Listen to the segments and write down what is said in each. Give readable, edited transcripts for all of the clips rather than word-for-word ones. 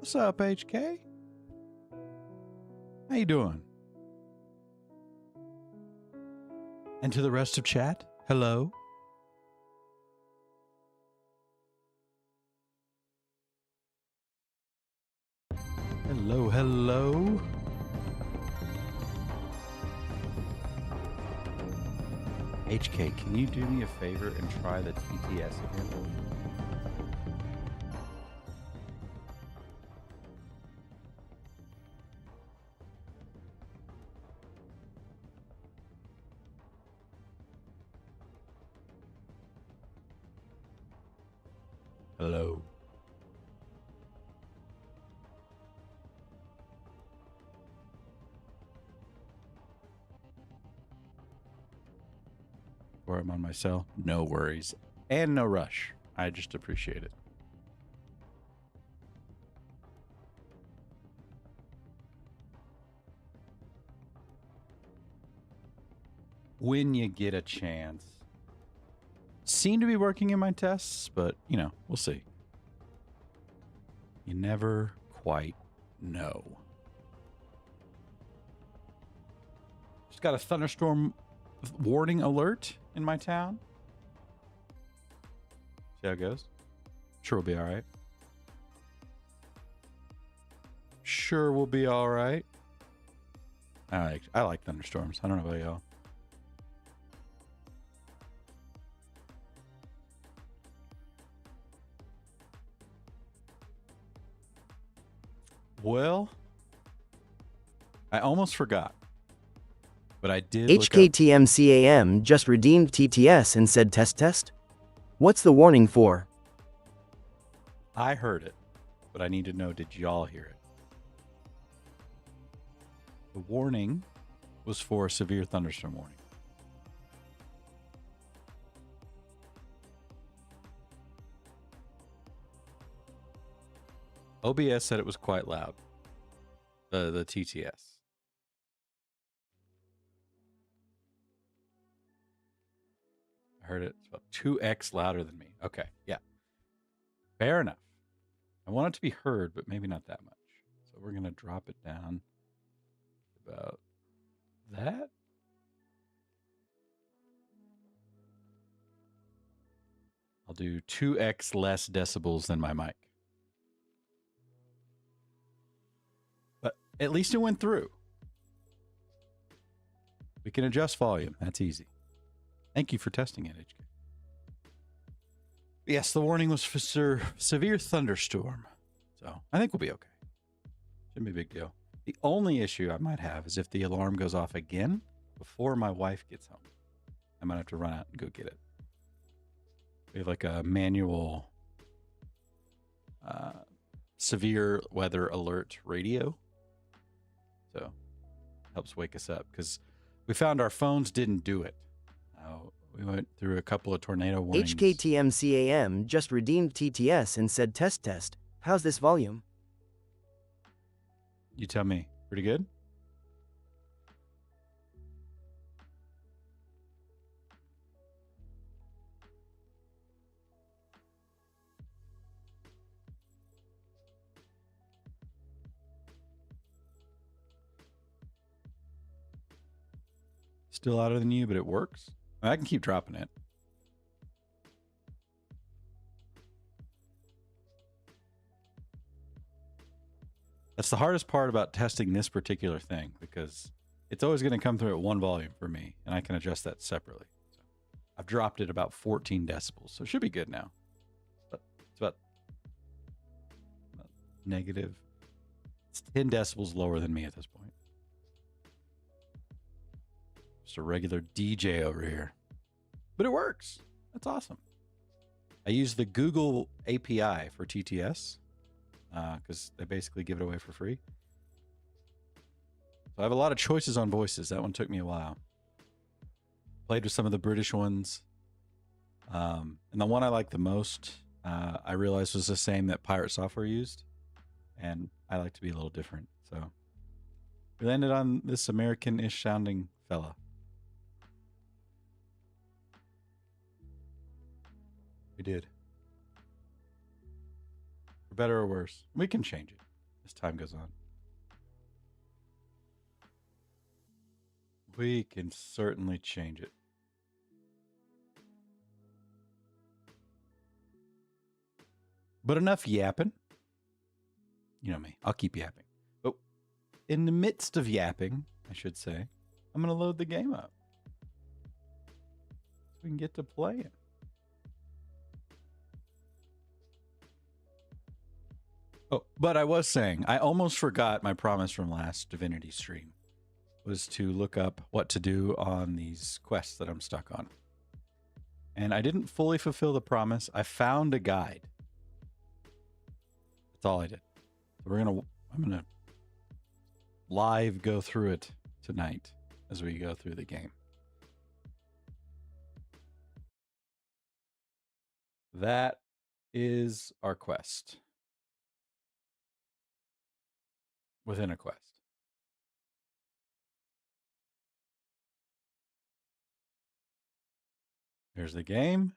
What's up, HK? How you doing? And to the rest of chat, hello. Hello, hello. HK, can you do me a favor and try the TTS again? Hello. Or I'm on my cell. No worries. And no rush. I just appreciate it. When you get a chance. Seem to be working in my tests, but, you know, we'll see. You never quite know. Just got a thunderstorm warning alert in my town. See how it goes. Sure we'll be all right. Sure we'll be all right. I like thunderstorms. I don't know about y'all. Well, I almost forgot. But I did HKTMCAM just redeemed TTS and said test test? What's the warning for? I heard it, but I need to know, did y'all hear it? The warning was for a severe thunderstorm warning. OBS said it was quite loud. The TTS. I heard it. It's about 2x louder than me. Okay, yeah. Fair enough. I want it to be heard, but maybe not that much. So we're going to drop it down about that. I'll do 2x less decibels than my mic. But at least it went through. We can adjust volume. That's easy. Thank you for testing it, HK. Yes, the warning was for severe thunderstorm. So I think we'll be okay. Shouldn't be a big deal. The only issue I might have is if the alarm goes off again before my wife gets home. I might have to run out and go get it. We have like a manual severe weather alert radio. So helps wake us up because we found our phones didn't do it. We went through a couple of tornado warnings. HKTMCAM just redeemed TTS and said test test. How's this volume? You tell me. Pretty good? Still louder than you, but it works. I can keep dropping it. That's the hardest part about testing this particular thing because it's always going to come through at one volume for me, and I can adjust that separately. So I've dropped it about 14 decibels, so it should be good now. But it's about negative. It's 10 decibels lower than me at this point. Just a regular DJ over here. But it works. That's awesome. I use the Google API for TTS because they basically give it away for free. So I have a lot of choices on voices. That one took me a while. Played with some of the British ones. And the one I like the most, I realized was the same that Pirate Software used. And I like to be a little different. So we landed on this American-ish sounding fella. We did. For better or worse. We can change it. as time goes on. We can certainly change it. But enough yapping. You know me, I'll keep yapping. But in the midst of yapping, I should say, I'm going to load the game up so we can get to playing. Oh, but I was saying, I almost forgot my promise from last Divinity stream was to look up what to do on these quests that I'm stuck on. And I didn't fully fulfill the promise. I found a guide. That's all I did. So I'm gonna live go through it tonight as we go through the game. That is our quest. Within a quest. There's the game.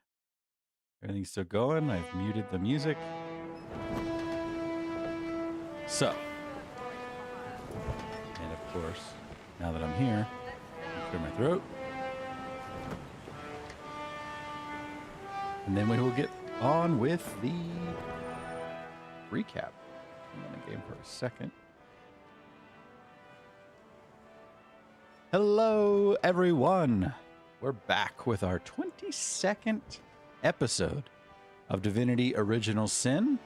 Everything's still going. I've muted the music. So, and of course, now that I'm here, clear my throat. And then we will get on with the recap. I'm in the game for a second. Hello, everyone. We're back with our 22nd episode of Divinity Original Sin.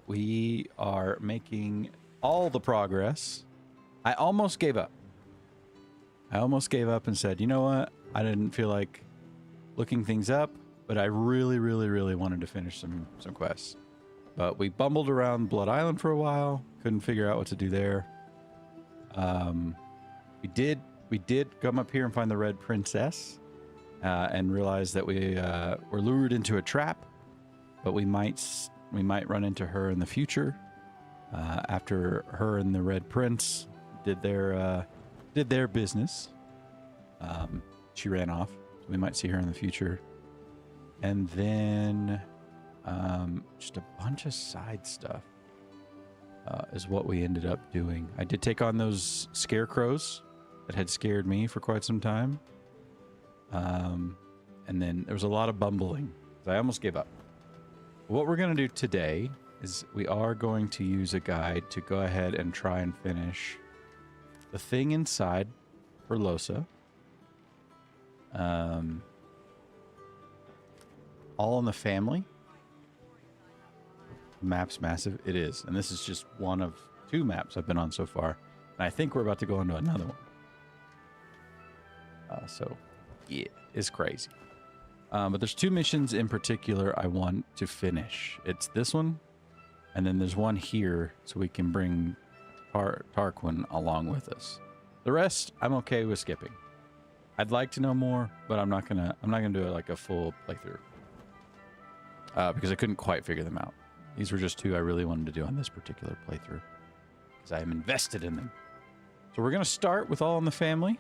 We are making all the progress. I almost gave up. And said, you know what? I didn't feel like looking things up, but I really, really, really wanted to finish some quests. But we bumbled around Blood Island for a while. Couldn't figure out what to do there. We did come up here and find the Red Princess and realize that we were lured into a trap, but we might run into her in the future after her and the Red Prince did their business. She ran off, so we might see her in the future. And then just a bunch of side stuff is what we ended up doing. I did take on those scarecrows that had scared me for quite some time. And then there was a lot of bumbling. I almost gave up. What we're going to do today is we are going to use a guide to go ahead and try and finish the thing inside for Losa. All in the family. The map's massive. It is. And this is just one of 2 maps I've been on so far. And I think we're about to go into another one. So, yeah, it's crazy. But there's 2 missions in particular I want to finish. It's this one, and then there's one here, so we can bring Tarquin along with us. The rest, I'm okay with skipping. I'd like to know more, but I'm not gonna do it like a full playthrough because I couldn't quite figure them out. These were just 2 I really wanted to do on this particular playthrough because I am invested in them. So we're gonna start with all in the family.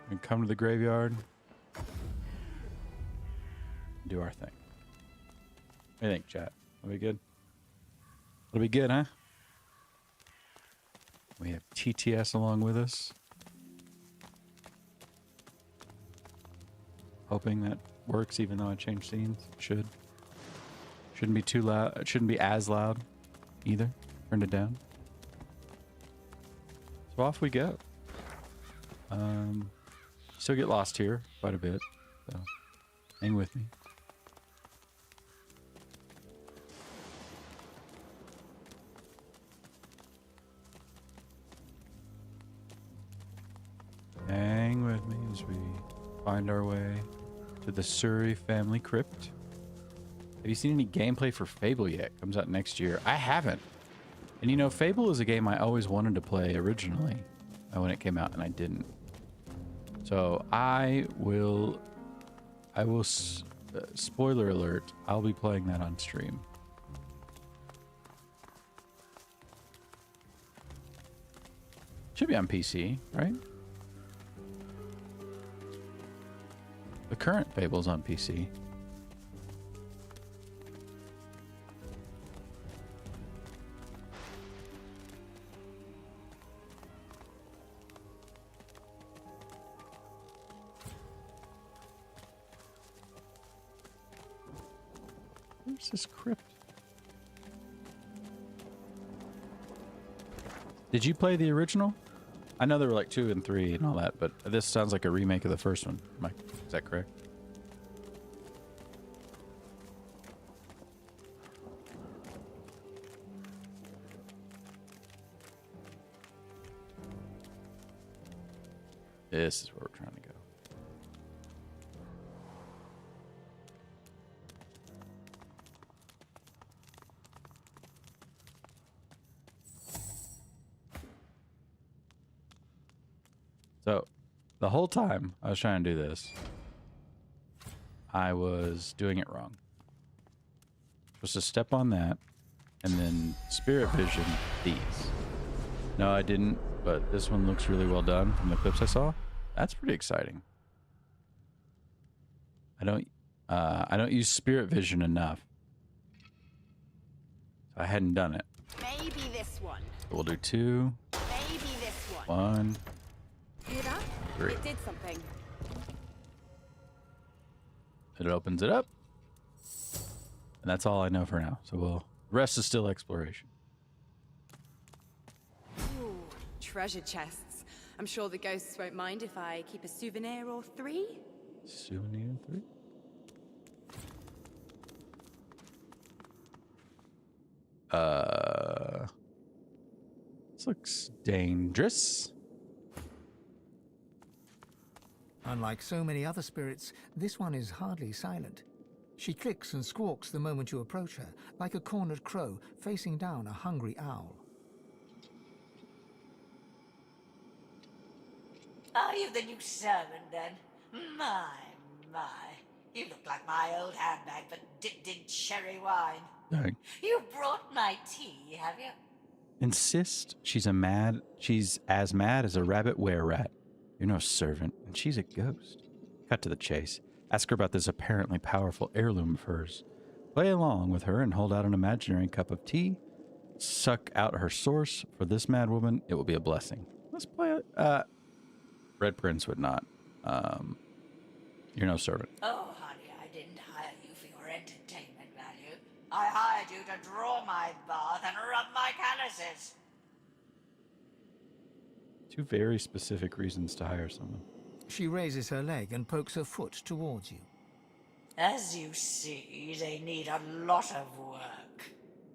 And come to the graveyard. Do our thing. What do you think, chat? Will be good? It'll be good, huh? We have TTS along with us. Hoping that works even though I changed scenes. It should. Shouldn't be too loud. It shouldn't be as loud either. Turned it down. So off we go. Still get lost here quite a bit, so hang with me. Hang with me as we find our way to the Surrey family crypt. Have you seen any gameplay for Fable yet? Comes out next year. I haven't. And you know, Fable is a game I always wanted to play originally when it came out, and I didn't. So I will spoiler alert, I'll be playing that on stream. Should be on PC, right? The current Fable's on PC. Where's this crypt? Did you play the original? I know there were like 2 and 3 and all that, but this sounds like a remake of the first one. Is that correct? This is where we're trying to go. So, the whole time I was trying to do this, I was doing it wrong. Supposed to step on that, and then spirit vision these. No, I didn't, but this one looks really well done from the clips I saw. That's pretty exciting. I don't use spirit vision enough. So I hadn't done it. Maybe this one. So we'll do 2. Maybe this one. 1. Hear that? 3. It did something. It opens it up. And that's all I know for now. So the rest is still exploration. Ooh, treasure chests. I'm sure the ghosts won't mind if I keep a souvenir or 3. Souvenir 3? This looks dangerous. Unlike so many other spirits, this one is hardly silent. She clicks and squawks the moment you approach her, like a cornered crow facing down a hungry owl. Are you the new servant, then? My. You look like my old handbag, but dipped in cherry wine. Dang. You brought my tea, have you? Insist she's as mad as a rabbit were-rat. You're no servant, and she's a ghost. Cut to the chase. Ask her about this apparently powerful heirloom of hers. Play along with her and hold out an imaginary cup of tea. Suck out her source. For this mad woman, it will be a blessing. Let's play it. Red Prince would not. You're no servant. Oh, honey, I didn't hire you for your entertainment value. I hired you to draw my bath and rub my calluses. 2 very specific reasons to hire someone. She raises her leg and pokes her foot towards you. As you see, they need a lot of work.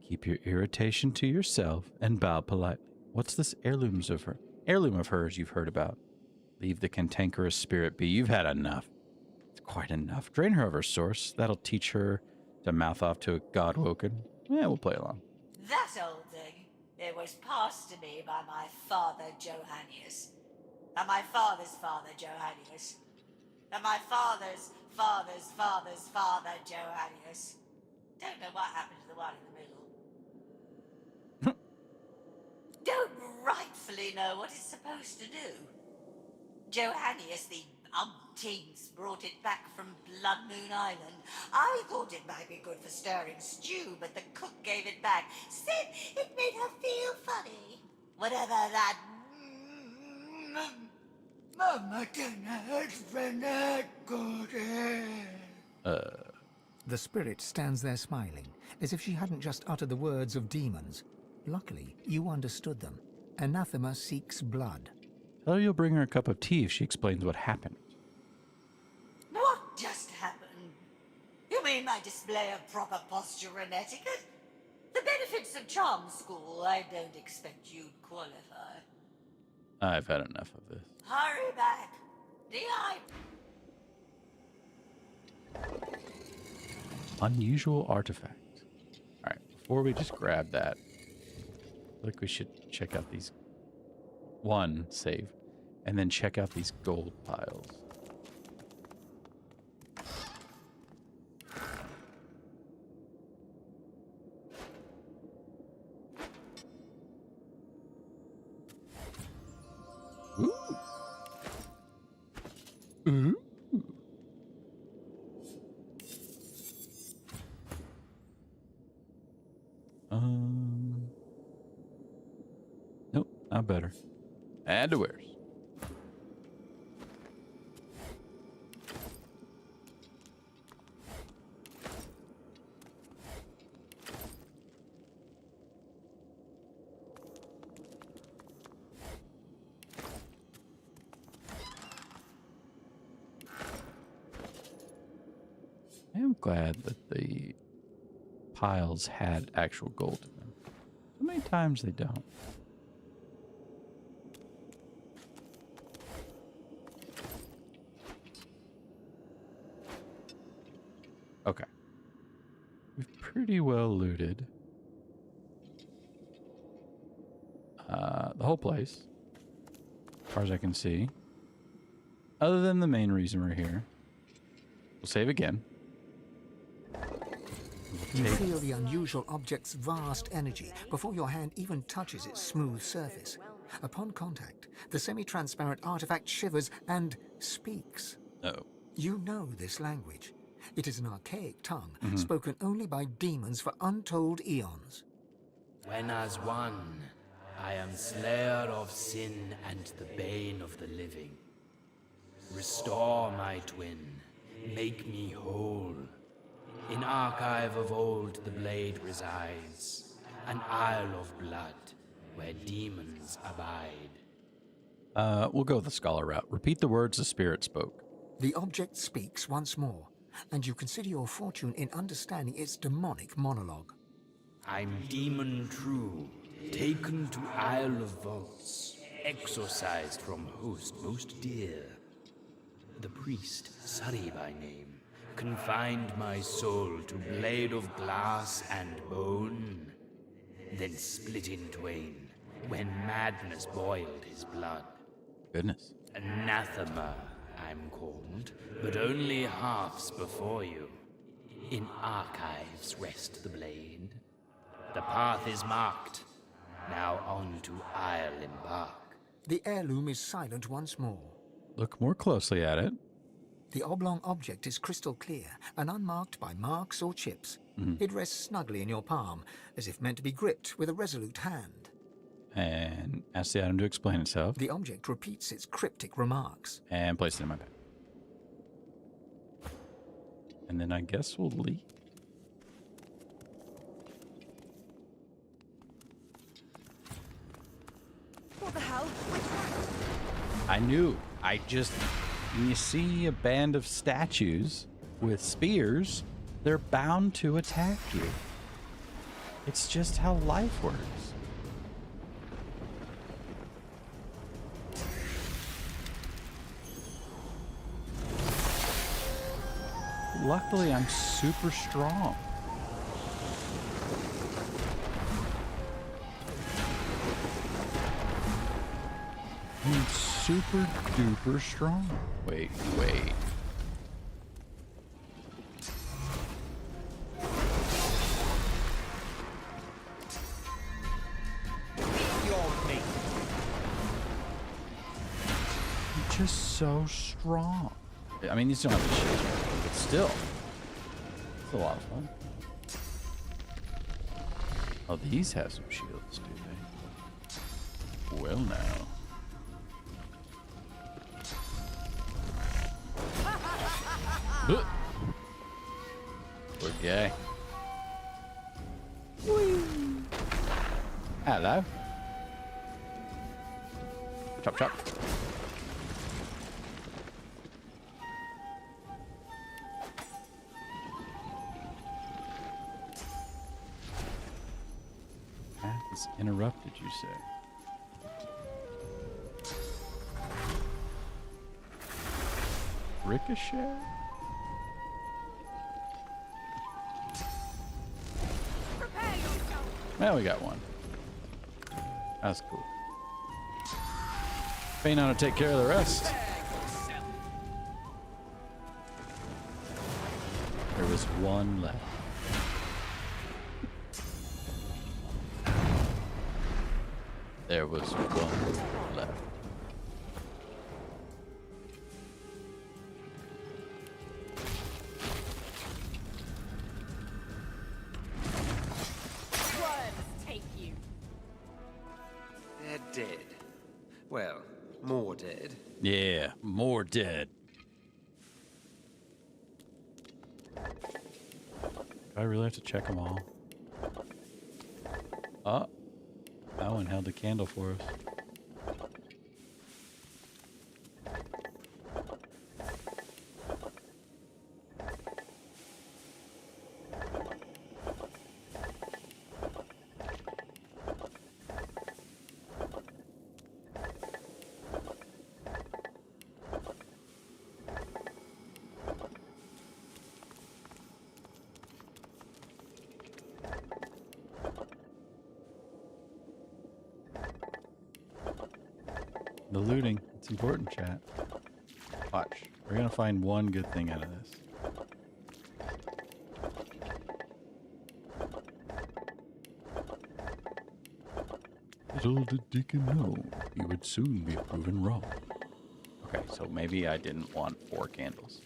Keep your irritation to yourself and bow politely. What's this heirloom of hers you've heard about? Leave the cantankerous spirit be. You've had enough. It's quite enough. Drain her of her source. That'll teach her to mouth off to a god woken. Yeah, we'll play along. That old thing, it was passed to me by my father, Johannius. And my father's father, Johannius. And my father's father's father's father, Johannius. Don't know what happened to the one in the middle. Don't rightfully know what it's supposed to do. Johannius, the umpteens, brought it back from Blood Moon Island. I thought it might be good for stirring stew, but the cook gave it back. Said it made her feel funny. Whatever that... Mama The spirit stands there smiling, as if she hadn't just uttered the words of demons. Luckily, you understood them. Anathema seeks blood. Tell her you'll bring her a cup of tea if she explains what happened. What just happened? You mean my display of proper posture and etiquette? The benefits of charm school, I don't expect you'd qualify. I've had enough of this. Hurry back. Unusual artifact. Alright, before we just grab that, I think we should check out these... One, save. And then check out these gold piles. Ooh. Ooh. Nope, not better. Underwears. glad that the piles had actual gold in them. So many times they don't. Okay. We've pretty well looted the whole place, as far as I can see. Other than the main reason we're here. We'll save again. You feel the unusual object's vast energy before your hand even touches its smooth surface. Upon contact, the semi-transparent artifact shivers and speaks. Oh. You know this language. It is an archaic tongue, spoken only by demons for untold eons. When as one, I am slayer of sin and the bane of the living. Restore my twin, make me whole. In archive of old the blade resides, an isle of blood where demons abide. We'll go with the scholar route. Repeat the words the spirit spoke. The object speaks once more, and you consider your fortune in understanding its demonic monologue. I'm demon true, taken to Isle of Vaults, exorcised from host most dear. The priest, Surrey by name, confined my soul to blade of glass and bone, then split in twain when madness boiled his blood. Goodness. Anathema, I'm called, but only halves before you. In archives rest the blade. The path is marked. Now on to Isle embark. The heirloom is silent once more. Look more closely at it. The oblong object is crystal clear and unmarked by marks or chips. It rests snugly in your palm, as if meant to be gripped with a resolute hand. And ask the item to explain itself. The object repeats its cryptic remarks. And place it in my bag. And then I guess we'll leave. What the hell? I knew. When you see a band of statues with spears, they're bound to attack you. It's just how life works. Luckily, I'm super strong. I'm super duper strong. Wait. I'm just so strong. I mean, these don't have the shields, but still. It's a lot of fun. Oh, these have some shields, do they? Well, now. Poor guy. Hello. Chop, chop. Path is interrupted, you say? Ricochet? Prepare yourself. Well, we got one. That's cool. Feign on to take care of the rest. There was one left. There was one left. Worms take you. They're dead. Well, more dead. Yeah, more dead. Do I really have to check them all? Oh, that one held the candle for us. looting. It's important, chat. Watch. We're gonna find one good thing out of this. Little did Deacon know he would soon be proven wrong. Okay, so maybe I didn't want 4 candles.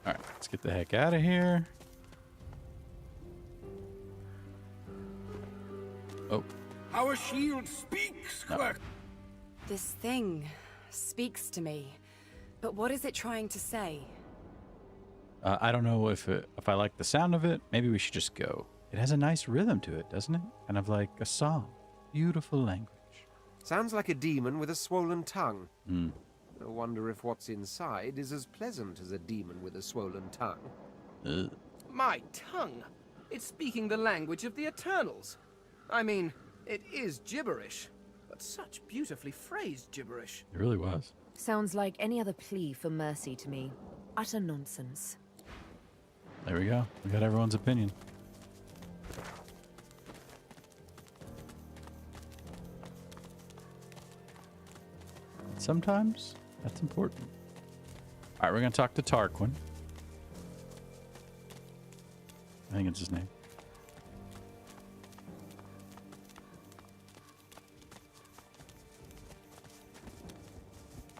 All right, let's get the heck out of here. Oh, Our shield speaks, no. This thing speaks to me. But what is it trying to say? I don't know if I like the sound of it. Maybe we should just go. It has a nice rhythm to it, doesn't it? Kind of like a song. Beautiful language. Sounds like a demon with a swollen tongue. Hmm. I wonder if what's inside is as pleasant as a demon with a swollen tongue. Ugh. My tongue! It's speaking the language of the Eternals. I mean, it is gibberish, but such beautifully phrased gibberish. It really was. Sounds like any other plea for mercy to me. Utter nonsense. There we go. We got everyone's opinion. Sometimes that's important. All right, we're going to talk to Tarquin. I think it's his name.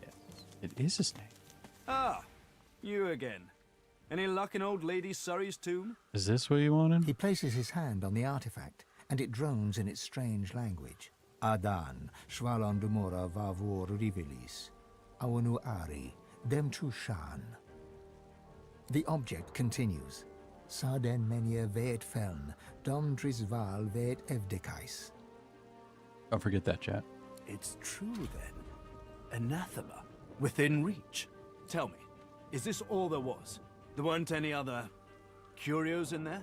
Yes, it is his name. Ah, you again. Any luck in old Lady Surrey's tomb? Is this what you wanted? He places his hand on the artifact, and it drones in its strange language. Adan, Shvalandumora Vavor Rivelis, Awanu Ari, Demtushan. The object continues. Sarden Menia Veet Feln, Dom Drisval Veet Evdekais. Don't forget that, chat. It's true then. Anathema. Within reach. Tell me, is this all there was? There weren't any other curios in there?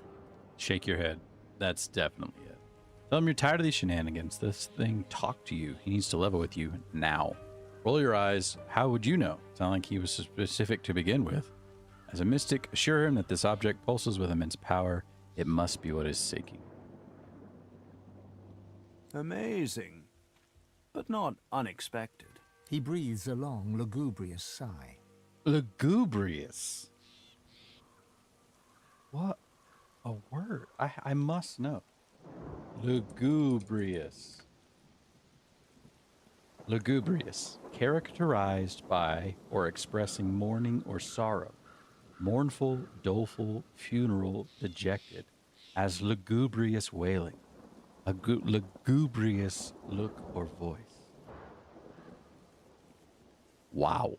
Shake your head. That's definitely it. Tell him you're tired of these shenanigans. This thing talked to you. He needs to level with you now. Roll your eyes. How would you know? Sound like he was specific to begin with. As a mystic, assure him that this object pulses with immense power. It must be what is seeking. Amazing. But not unexpected. He breathes a long, lugubrious sigh. Lugubrious. What a word. I must know. Lugubrious. Lugubrious. Characterized by or expressing mourning or sorrow. Mournful, doleful, funeral, dejected. As lugubrious wailing. A lugubrious look or voice. Wow.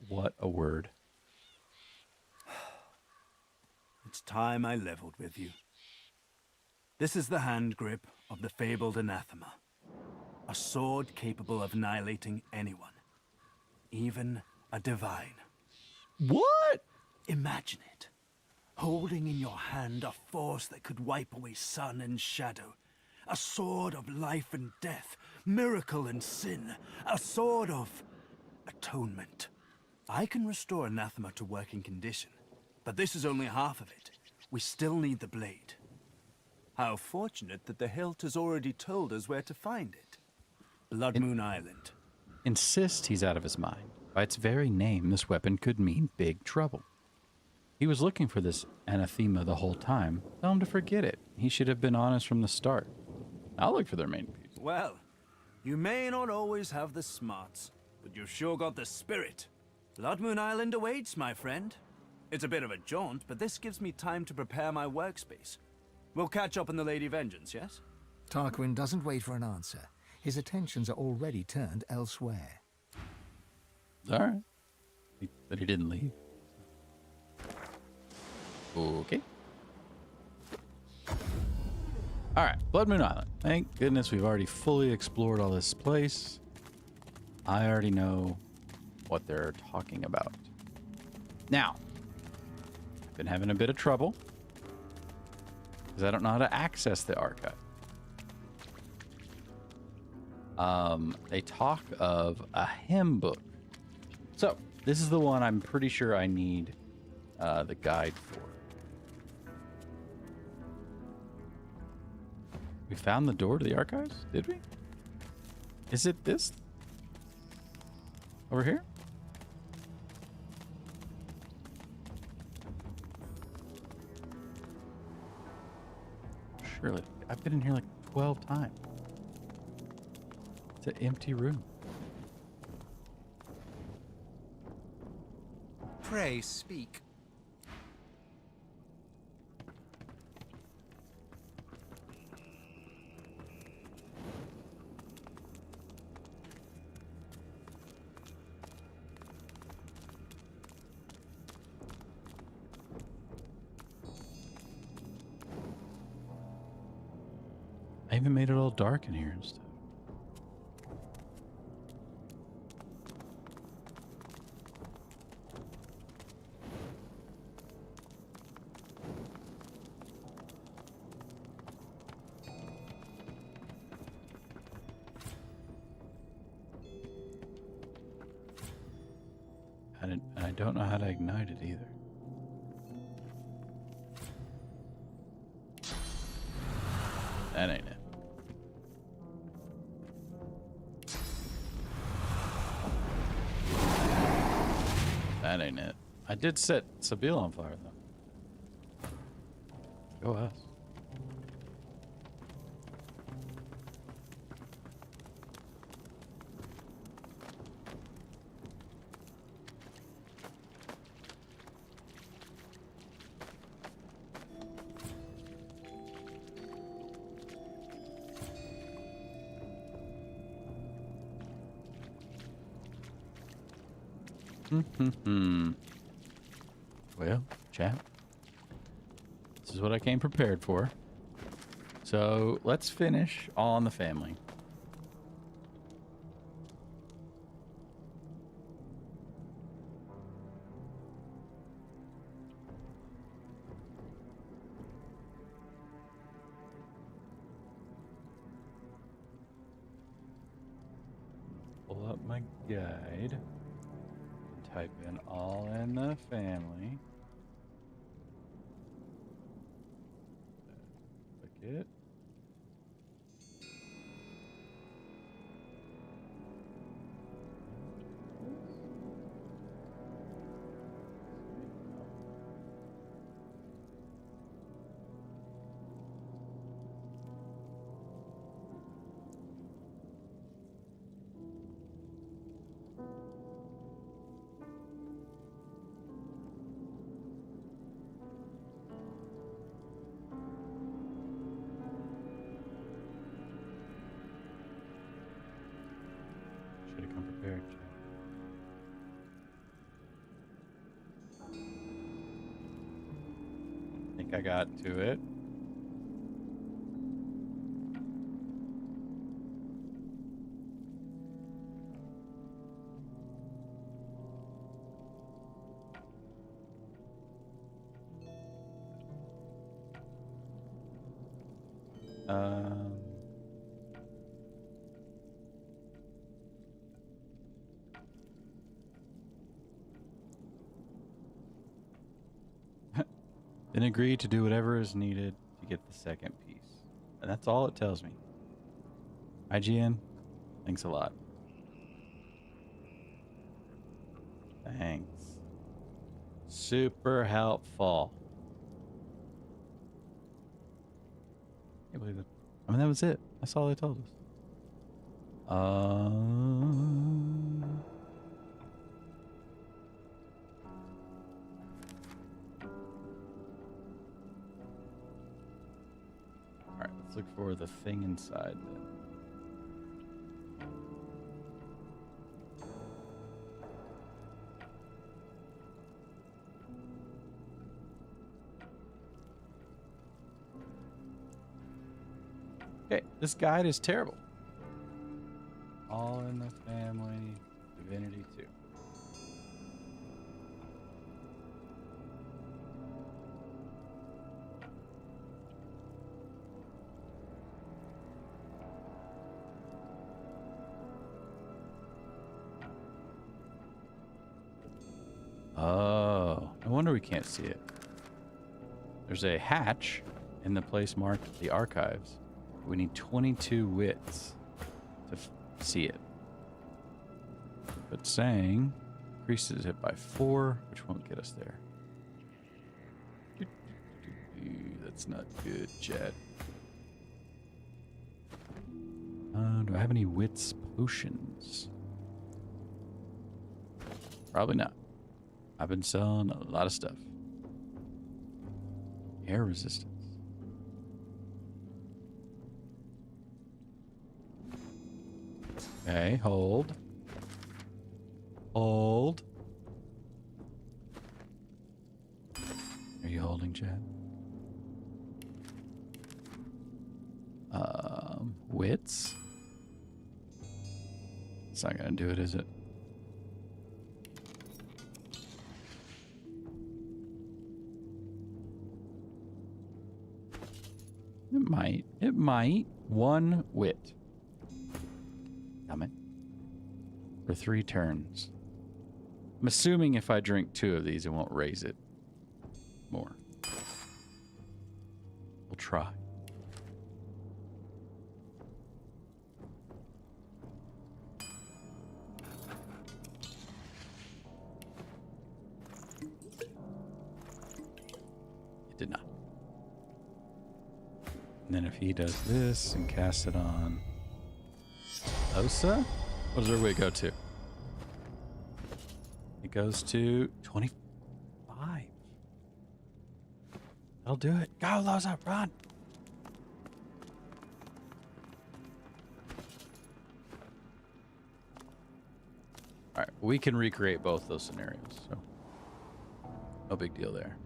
What a word. It's time I leveled with you. This is the hand grip of the fabled anathema. A sword capable of annihilating anyone. Even a divine. What? Imagine it. Holding in your hand a force that could wipe away sun and shadow. A sword of life and death, miracle and sin. A sword of atonement. I can restore anathema to working condition, but this is only half of it. We still need the blade. How fortunate that the hilt has already told us where to find it. Blood Moon Island. Insist he's out of his mind. By its very name, this weapon could mean big trouble. He was looking for this anathema the whole time. Tell him to forget it. He should have been honest from the start. I'll look for the remaining piece. Well, you may not always have the smarts, but you've sure got the spirit. Blood Moon Island awaits, my friend. It's a bit of a jaunt, but this gives me time to prepare my workspace. We'll catch up on the Lady Vengeance, yes? Tarquin doesn't wait for an answer. His attentions are already turned elsewhere. All right. But he didn't leave. Okay. All right, Blood Moon Island. Thank goodness we've already fully explored all this place. I already know what they're talking about. Now, I've been having a bit of trouble because I don't know how to access the archive. they talk of a hymn book. So this is the one I'm pretty sure I need the guide for. We found the door to the archives, did we? Is it this? Over here? Surely. I've been in here like 12 times. It's an empty room. Pray speak. I even made it all dark in here and stuff. I don't know how to ignite it either. That ain't it. That ain't it. I did set Sabine on fire, though. Go us. Well, chat. This is what I came prepared for. So let's finish on the family. Pull up my guide. Type in all in the family. Click it. Should have come prepared, Jack. I think I got to it. Then agree to do whatever is needed to get the second piece. And that's all it tells me. IGN, thanks a lot. Thanks. Super helpful. Can't believe it. I mean, that was it. That's all they told us. Alright, let's look for the thing inside then. Okay, this guide is terrible. All in the family, Divinity 2. Oh, no wonder we can't see it. There's a hatch in the place marked the archives. We need 22 wits to see it. But saying increases it by 4, which won't get us there. That's not good, Chad. Do I have any wits potions? Probably not. I've been selling a lot of stuff. Air resistance. Okay, hold. Hold. Are you holding, Chad? Wits? It's not gonna do it, is it? It might. It might. 1 wit. Damn it. For 3 turns. I'm assuming if I drink 2 of these, it won't raise it more. We'll try. It did not. And then if he does this and casts it on Osa, what does our weight go to? It goes to 25. That'll do it. Go, Loza, run! Alright, we can recreate both those scenarios, so no big deal there.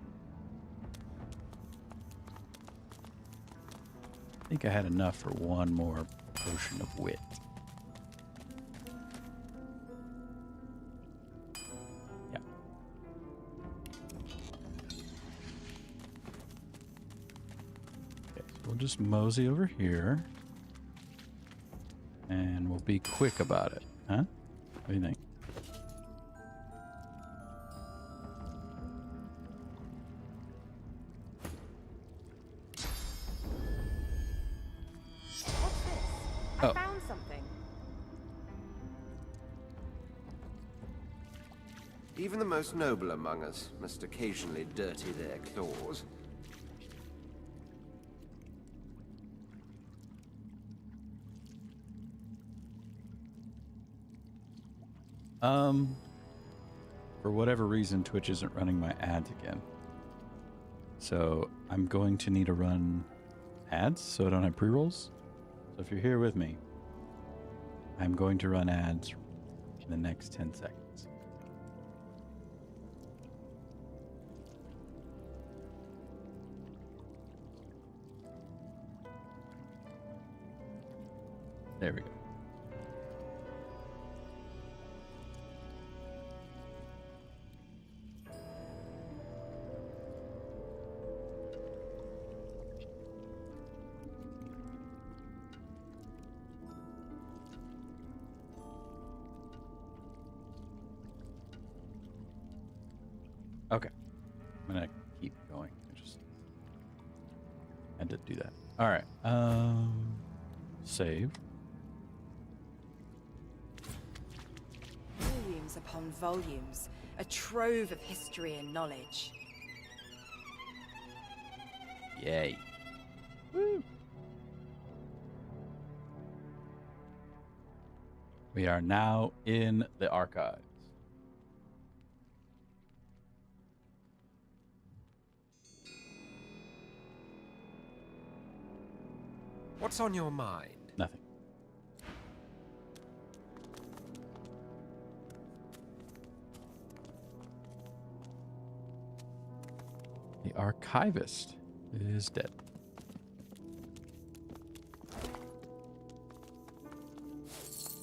I think I had enough for 1 more potion of wit. Yeah. Okay, so we'll just mosey over here. And we'll be quick about it. Huh? What do you think? I found something. Even the most noble among us must occasionally dirty their claws. For whatever reason, Twitch isn't running my ads again. So I'm going to need to run ads so I don't have pre-rolls. So if you're here with me, I'm going to run ads in the next 10 seconds. There we go. Okay. I'm gonna keep going. I just had to do that. All right. Save. Volumes upon volumes, a trove of history and knowledge. Yay. Woo. We are now in the archives. What's on your mind? Nothing. The archivist is dead.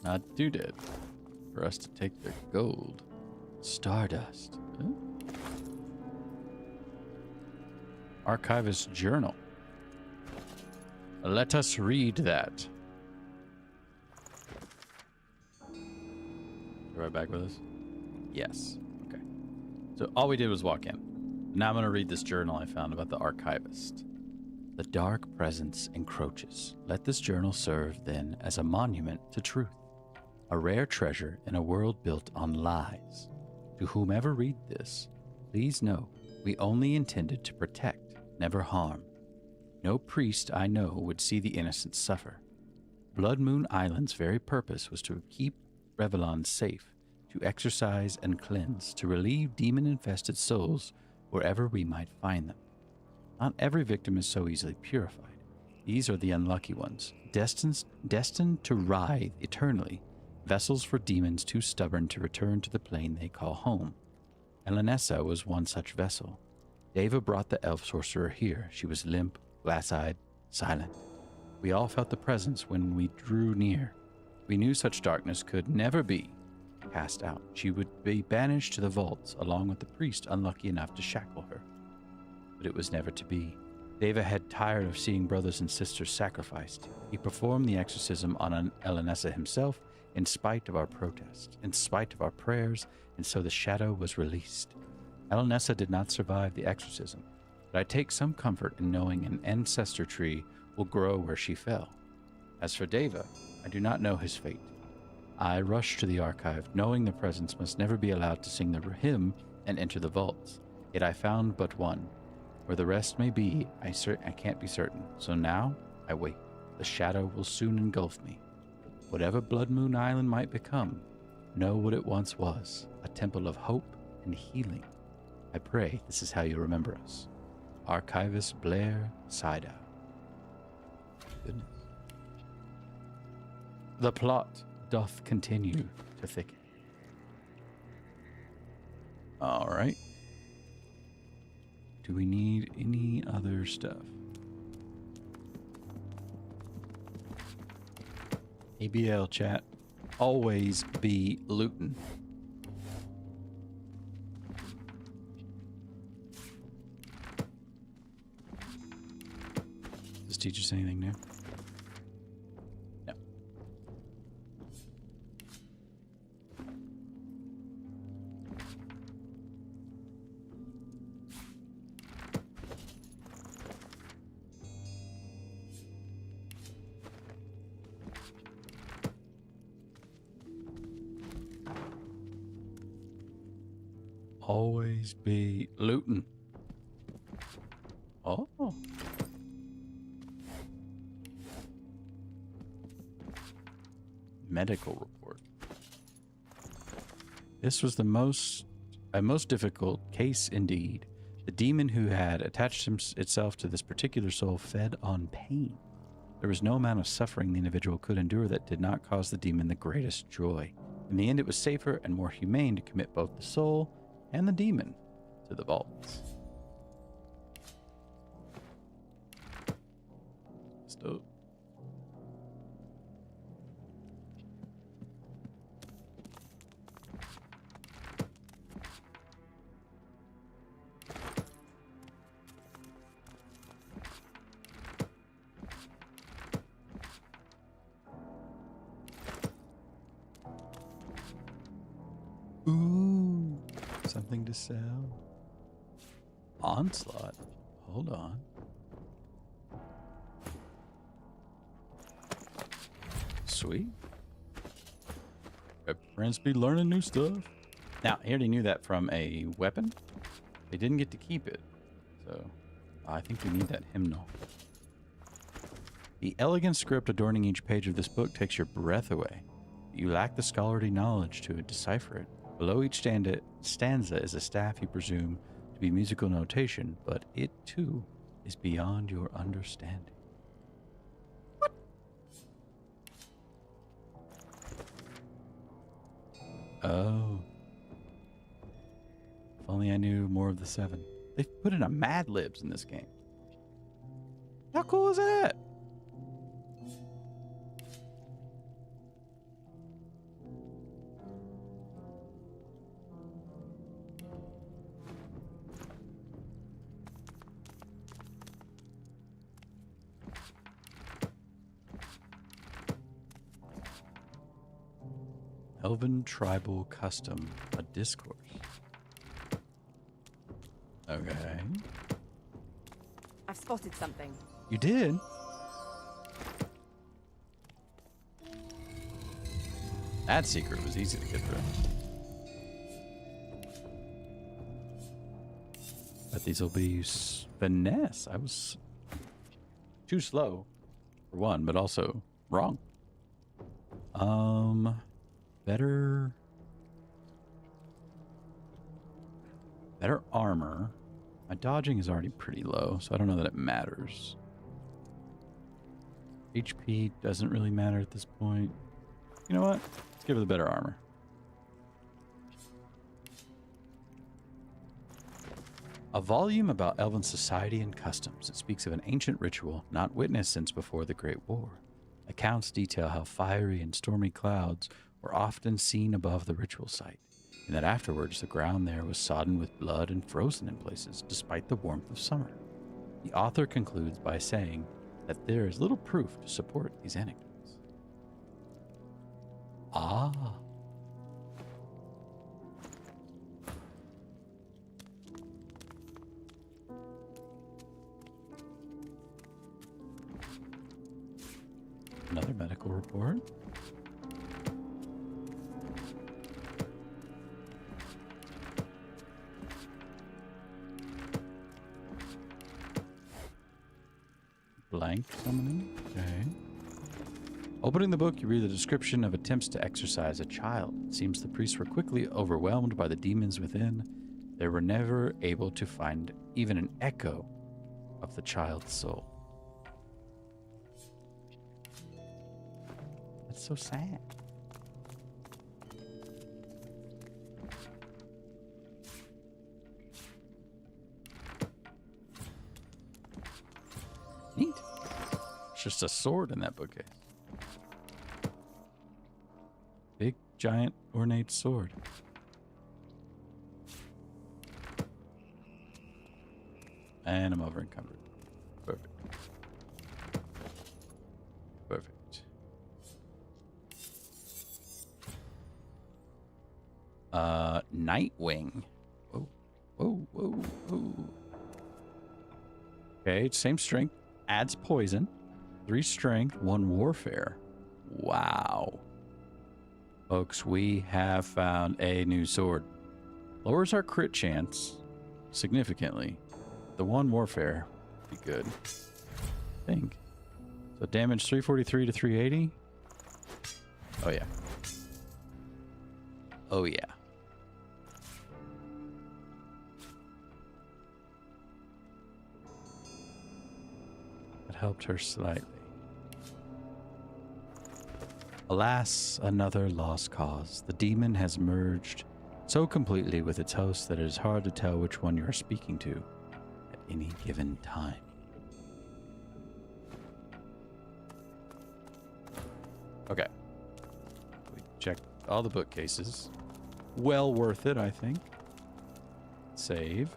Not too dead. For us to take their gold. Stardust. Huh? Archivist journal. Let us read that. You right back with us? Yes. Okay. So all we did was walk in. Now I'm going to read this journal I found about the archivist. The dark presence encroaches. Let this journal serve, then, as a monument to truth, a rare treasure in a world built on lies. To whomever read this, please know we only intended to protect, never harm. No priest I know would see the innocent suffer. Blood Moon Island's very purpose was to keep Revellon safe, to exorcise and cleanse, to relieve demon-infested souls wherever we might find them. Not every victim is so easily purified. These are the unlucky ones, destined to writhe eternally, vessels for demons too stubborn to return to the plane they call home. Elenessa was one such vessel. Deva brought the elf sorcerer here. She was limp, glass-eyed, silent. We all felt the presence when we drew near. We knew such darkness could never be cast out. She would be banished to the vaults, along with the priest unlucky enough to shackle her. But it was never to be. Deva had tired of seeing brothers and sisters sacrificed. He performed the exorcism on Elenessa himself in spite of our protests, in spite of our prayers, and so the shadow was released. Elenessa did not survive the exorcism, but I take some comfort in knowing an ancestor tree will grow where she fell. As for Deva, I do not know his fate. I rushed to the archive, knowing the presence must never be allowed to sing the hymn and enter the vaults. Yet I found but one. Where the rest may be, I can't be certain. So now, I wait. The shadow will soon engulf me. Whatever Blood Moon Island might become, know what it once was, a temple of hope and healing. I pray this is how you remember us. Archivist Blair Sydow. Goodness. The plot doth continue to thicken. All right. Do we need any other stuff? ABL chat. Always be looting. Does this teach us anything new? No. Always be looting. Oh. Medical report. This was a most difficult case indeed. The demon who had attached itself to this particular soul fed on pain. There was no amount of suffering the individual could endure that did not cause the demon the greatest joy. In the end, it was safer and more humane to commit both the soul and the demon to the vaults. Stop. Ooh, something to sell. Onslaught. Hold on. Sweet. Friends be learning new stuff. Now, I already knew that from a weapon. They didn't get to keep it. So, I think we need that hymnal. The elegant script adorning each page of this book takes your breath away. You lack the scholarly knowledge to decipher it. Below each stanza is a staff you presume to be musical notation, but it too is beyond your understanding. What? Oh. If only I knew more of the 7. They've put in a Mad Libs in this game. How cool is that? Elven Tribal Custom, a discourse. Okay. I've spotted something. You did? That secret was easy to get through. But these will be finesse. I was too slow for one, but also wrong. Better armor. My dodging is already pretty low, so I don't know that it matters. HP doesn't really matter at this point. You know what? Let's give her the better armor. A volume about elven society and customs. It speaks of an ancient ritual not witnessed since before the Great War. Accounts detail how fiery and stormy clouds were often seen above the ritual site, and that afterwards the ground there was sodden with blood and frozen in places, despite the warmth of summer. The author concludes by saying that there is little proof to support these anecdotes. Ah. Another medical report. Blank summoning. Okay. Opening the book, you read the description of attempts to exorcise a child. It seems the priests were quickly overwhelmed by the demons within. They were never able to find even an echo of the child's soul. That's so sad. Neat. It's just a sword in that bookcase. Big, giant, ornate sword. And I'm over encumbered. Perfect. Perfect. Nightwing. Whoa, whoa, whoa, whoa. Okay, same strength. Adds poison. 3 strength, 1 warfare. Wow. Folks, we have found a new sword. Lowers our crit chance significantly. The 1 warfare would be good, I think. So damage 343 to 380. Oh yeah. Oh yeah. That helped her slightly. Alas, another lost cause. The demon has merged so completely with its host that it is hard to tell which one you are speaking to at any given time. Okay. We checked all the bookcases. Well worth it, I think. Save.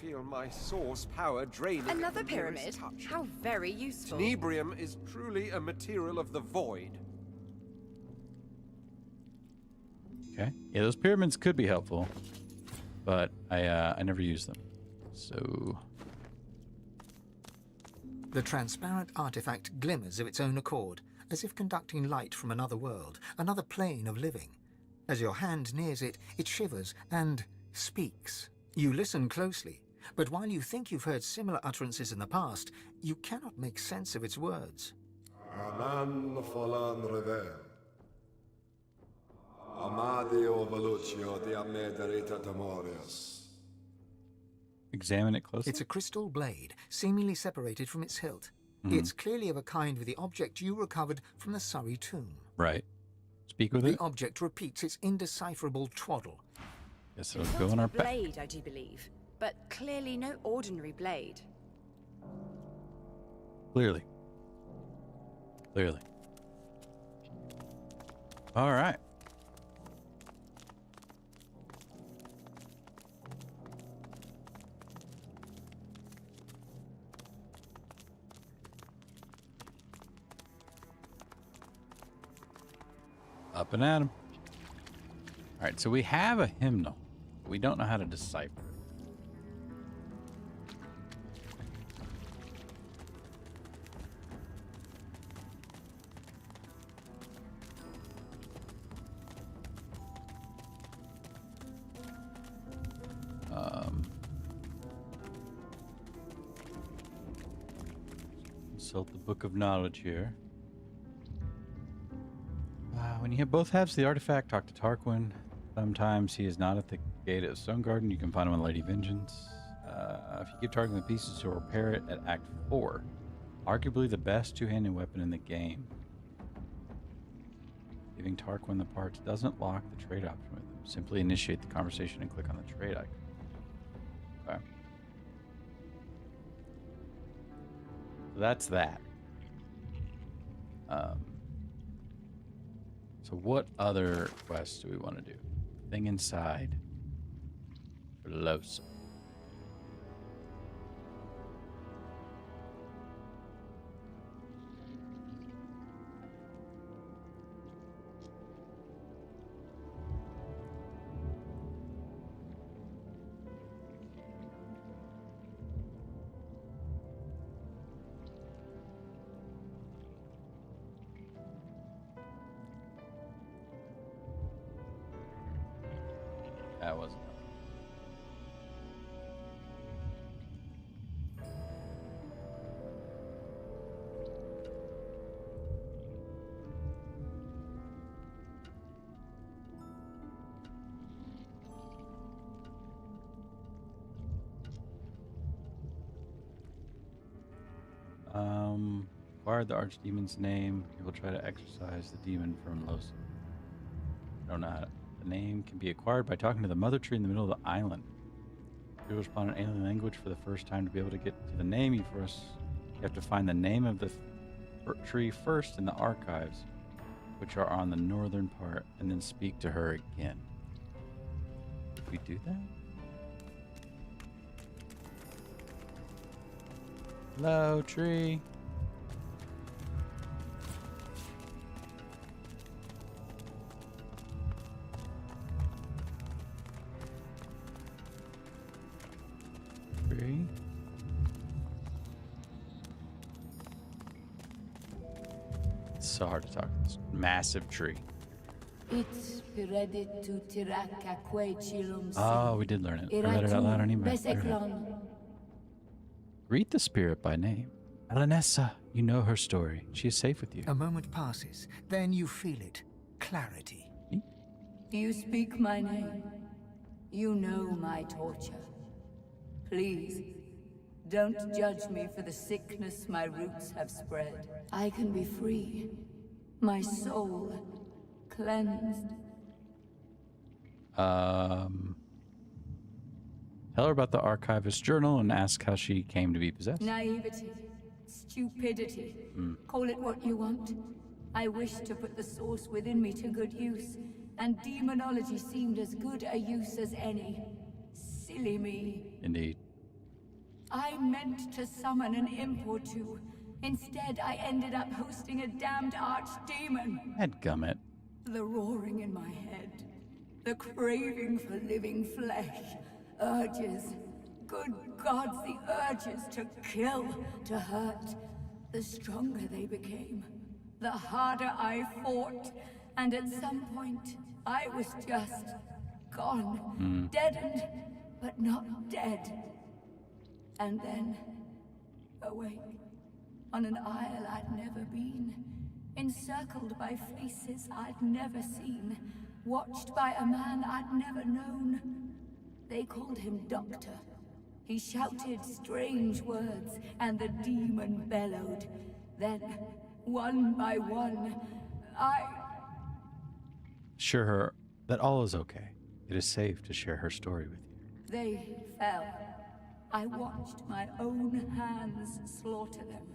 Feel my source power draining. Another at the merest pyramid? touch. How very useful. Tenebrium is truly a material of the void. Okay. Yeah, those pyramids could be helpful, but I never use them. So The transparent artifact glimmers of its own accord, as if conducting light from another world, another plane of living. As your hand nears it, it shivers and speaks. You listen closely, but while you think you've heard similar utterances in the past, you cannot make sense of its words. Anan falan rever. Amadio velucio de amederita temorius. examine it closely. It's a crystal blade, seemingly separated from its hilt. It's clearly of a kind with the object you recovered from the Surrey tomb. Right. Speak with The it. object repeats its indecipherable twaddle. Guess it'll go in our back. Blade, I do believe, but clearly no ordinary blade. Clearly. Clearly. All right. Up and at 'em. All right, so we have a hymnal. We don't know how to decipher it. Consult the Book of Knowledge here. When you both halves of the artifact, talk to Tarquin. Sometimes he is not at the gate of Stone Garden. You can find him on Lady Vengeance. If you give Tarquin the pieces, he'll repair it at Act 4. Arguably the best two-handed weapon in the game. Giving Tarquin the parts doesn't lock the trade option with him. Simply initiate the conversation and click on the trade icon. Okay. So that's that. So what other quests do we want to do? Thing inside. Velosa. That wasn't. Acquired the archdemon's name. He will try to exorcise the demon from Los. I don't know how to. The name can be acquired by talking to the mother tree in the middle of the island. You respond in alien language for the first time. To be able to get to the name, you have to find the name of the tree first in the archives, which are on the northern part, and then speak to her again. Did we do that? Hello, tree. Tree. It's so hard to talk to this massive tree. Oh, we did learn it. I read it out loud on email. Greet the spirit by name. Alanessa, you know her story. She is safe with you. A moment passes, then you feel it. Clarity. You speak my name. You know my torture. Please, don't judge me for the sickness my roots have spread. I can be free. My soul cleansed. Tell her about the archivist's journal and ask how she came to be possessed. Naivety. Stupidity. Call it what you want. I wish to put the source within me to good use, and demonology seemed as good a use as any. Silly me. Indeed. I meant to summon an imp or two. Instead, I ended up hosting a damned archdemon. Dadgummit. The roaring in my head. The craving for living flesh. Urges. Good gods, the urges to kill, to hurt. The stronger they became, the harder I fought. And at some point, I was just gone. Deadened, but not dead. And then, awake, on an isle I'd never been, encircled by faces I'd never seen, watched by a man I'd never known. They called him Doctor. He shouted strange words, and the demon bellowed. Then, one by one, Assure her that all is okay. It is safe to share her story with you. They fell. I watched my own hands slaughter them.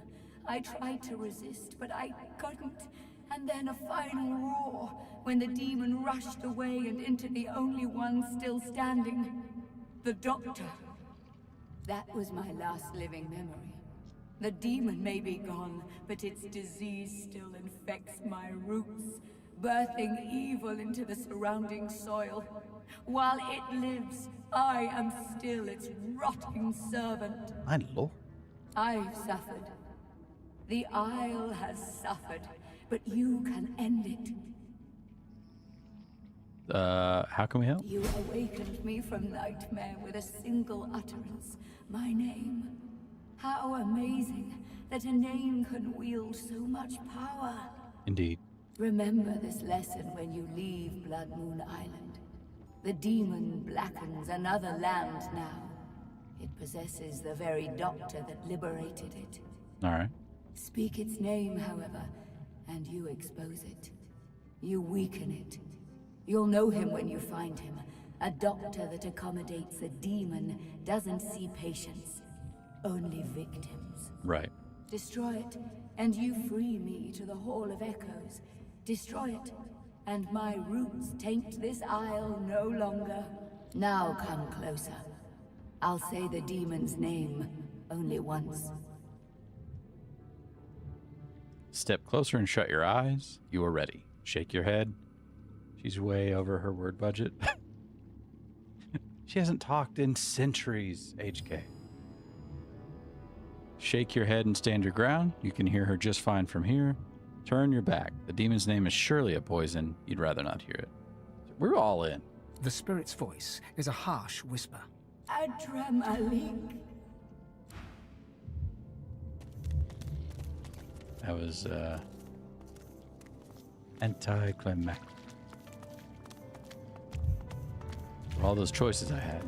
I tried to resist, but I couldn't. And then a final roar, when the demon rushed away and into the only one still standing. The Doctor. That was my last living memory. The demon may be gone, but its disease still infects my roots. birthing evil into the surrounding soil. While it lives, I am still its rotting servant. My lord. I've suffered. The Isle has suffered, but you can end it. How can we help? You awakened me from nightmare with a single utterance. My name. How amazing that a name can wield so much power. Indeed. Remember this lesson when you leave Blood Moon Island. The demon blackens another land now. It possesses the very doctor that liberated it. All right. Speak its name, however, and you expose it. You weaken it. You'll know him when you find him. A doctor that accommodates a demon doesn't see patients, only victims. Right. Destroy it, and you free me to the Hall of Echoes. Destroy it, and my roots taint this isle no longer. Now come closer. I'll say the demon's name only once. Step closer and shut your eyes. You are ready. Shake your head. She's way over her word budget. She hasn't talked in centuries, HK. Shake your head and stand your ground. You can hear her just fine from here. Turn your back. The demon's name is surely a poison. You'd rather not hear it. We're all in. The spirit's voice is a harsh whisper. Adramalik. That was anticlimactic. For all those choices I had,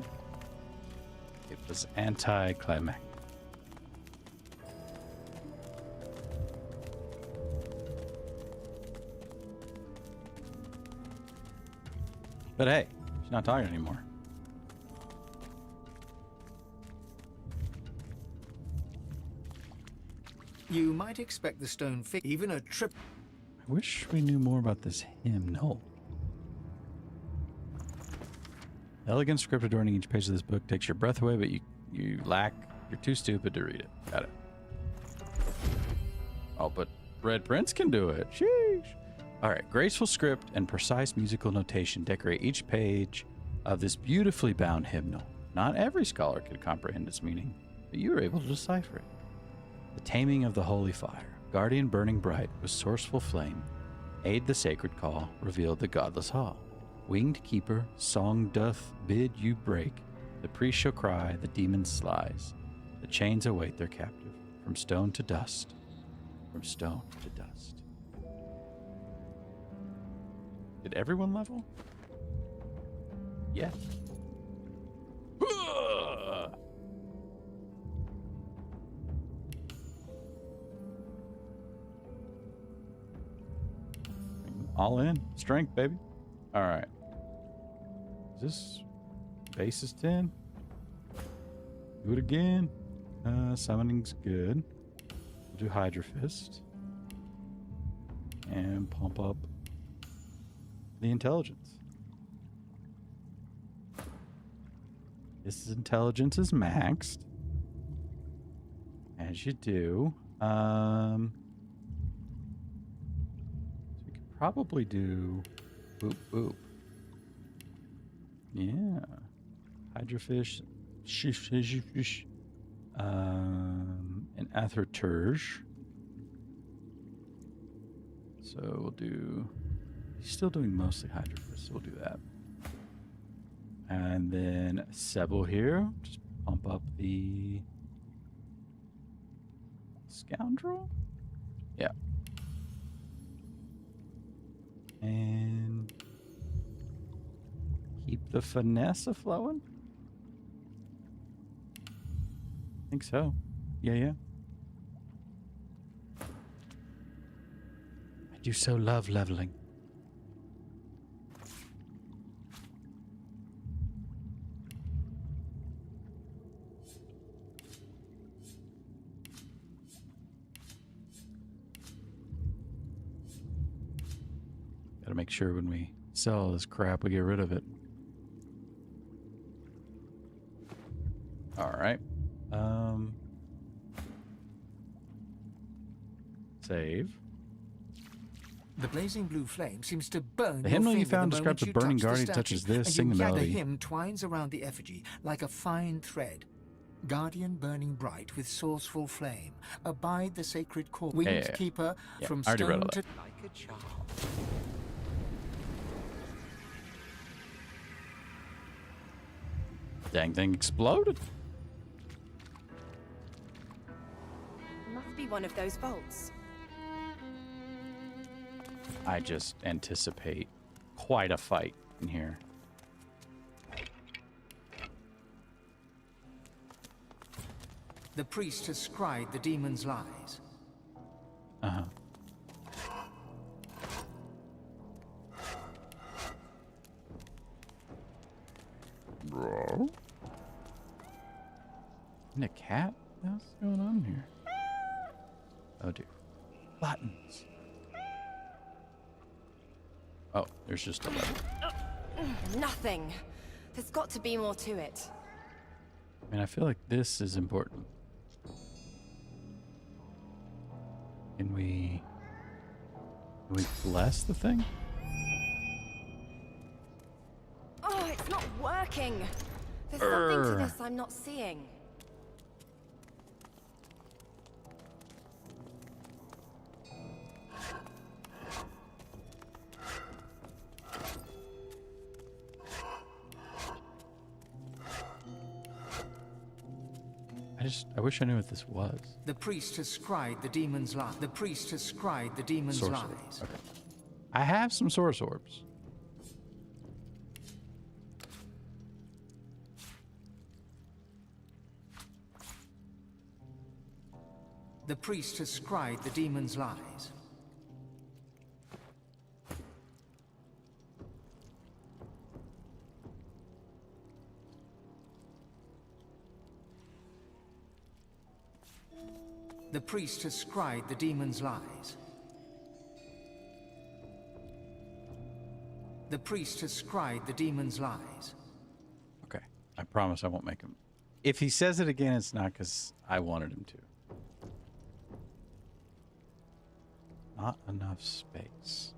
it was anticlimactic. But hey, she's not talking anymore. You might expect the stone fig, even a trip. I wish we knew more about this hymnal. Elegant script adorning each page of this book takes your breath away, but you're too stupid to read it. Got it. Oh, but Red Prince can do it. Sheesh. All right, graceful script and precise musical notation decorate each page of this beautifully bound hymnal. Not every scholar could comprehend its meaning, but you were able to decipher it. The taming of the holy fire, guardian burning bright with sourceful flame, aid the sacred call, revealed the godless hall. Winged keeper, song doth bid you break. The priest shall cry, the demons slies. The chains await their captive, from stone to dust, from stone to dust. Did everyone level? Yes. All in. Strength, baby. All right. Is this base is 10? Do it again. Summoning's good. We'll do Hydra Fist. And pump up the intelligence. This intelligence is maxed. As you do. So we could probably do boop boop. Yeah. Hydrofish. And Atherturge. So we'll do. He's still doing mostly Hydrofish, so we'll do that. And then Sebel here. Just pump up the Scoundrel. Yeah. And keep the finesse flowing. I think so. Yeah. I do so love leveling. Gotta make sure when we sell this crap, we get rid of it. All right. Save. The blazing blue flame seems to burn The your hymnal you finger found the describes moment a you burning touch the guardian statue, touches this, and sing the the melody. hymn twines around the effigy like a fine thread. Guardian burning bright with sourceful flame, abide the sacred core. Winged keeper from I already read stone all to... that. Like a child. Dang thing exploded. Must be one of those bolts. I just anticipate quite a fight in here. The priest has scried the demon's lies. Uh-huh. Bro? And a cat? What's going on here? Oh dear. Buttons. Oh, there's just a lever. Nothing. There's got to be more to it. I mean, I feel like this is important. Can we bless the thing? Oh, it's not working. There's something to this I'm not seeing. I wish I knew what this was. The priest has scried the demon's lies. The priest has scried the demon's Source lies. orb. Okay. I have some source orbs. The priest has scried the demon's lies. The priest has scried the demon's lies. The priest has scried the demon's lies. Okay. I promise I won't make him. If he says it again, it's not because I wanted him to. Not enough space.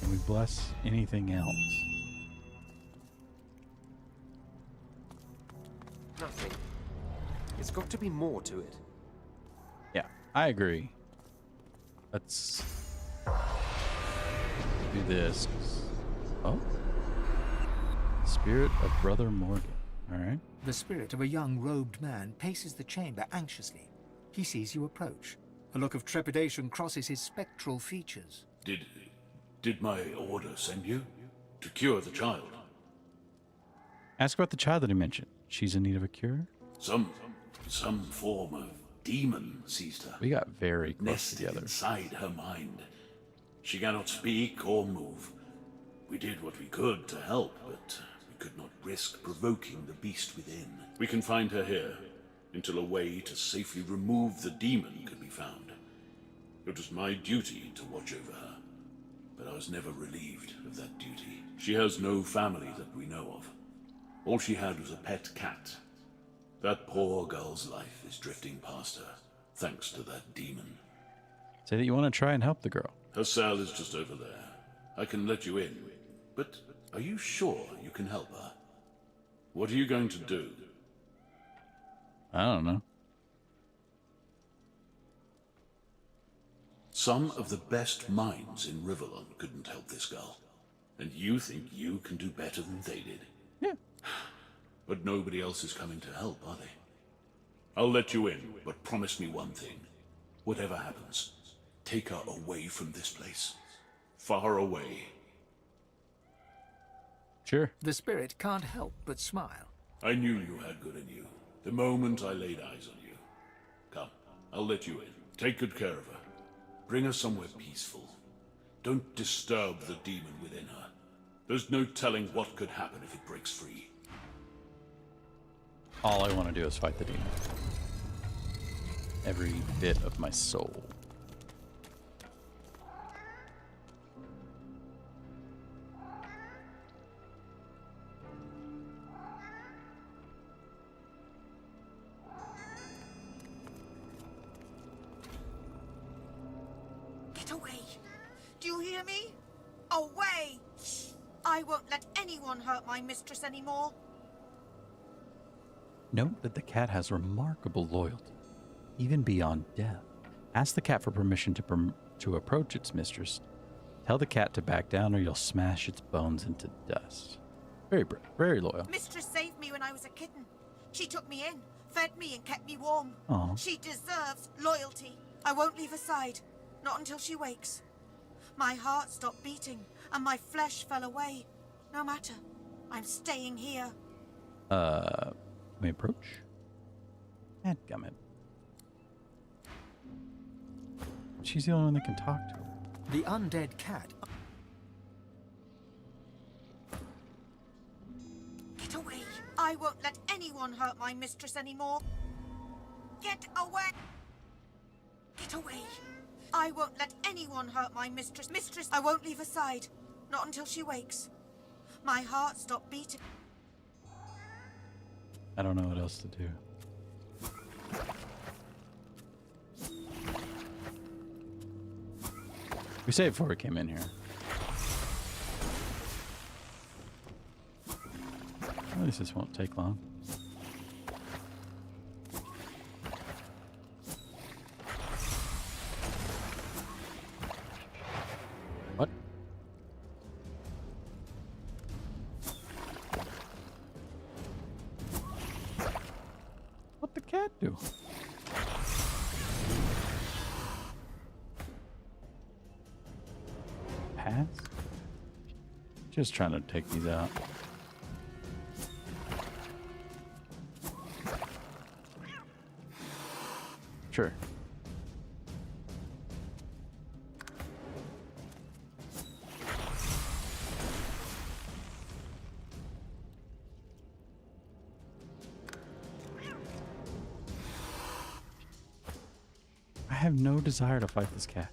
Can we bless anything else? Nothing. It's got to be more to it. Yeah, I agree. Let's do this. Oh. Spirit of Brother Morgan. All right. The spirit of a young robed man paces the chamber anxiously. He sees you approach. A look of trepidation crosses his spectral features. Did my order send you? To cure the child? Ask about the child that he mentioned. She's in need of a cure? Some form of demon seized her. We got very close nested together. Inside her mind. She cannot speak or move. We did what we could to help, but we could not risk provoking the beast within. We can find her here, until a way to safely remove the demon could be found. It was my duty to watch over her, but I was never relieved of that duty. She has no family that we know of. All she had was a pet cat. That poor girl's life is drifting past her, thanks to that demon. Say that you want to try and help the girl. Her cell is just over there. I can let you in, but are you sure you can help her? What are you going to do? I don't know. Some of the best minds in Riverlon couldn't help this girl. And you think you can do better than they did? Yeah. But nobody else is coming to help, are they? I'll let you in, but promise me one thing. Whatever happens, take her away from this place. Far away. Sure. The spirit can't help but smile. I knew you had good in you. The moment I laid eyes on you. Come, I'll let you in. Take good care of her. Bring her somewhere peaceful. Don't disturb the demon within her. There's no telling what could happen if it breaks free. All I want to do is fight the demon. Every bit of my soul. away. Do you hear me? Away! I won't let anyone hurt my mistress anymore. Note that the cat has remarkable loyalty, even beyond death. Ask the cat for permission to approach its mistress. Tell the cat to back down or you'll smash its bones into dust. Very brave, very loyal. Mistress saved me when I was a kitten. She took me in, fed me and kept me warm. Aw. She deserves loyalty. I won't leave her side, not until she wakes. My heart stopped beating and my flesh fell away. No matter, I'm staying here. May approach? Dadgummit. She's the only one that can talk to her. The undead cat. Get away. I won't let anyone hurt my mistress anymore. Get away. Get away. I won't let anyone hurt my mistress. Mistress, I won't leave her side. Not until she wakes. My heart stopped beating. I don't know what else to do. We saved before we came in here. At least this won't take long. What? What'd the cat do? Pass? Just trying to take these out. Sure. I have no desire to fight this cat.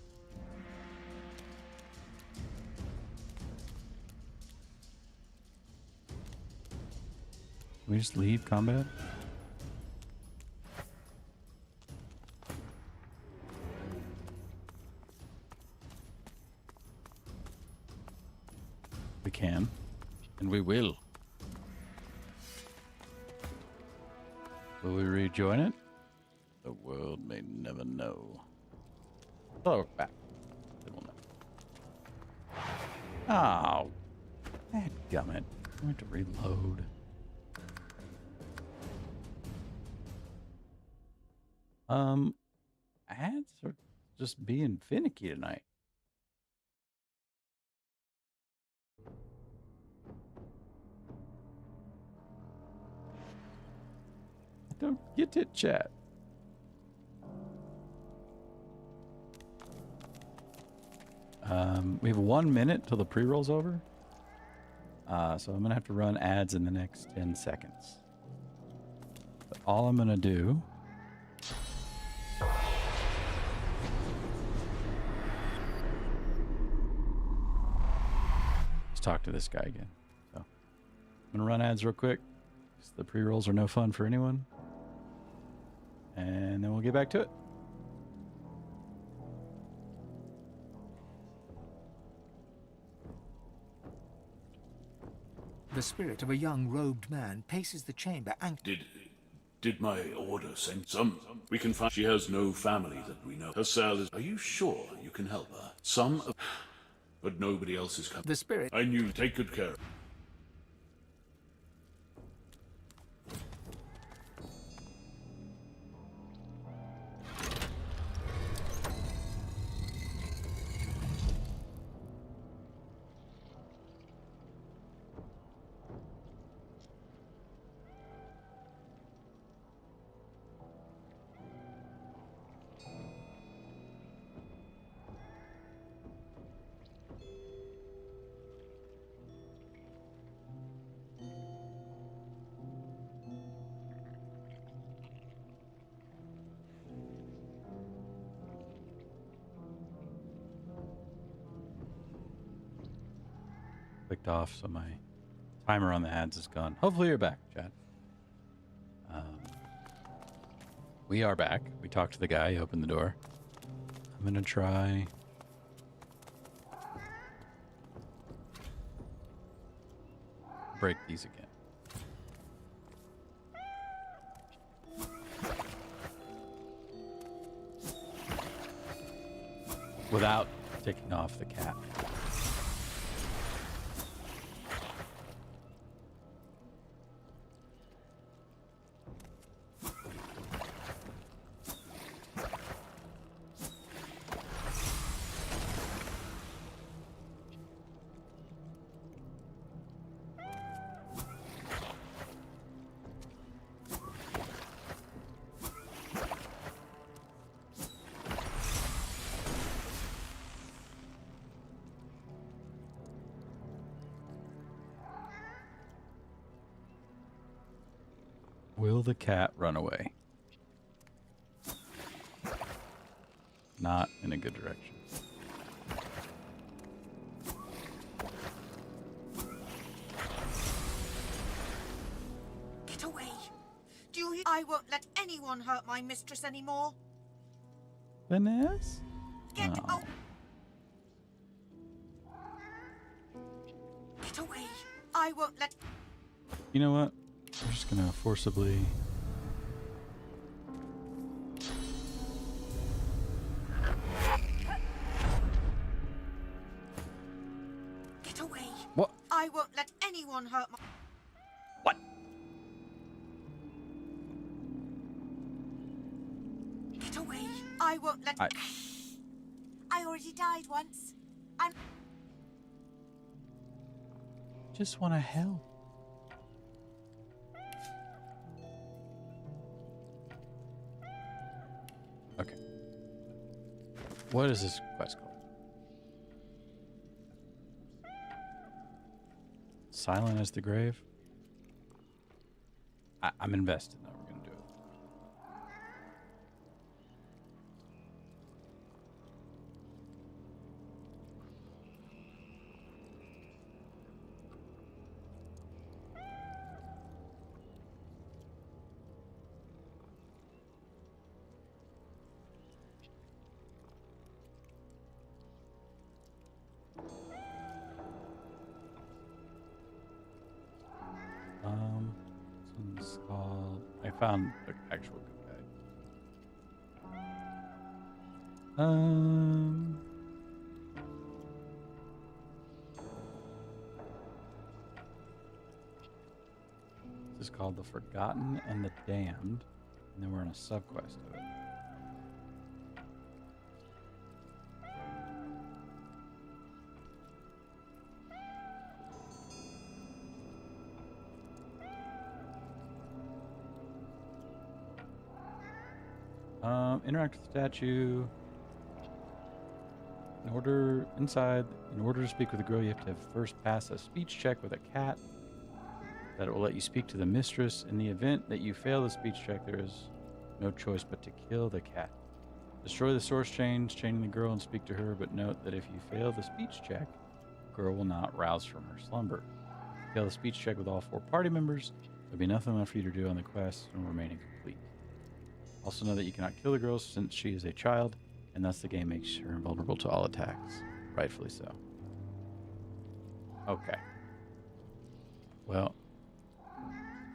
Can we just leave combat? We can, and we will. Will we rejoin it? The world may never know. Oh, we're back. They will know. Oh, dadgummit. I want to reload. Ads are just being finicky tonight. I don't get it, chat. We have 1 minute till the pre-roll's over. So I'm gonna have to run ads in the next 10 seconds. But all I'm gonna do is talk to this guy again. So I'm gonna run ads real quick. The pre-rolls are no fun for anyone. And then we'll get back to it. The spirit of a young robed man paces the chamber Did my order send some? We can find. She has no family that we know. Her cell is. Are you sure you can help her? But nobody else is coming. The spirit. I knew. Take good care. Clicked off, so my timer on the ads is gone. Hopefully you're back, Chad. We are back. We talked to the guy. He opened the door. I'm gonna try break these again. Without taking off the cat. Will the cat run away? Not in a good direction. Get away. Do you hear? I won't let anyone hurt my mistress anymore. Finesse? Get Oh. Get away. I won't let... You know what? We're just gonna forcibly... Get away. What? I won't let anyone hurt my... What? Get away. I won't let... I already died once. I'm... Just want to help. Okay. What is this quest called? Silent as the grave? I'm invested. No, we're going to do it. This one's called... I found the actual good guide. This is called The Forgotten and the Damned, and then we're on a subquest of it. Interact with the statue. In order to speak with a girl, you have to first pass a speech check with a cat. That will let you speak to the mistress. In the event that you fail the speech check, there is no choice but to kill the cat. Destroy the source chains, chaining the girl, and speak to her, but note that if you fail the speech check, the girl will not rouse from her slumber. If you fail the speech check with all 4 party members, there'll be nothing left for you to do on the quest and remain incomplete. Also know that you cannot kill the girl since she is a child, and thus the game makes her invulnerable to all attacks. Rightfully so. Okay. Well,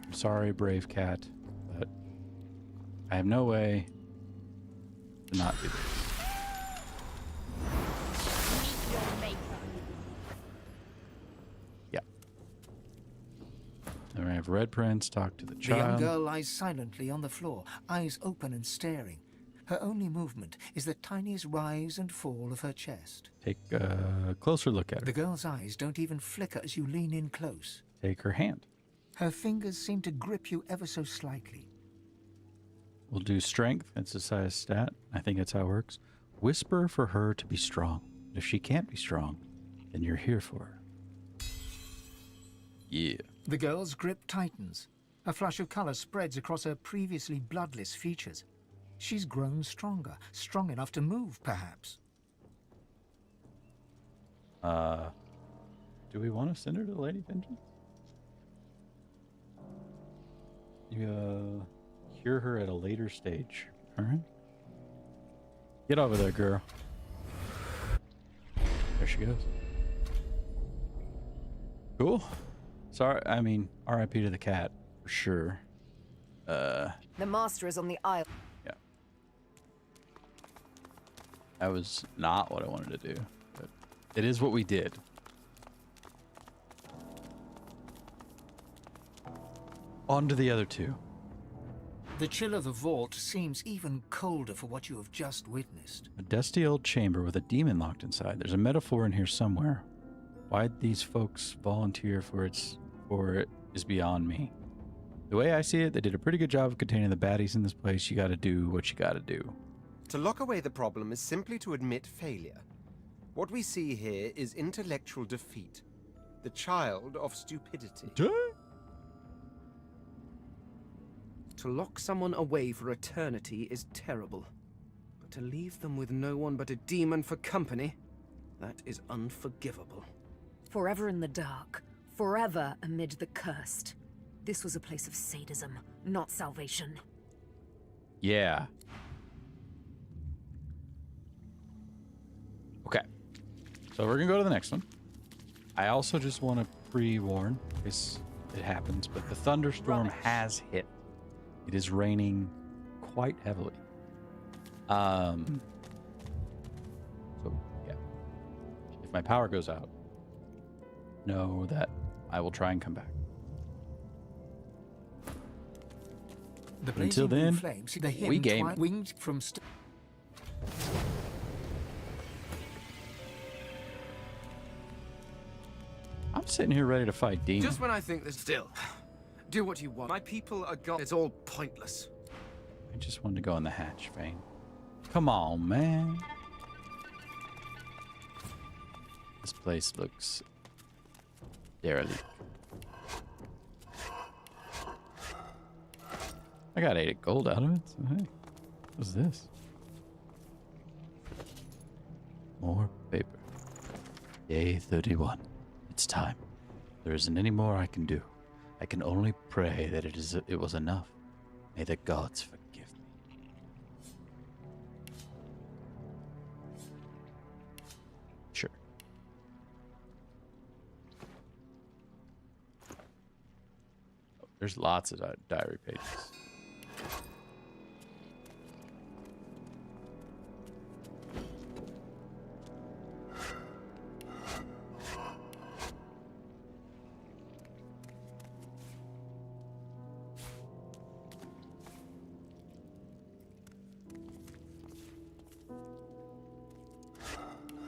I'm sorry, brave cat, but I have no way to not do this. Yeah. Then we have Red Prince talk to the The child. young girl lies silently on the floor, eyes open and staring. Her only movement is the tiniest rise and fall of her chest. Take a closer look at her. The girl's eyes don't even flicker as you lean in close. Take her hand. Her fingers seem to grip you ever so slightly. We'll do strength. It's a size stat. I think that's how it works. Whisper for her to be strong. If she can't be strong, then you're here for her. Yeah. The girl's grip tightens. A flush of color spreads across her previously bloodless features. She's grown stronger, strong enough to move, perhaps. Do we want to send her to Lady Vengeance? You, cure her at a later stage. All right. Get over there, girl. There she goes. Cool. Sorry, I mean, R.I.P. to the cat, for sure. The master is on the isle. Yeah. That was not what I wanted to do, but it is what we did. On to the other two. The chill of the vault seems even colder for what you have just witnessed. A dusty old chamber with a demon locked inside. There's a metaphor in here somewhere. Why'd these folks volunteer for it is beyond me. The way I see it, they did a pretty good job of containing the baddies in this place. You gotta do what you gotta do. To lock away the problem is simply to admit failure. What we see here is intellectual defeat. The child of stupidity. To lock someone away for eternity is terrible. But to leave them with no one but a demon for company, that is unforgivable. Forever in the dark, forever amid the cursed. This was a place of sadism, not salvation. Yeah. Okay. So we're gonna go to the next one. I also just want to pre-warn, in case it happens, but the thunderstorm has hit. It is raining quite heavily. So yeah. If my power goes out, know that I will try and come back. The Until then, flames, the we game. Winged from I'm sitting here ready to fight demons. Just when I think there's still. Do what you want. My people are gone. It's all pointless. I just wanted to go in the hatch, Vane. Come on, man. This place looks derelict. I got 8 gold out of it, so hey. What's this? More paper. Day 31. It's time. There isn't any more I can do. I can only pray that it was enough. May the gods forgive me. Sure. Oh, there's lots of diary pages.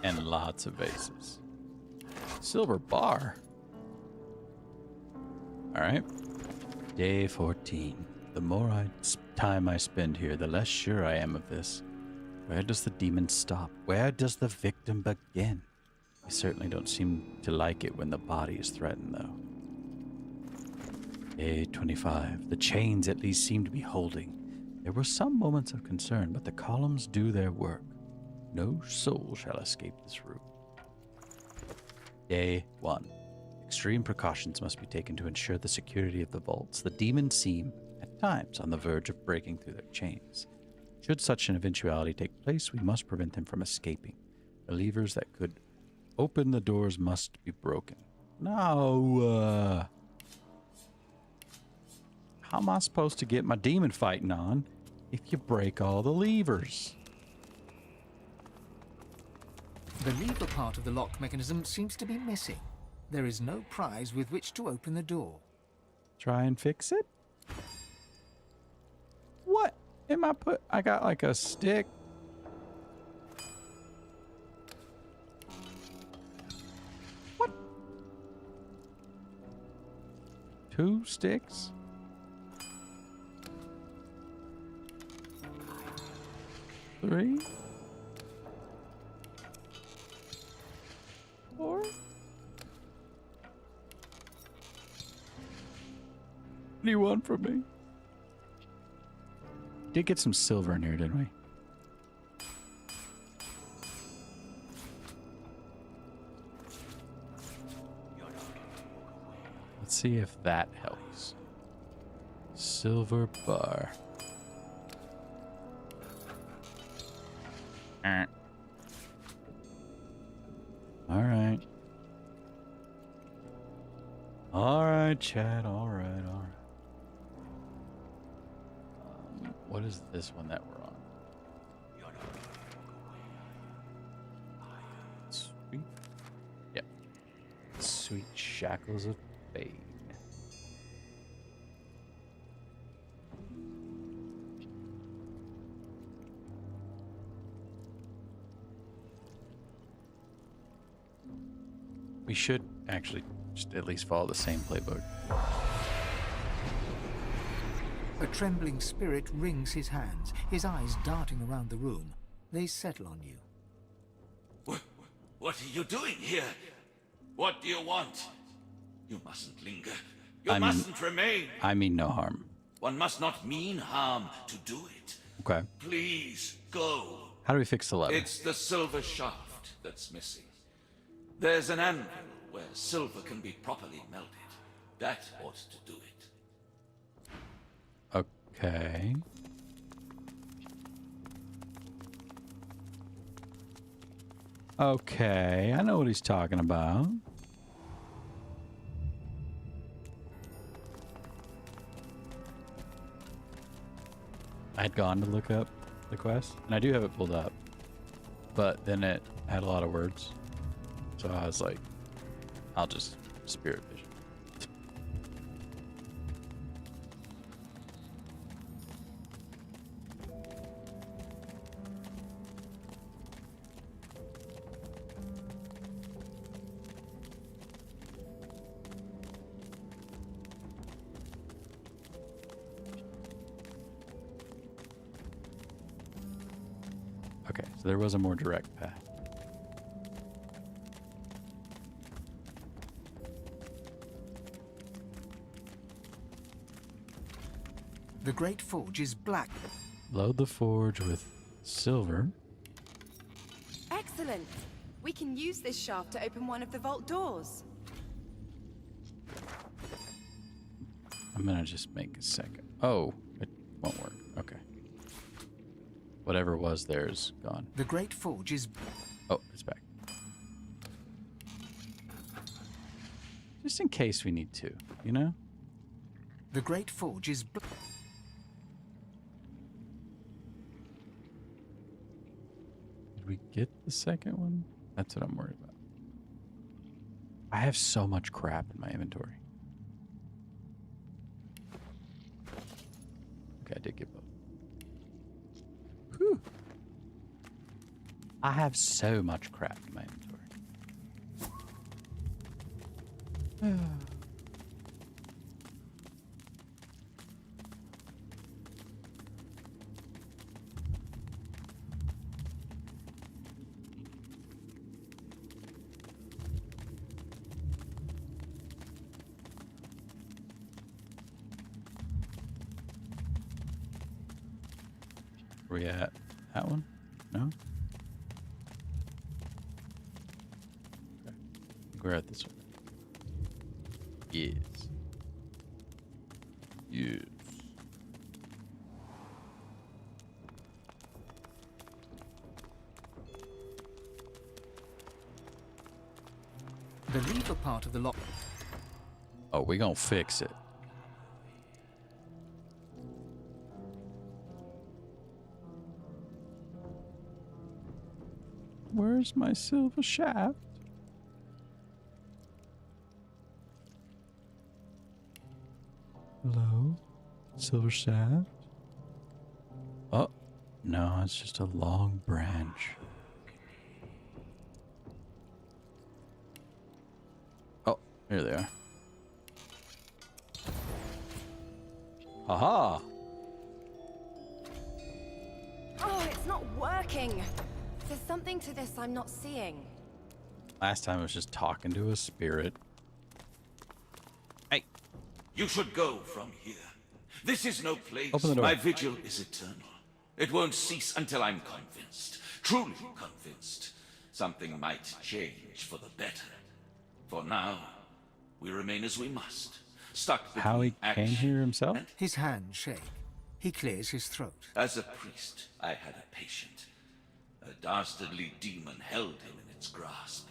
And lots of vases. Silver bar. All right. Day 14. The more time I spend here, the less sure I am of this. Where does the demon stop? Where does the victim begin? I certainly don't seem to like it when the body is threatened, though. Day 25. The chains at least seem to be holding. There were some moments of concern, but the columns do their work. No soul shall escape this room. Day 1. Extreme precautions must be taken to ensure the security of the vaults. The demons seem, at times, on the verge of breaking through their chains. Should such an eventuality take place, we must prevent them from escaping. The levers that could open the doors must be broken. No, how am I supposed to get my demon fighting on if you break all the levers? The lever part of the lock mechanism seems to be missing. There is no prize with which to open the door. Try and fix it? What am I I got like a stick. What? 2 sticks? 3? 4? What do you want from me? Did get some silver in here, didn't we? Let's see if that helps. Silver bar. All right. All right, Chad. All right. What is this one that we're on? Sweet. Yep. Sweet Shackles of Fate. We should actually just at least follow the same playbook. A trembling spirit wrings his hands, his eyes darting around the room. They settle on you. What are you doing here? What do you want? You mustn't linger. You mustn't remain. I mean no harm. One must not mean harm to do it. Okay. Please, go. How do we fix the lever? It's the silver shaft that's missing. There's an anvil where silver can be properly melted. That ought to do it. Okay. Okay, I know what he's talking about. I had gone to look up the quest, and I do have it pulled up, but then it had a lot of words. So I was like, I'll just spirit vision. Okay, so there was a more direct path. The great forge is black. Load the forge with silver. Excellent. We can use this shaft to open one of the vault doors. I'm gonna just make a second. Oh, it won't work. Okay. Whatever was there is gone. The great forge is... Oh, it's back. Just in case we need to, you know? The great forge is... Did we get the second one? That's what I'm worried about. I have so much crap in my inventory. Okay, I did get both. Whew. I have so much crap in my inventory. Where we at? That one? No? Okay. We're at this one. Yes. Yes. The lever part of the lock... Oh, we gonna fix it. Where's my silver shaft? Hello? Silver shaft? Oh, no, it's just a long branch. Oh, here they are. Aha! Oh, it's not working. There's something to this I'm not seeing. Last time I was just talking to a spirit. Hey. You should go from here. This is no place. Open the door. My vigil is eternal. It won't cease until I'm convinced, truly convinced, something might change for the better. For now, we remain as we must, stuck between How he came action here himself? and... His hands shake. He clears his throat. As a priest, I had a patient. A dastardly demon held him in its grasp.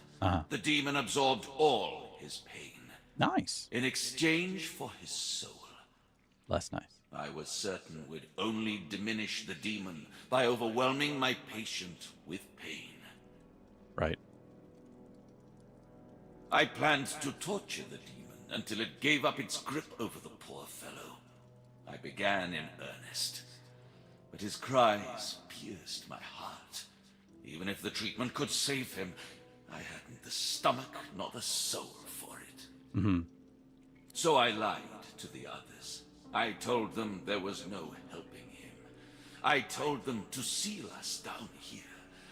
The demon absorbed all his pain. Nice. In exchange for his soul, Less nice. I was certain would only diminish the demon by overwhelming my patient with pain. Right. I planned to torture the demon until it gave up its grip over the poor fellow. I began in earnest, but his cries pierced my heart. Even if the treatment could save him, I hadn't the stomach nor the soul for it. Mm-hmm. So I lied to the others. I told them there was no helping him. I told them to seal us down here,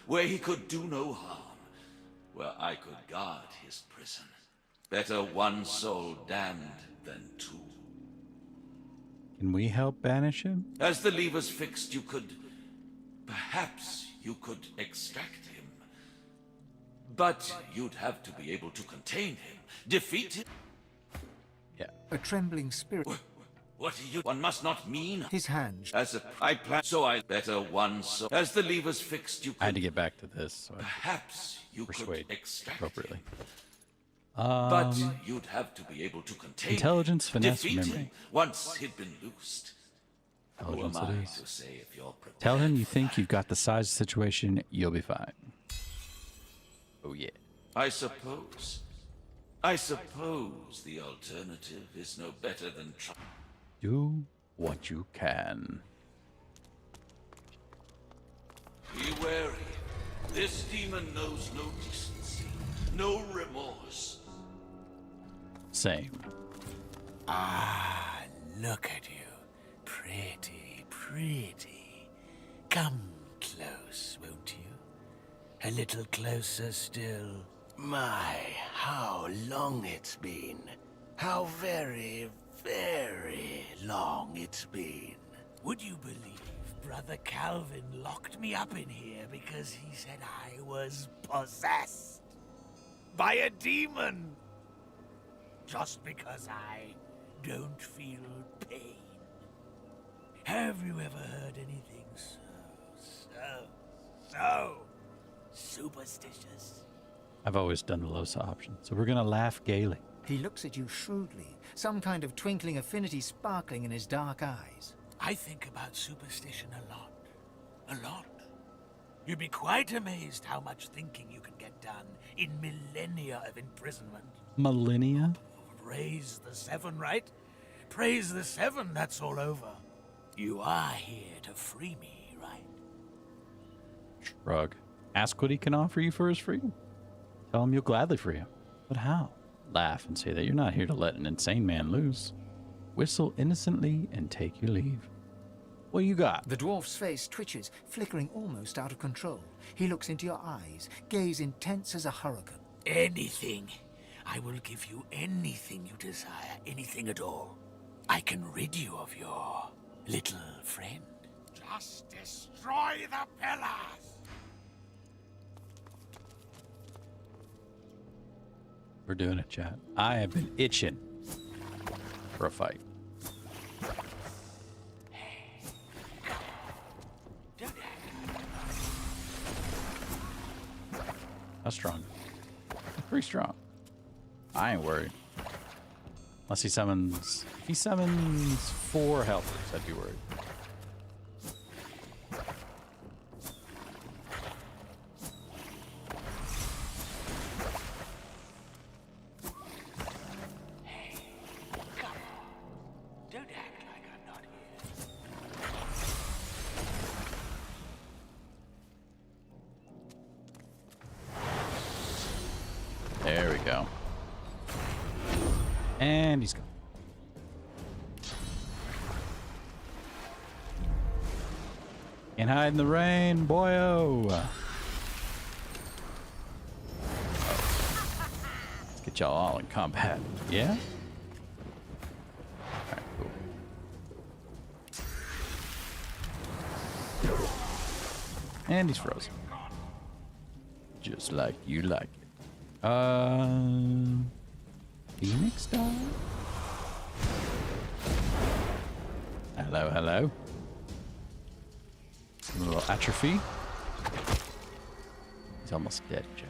where he could do no harm, where I could guard his prison. Better one soul damned than two. Can we help banish him? As the levers fixed, perhaps you could extract him. But you'd have to be able to contain him, defeat him. Yeah. A trembling spirit. What are you? One must not mean. His hand. I planned, so I better one soul. As the levers fixed, you could. I had to get back to this. So perhaps you persuade could extract appropriately. But you'd have to be able to contain intelligence, him, finesse, defeat memory. him once he'd been loosed. Intelligence Who am it I is. to say if you're prepared? Tell him you think you've got the size of the situation, you'll be fine. Oh yeah. I suppose the alternative is no better than Do what you can. Be wary. This demon knows no decency, no remorse. Same. Ah, look at you. Pretty, pretty. Come close, won't you? A little closer still. My, how long it's been. How very, very long it's been. Would you believe Brother Calvin locked me up in here because he said I was possessed by a demon? Just because I don't feel pain. Have you ever heard anything so superstitious? I've always done the Losa option, so we're gonna laugh gaily. He looks at you shrewdly, some kind of twinkling affinity sparkling in his dark eyes. I think about superstition a lot. A lot. You'd be quite amazed how much thinking you can get done in millennia of imprisonment. Millennia? Praise the Seven, right? Praise the Seven, that's all over. You are here to free me, right? Shrug. Ask what he can offer you for his freedom. Tell him you'll gladly free him. But how? Laugh and say that you're not here to let an insane man loose. Whistle innocently and take your leave. What you got? The dwarf's face twitches, flickering almost out of control. He looks into your eyes, gaze intense as a hurricane. Anything. I will give you anything you desire, anything at all. I can rid you of your little friend. Just destroy the pillars! We're doing it, chat. I have been itching for a fight. That's strong. Pretty strong. I ain't worried. Unless he summons... If he summons 4 helpers, I'd be worried. Don't act like I'm not here. There we go. And he's gone. Can't hide in the rain, boyo. Let's get y'all all in combat. Yeah? Alright, cool. And he's frozen. Just like you like it. Phoenix died? Hello, hello. A little atrophy. He's almost dead, Jack.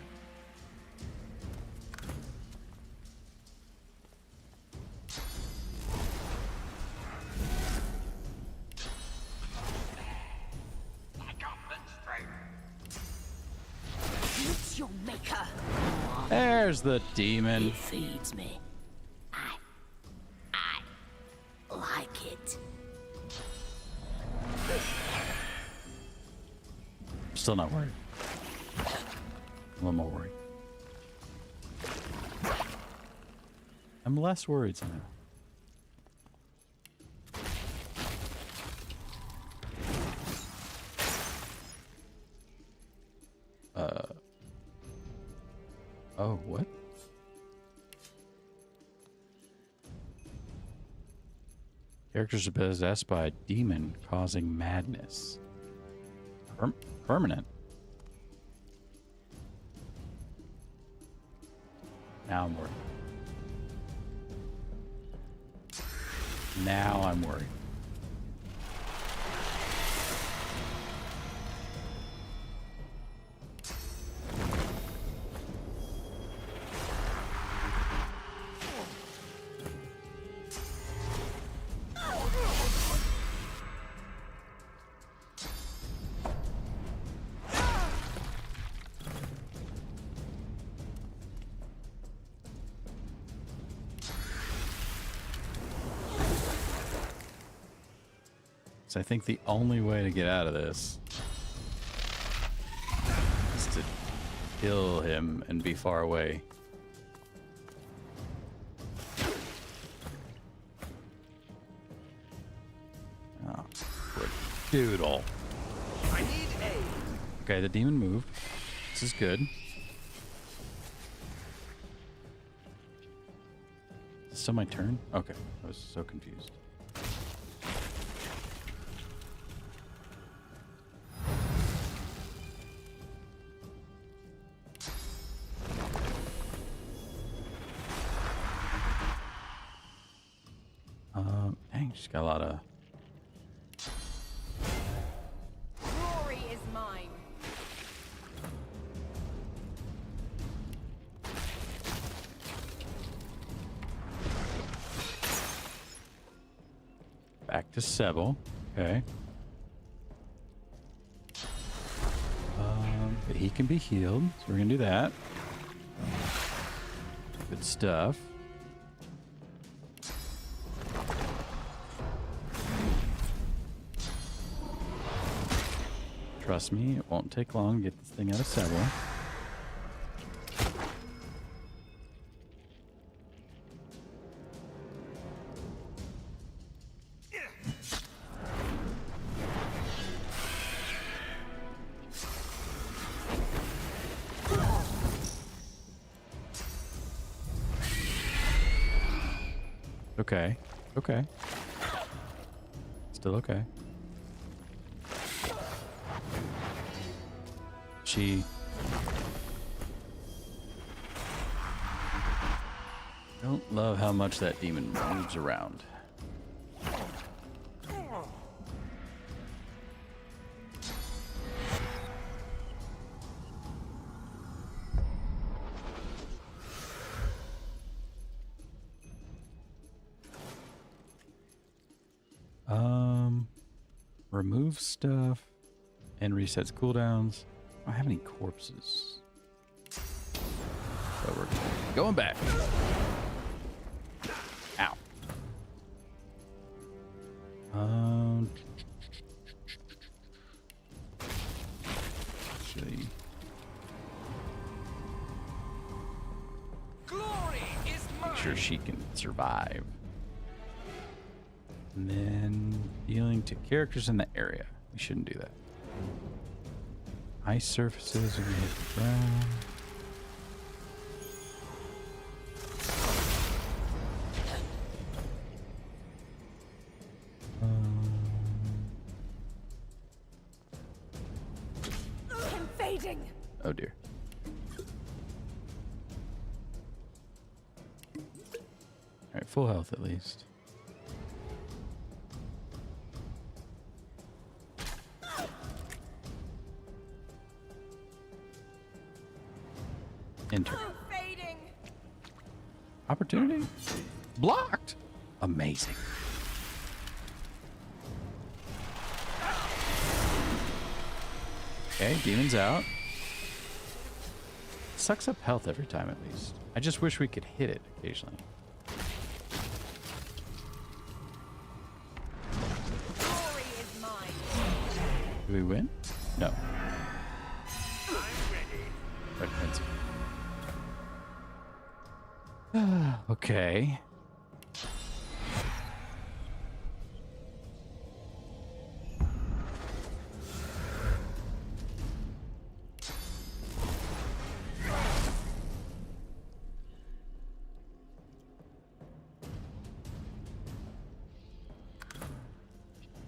There's the demon. It feeds me. I like it. Still not worried. A little more worried. I'm less worried somehow. Oh, what? Characters are possessed by a demon causing madness. Permanent. Now I'm worried. Now I'm worried. So I think the only way to get out of this is to kill him and be far away. Oh, what doodle. I need aid. Okay, the demon moved. This is good. Is it still my turn? Okay, I was so confused. Dang, she's got a lot of... Glory is mine. Back to Sebel. Okay. But he can be healed, so we're gonna do that. Good stuff. Trust me, it won't take long to get this thing out of Sebel. Okay. Okay. Still okay. She... Don't love how much that demon moves around. Remove stuff and resets cooldowns. I don't have any corpses. So we're going back. Ow. Actually, Glory is mine. make sure she can survive. And then dealing to characters in the area. We shouldn't do that. Ice surfaces are gonna hit the ground. I'm fading. Oh dear. Alright, full health at least. Enter. Fading. Opportunity? Blocked! Amazing. Okay, demon's out. sucks up health every time at least. I just wish we could hit it occasionally. Glory is mine. Do we win? No. I'm ready. Red okay.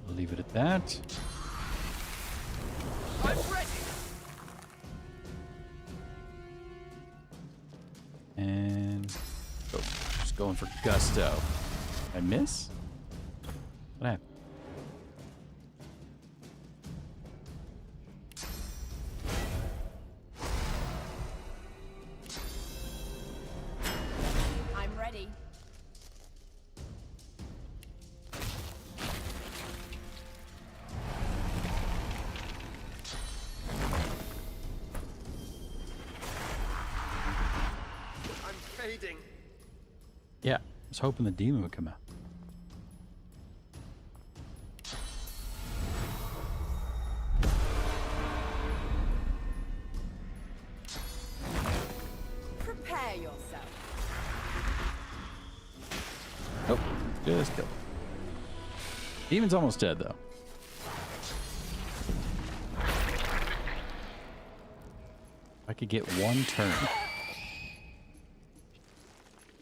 We'll leave it at that. I'm ready. And go. Just going for gusto. I miss? What happened? I'm ready. I'm fading. Yeah, I was hoping the demon would come out. Prepare yourself. Nope, just kill. Demon's almost dead though. I could get one turn.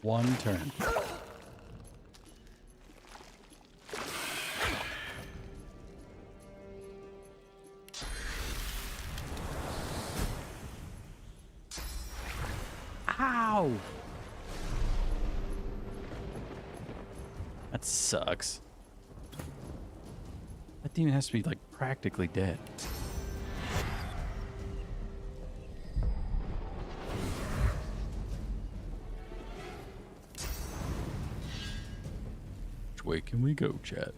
One turn. Ow! That sucks. That demon has to be like practically dead. Which way can we go, chat?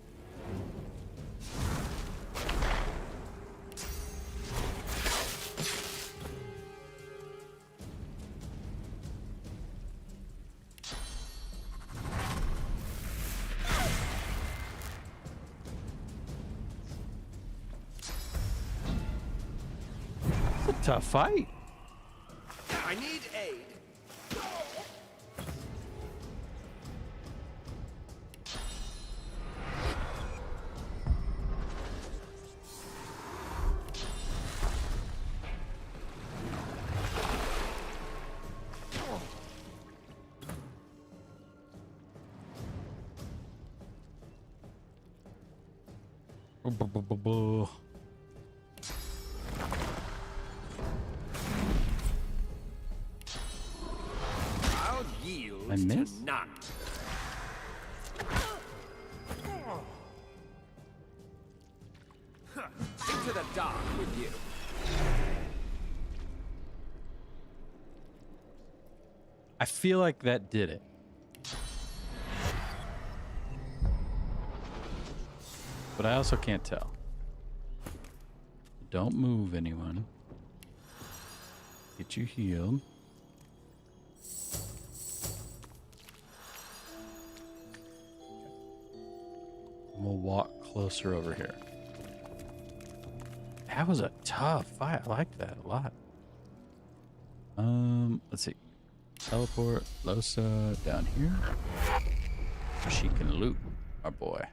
It's a tough fight. I need aid. I'll yield I missed? to none. Into the dark with you. I feel like that did it. But I also can't tell. Don't move, anyone. Get you healed. We'll walk closer over here. That was a tough fight. I liked that a lot. Let's see. Teleport Losa down here. She can loot our boy.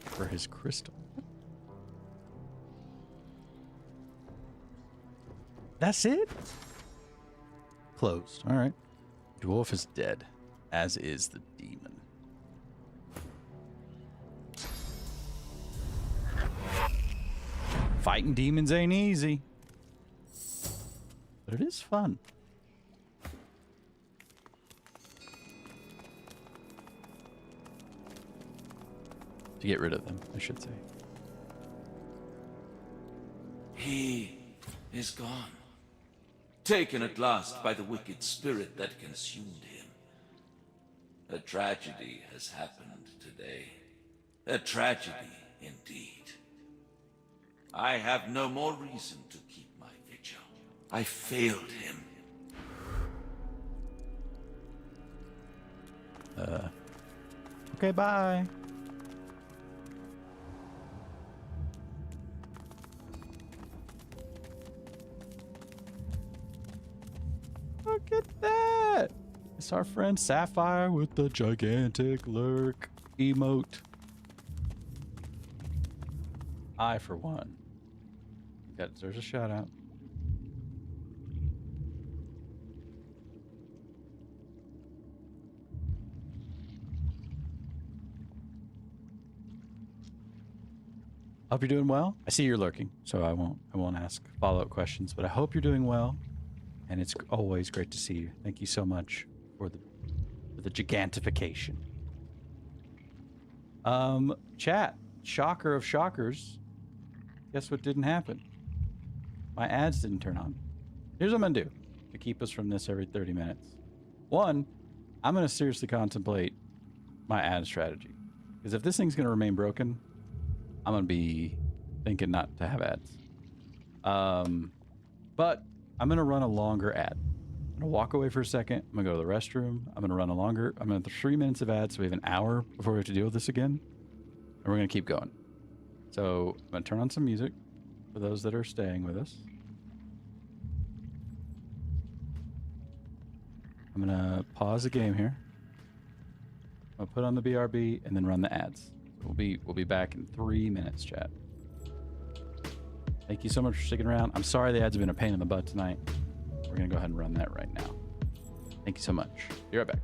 For his crystal. That's it? Closed. All right. Dwarf is dead, as is the demon. Fighting demons ain't easy. But it is fun. To get rid of them, I should say. He is gone. Taken at last by the wicked spirit that consumed him. A tragedy has happened today. A tragedy indeed. I have no more reason to keep my vigil. I failed him. Okay, bye. Look at that. It's our friend Sapphire with the gigantic lurk emote. I, for one, that deserves a shout out. Hope you're doing well. I see you're lurking, so I won't ask follow-up questions, but I hope you're doing well, and it's always great to see you. Thank you so much for the gigantification. Chat, shocker of shockers. Guess what didn't happen? My ads didn't turn on. Here's what I'm gonna do to keep us from this every 30 minutes. One, I'm gonna seriously contemplate my ad strategy, because if this thing's gonna remain broken, I'm gonna be thinking not to have ads. But I'm gonna run a longer ad. I'm gonna walk away for a second. I'm gonna go to the restroom. I'm gonna run a longer. I'm gonna do 3 minutes of ads, so we have an hour before we have to deal with this again, and we're gonna keep going. So I'm gonna turn on some music for those that are staying with us. I'm gonna pause the game here. I'll put on the BRB and then run the ads. We'll be back in 3 minutes, chat. Thank you so much for sticking around. I'm sorry the ads have been a pain in the butt tonight. We're gonna go ahead and run that right now. Thank you so much. Be right back.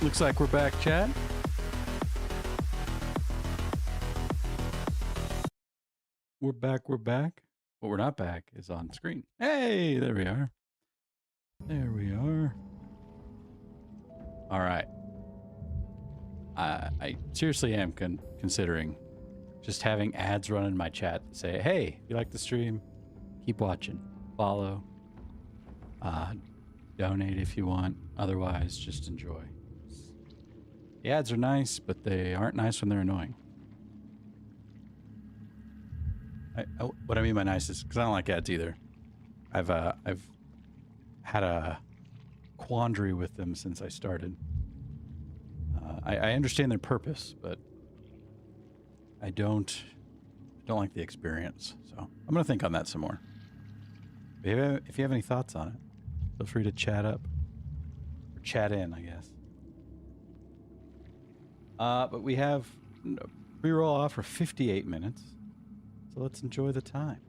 Looks like we're back, chat. We're back, we're back. What we're not back is on screen. Hey, there we are. There we are. All right. I seriously am considering just having ads run in my chat that say, hey, if you like the stream, keep watching, follow, donate if you want. Otherwise, just enjoy. The ads are nice, but they aren't nice when they're annoying. What I mean by nice is because I don't like ads either. I've had a quandary with them since I started. I understand their purpose, but I don't like the experience. So I'm gonna think on that some more. If you have any thoughts on it, feel free to chat up or chat in, I guess. But we have pre-roll off for 58 minutes, so let's enjoy the time.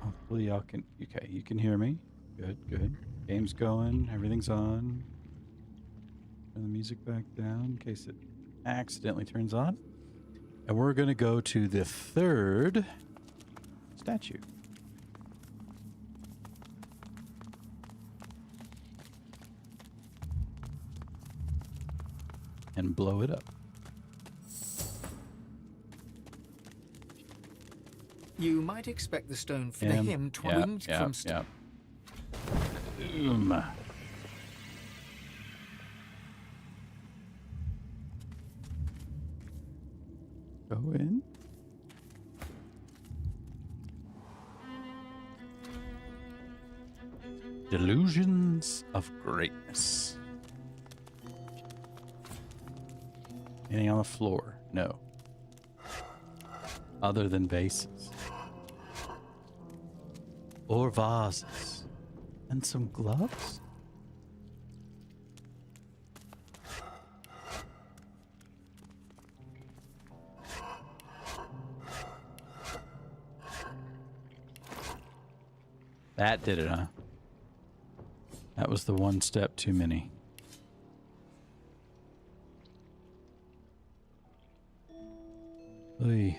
Hopefully y'all can. Okay, you can hear me. Good, good. Game's going. Everything's on. Turn the music back down in case it accidentally turns on. And we're gonna go to the third statue. And blow it up. You might expect the stone for the hymn twinged from stone. Go in. Delusions of greatness. Anything on the floor? No. Other than vases. Or vases. And some gloves? That did it, huh? That was the one step too many. Oy.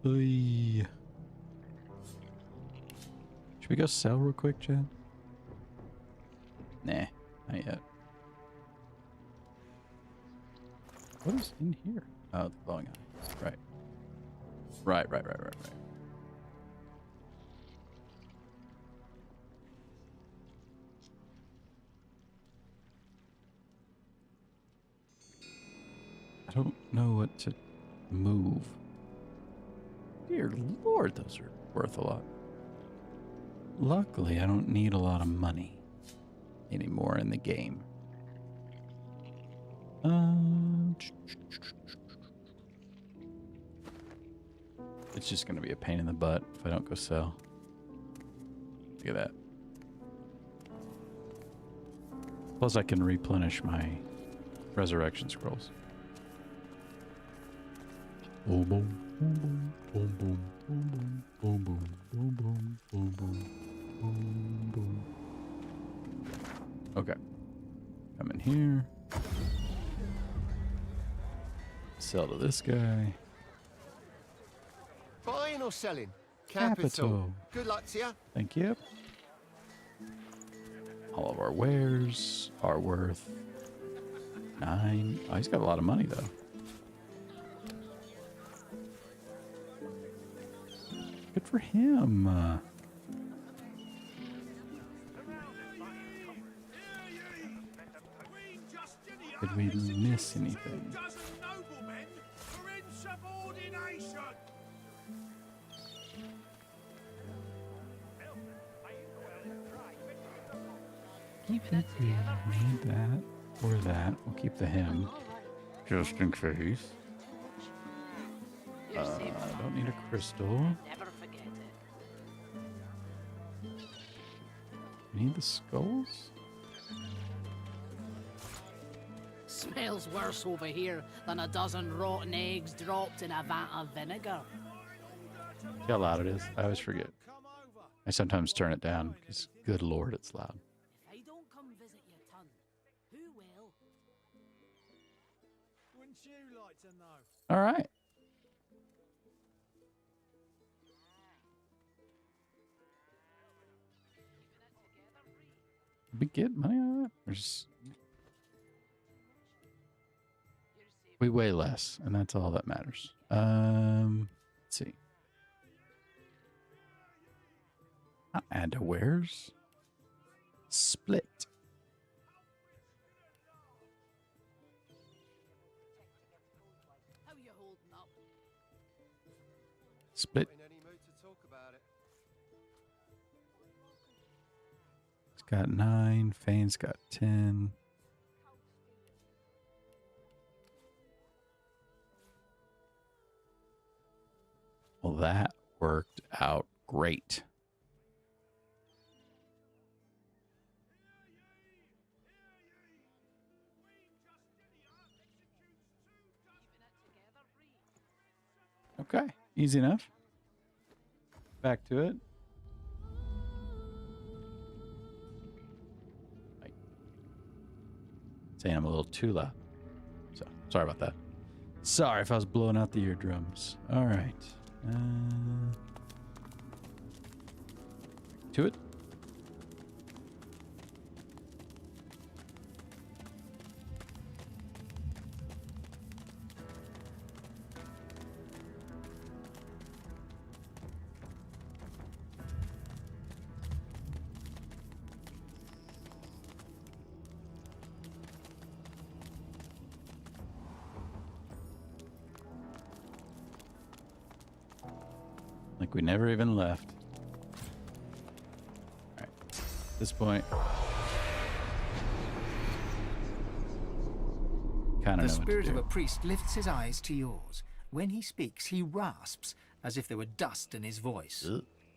Oy. Should we go sell real quick, Chad? Nah, not yet. What is in here? Oh, the glowing eye. Right. Right. I don't know what to move. Dear Lord, those are worth a lot. Luckily, I don't need a lot of money anymore in the game. It's just going to be a pain in the butt if I don't go sell. Look at that. Plus, I can replenish my resurrection scrolls. Boom, boom, boom, boom, boom, boom, boom, boom, boom, boom, boom, boom, boom, boom. Okay. Come in here. Sell to this guy. Buying or selling? Capital. Good luck to you. Thank you. All of our wares are worth 9. Oh, he's got a lot of money, though. Good for him. Did we miss anything? Keep it there. Need that or that. We'll keep the hymn just in case. I don't need a crystal. Never forget it. Need the skulls? Smells worse over here than a dozen rotten eggs dropped in a vat of vinegar. See how loud it is? I always forget. I sometimes turn it down because, good lord, it's loud. If I don't come visit your ton, who will? Wouldn't you like to know? All right. Did we get money out of that? Or just... We weigh less, and that's all that matters. Let's see. Not underwears. Split. How you holding up? Split. It's got 9. Fane's got 10. Well, that worked out great. Okay, easy enough. Back to it. Saying I'm a little too loud. So, sorry about that. Sorry if I was blowing out the eardrums. All right. To it. Like we never even left. All right. At this point, kind of The know what spirit to of do. a priest lifts his eyes to yours. When he speaks, he rasps as if there were dust in his voice.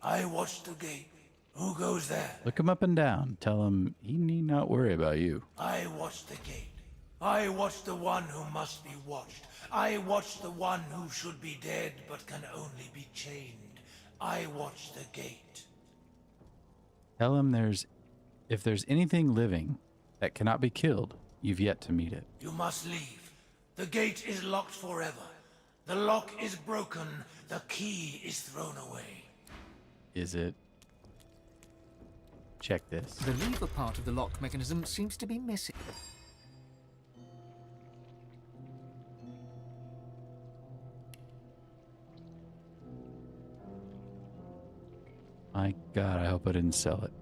I watch the gate. Who goes there? Look him up and down. Tell him he need not worry about you. I watch the gate. I watch the one who must be watched. I watch the one who should be dead but can only be chained. I watch the gate. Tell him if there's anything living that cannot be killed, you've yet to meet it. You must leave. The gate is locked forever. The lock is broken. The key is thrown away. Is it? Check this. The lever part of the lock mechanism seems to be missing. My God, I hope I didn't sell it.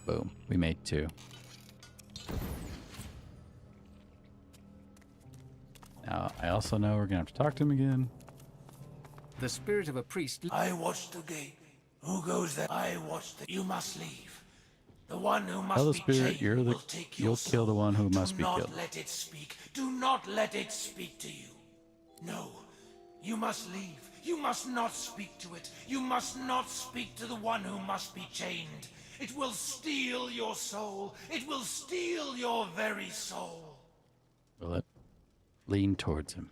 Boom. We made 2. Now, I also know we're going to have to talk to him again. The spirit of a priest... I watch the gate. Who goes there? I watch the... You must leave. The one who must Tell the be spirit chained will take your you'll kill the one who must be Do killed. not let it speak. Do not let it speak to you. No. You must leave. You must not speak to it. You must not speak to the one who must be chained. It will steal your soul. It will steal your very soul. Will it? Lean towards him.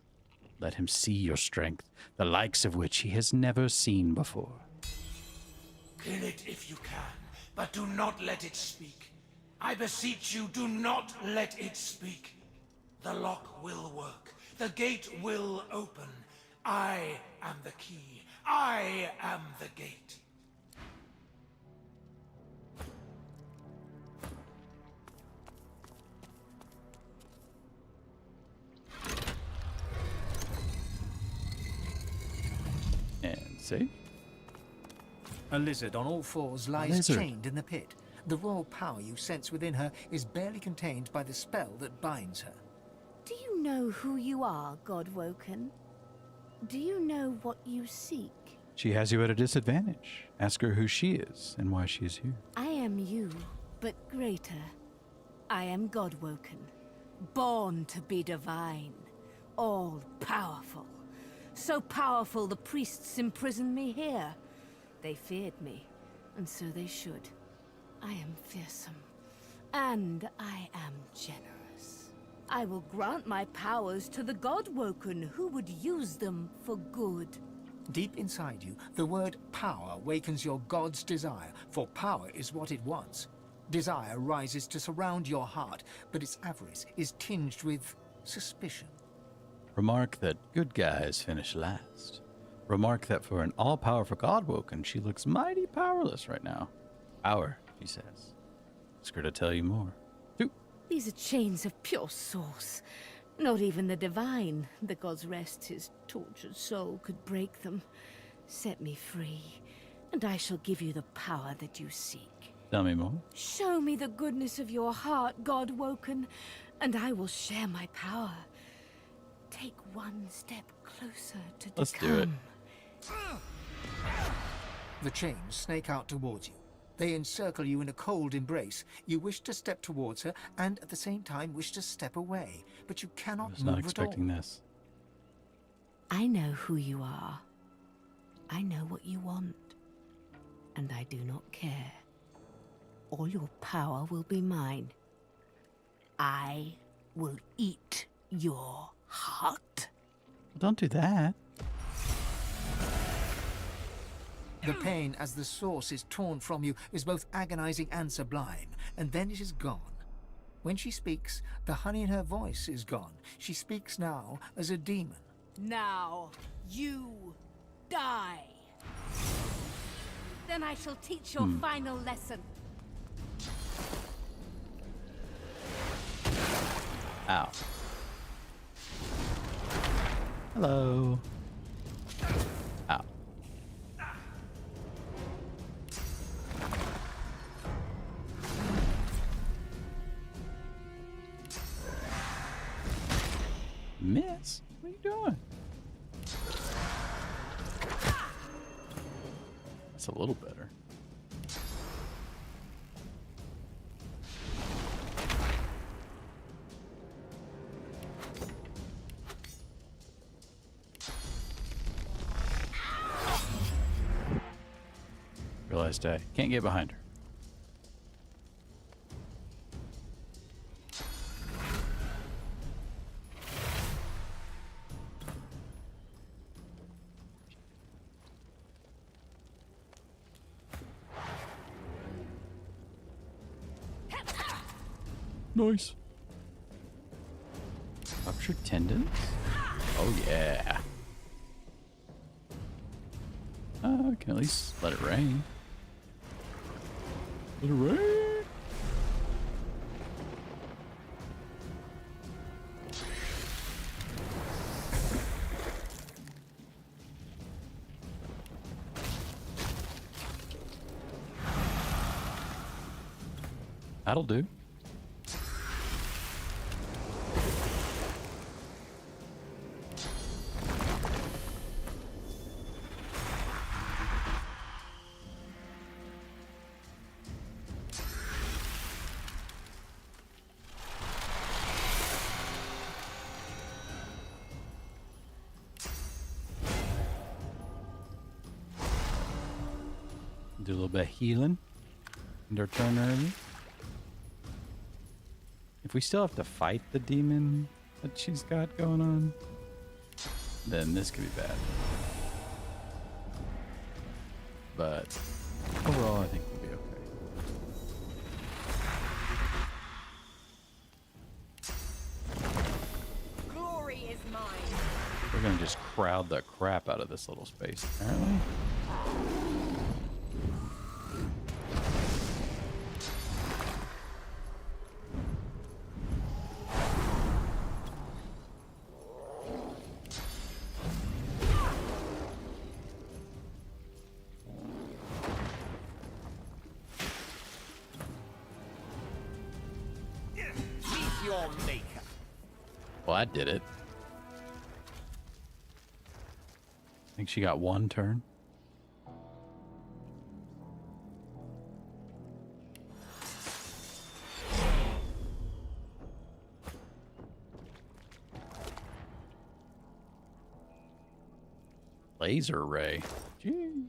Let him see your strength, the likes of which he has never seen before. Kill it if you can, but do not let it speak. I beseech you, do not let it speak. The lock will work. The gate will open. I am the key. I am the gate. And save. A lizard on all fours lies Lizard. chained in the pit. The raw power you sense within her is barely contained by the spell that binds her. Do you know who you are, Godwoken? Do you know what you seek? She has you at a disadvantage. Ask her who she is and why she is here. I am you, but greater. I am Godwoken, born to be divine. all powerful. So powerful the priests imprisoned me here. They feared me, and so they should. I am fearsome, and I am generous. I will grant my powers to the God-woken who would use them for good. Deep inside you, the word power wakens your god's desire, for power is what it wants. Desire rises to surround your heart, but its avarice is tinged with suspicion. Remark that good guys finish last. Remark that for an all-powerful God-woken, she looks mighty powerless right now. Power, he says. Ask her to tell you more. These are chains of pure source. Not even the divine, the gods rest his tortured soul, could break them. Set me free, and I shall give you the power that you seek. Tell me more. Show me the goodness of your heart, God-woken, and I will share my power. Take one step closer to Let's do it. The chains snake out towards you. They encircle you in a cold embrace. You wish to step towards her, and at the same time wish to step away, but you cannot I was move not expecting at all. this. I know who you are. I know what you want. And I do not care. All your power will be mine. I will eat your heart. Don't do that. The pain as the source is torn from you is both agonizing and sublime, and then it is gone. When she speaks, the honey in her voice is gone. She speaks now as a demon. Now, you die. Then I shall teach your final lesson. Ow. Hello. Ow. Miss, what are you doing? That's a little better. Realized I can't get behind her. Nice. Ruptured tendons? Oh yeah. I can at least let it rain. Let it rain. That'll do. Do a little bit of healing. End our turn early. If we still have to fight the demon that she's got going on, then this could be bad. But overall, I think we'll be okay. Glory is mine. We're gonna just crowd the crap out of this little space, apparently. Your maker. Well, I did it. I think she got one turn. laser ray. Gee.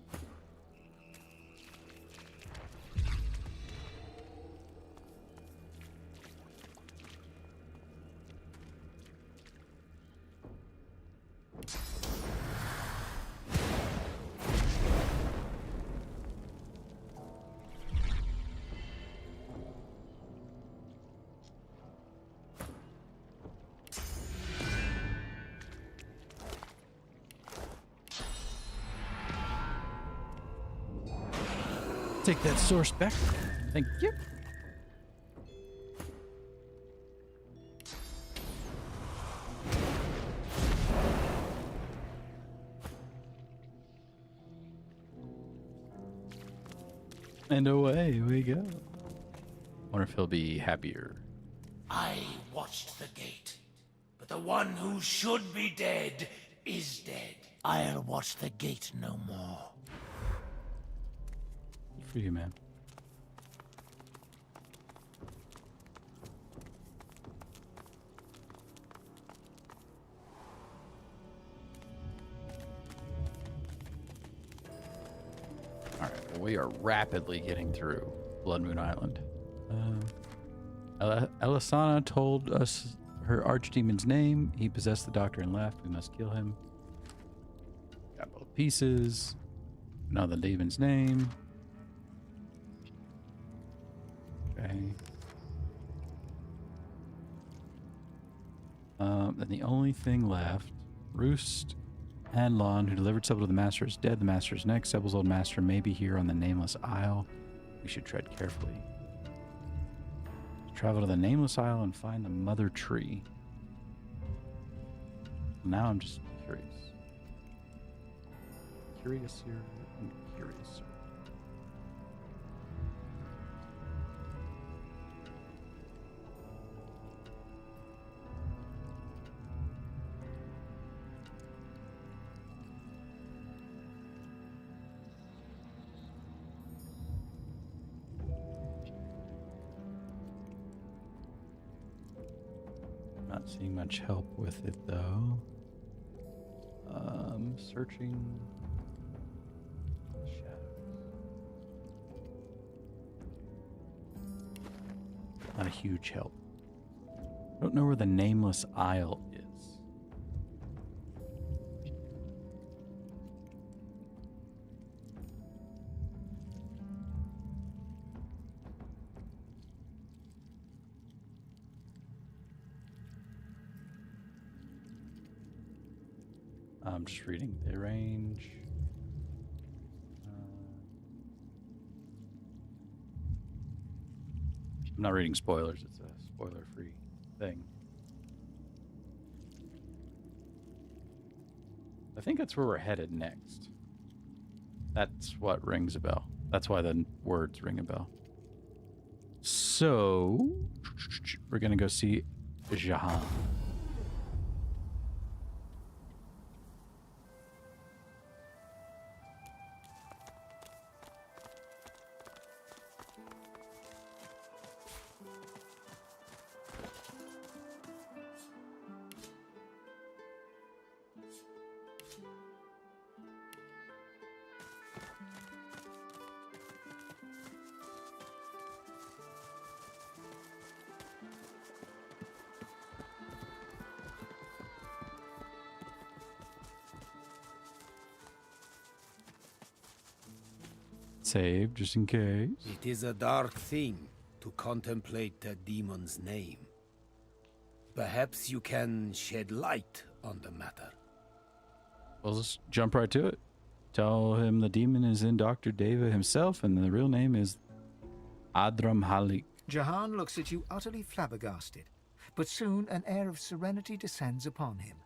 Take that source back. Thank you. And away we go. Wonder if he'll be happier. I watched the gate, but the one who should be dead is dead. I'll watch the gate no more. Good for you, man. All right, well, we are rapidly getting through Blood Moon Island. Elisana told us her archdemon's name. He possessed the doctor and left. We must kill him. Got both pieces. Know the demon's name. Okay. Then the only thing left, Roost Adlon, who delivered Sebel to the Master, is dead. The Master is next. Sebel's old master may be here on the Nameless Isle. We should tread carefully. Travel to the Nameless Isle and find the Mother Tree. Now I'm just curious. Curious here and curious. Not seeing much help with it though. Searching shadows. Not a huge help. Don't know where the Nameless Isle is. I'm just reading the range. I'm not reading spoilers. It's a spoiler-free thing. I think that's where we're headed next. That's what rings a bell. That's why the words ring a bell. So, we're going to go see Jahan. Save, just in case. It is a dark thing to contemplate a demon's name. Perhaps you can shed light on the matter. Well, let's jump right to it. Tell him the demon is in Dr. Deva himself, and the real name is Adram Halik. Jahan looks at you utterly flabbergasted, but soon an air of serenity descends upon him,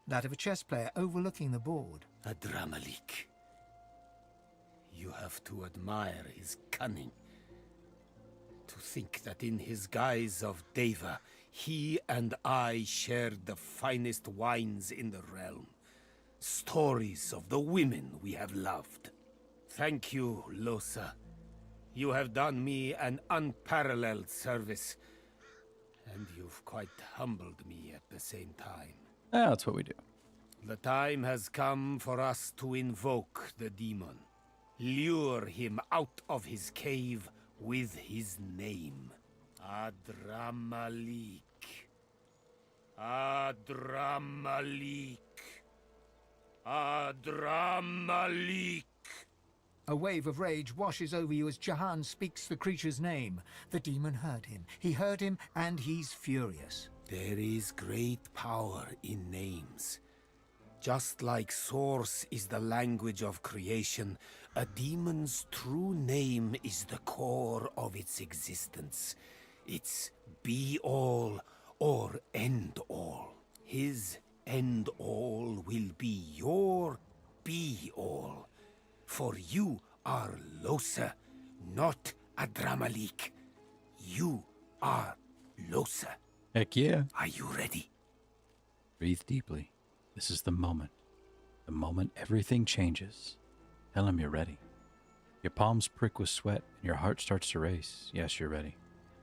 that of a chess player overlooking the board. Adram Halik. You have to admire his cunning. To think that in his guise of Deva, he and I shared the finest wines in the realm. Stories of the women we have loved. Thank you, Losa. You have done me an unparalleled service. And you've quite humbled me at the same time. That's what we do. The time has come for us to invoke the demon. Lure him out of his cave with his name. Adramalik. Adramalik. Adramalik. A wave of rage washes over you as Jahan speaks the creature's name. The demon heard him. He heard him, and he's furious. There is great power in names. Just like Source is the language of creation, a demon's true name is the core of its existence. It's be-all or end-all. His end-all will be your be-all. For you are Losa, not Adramalik. You are Losa. Heck yeah. Are you ready? Breathe deeply. This is the moment. The moment everything changes. Tell him you're ready. Your palms prick with sweat and your heart starts to race. Yes, you're ready.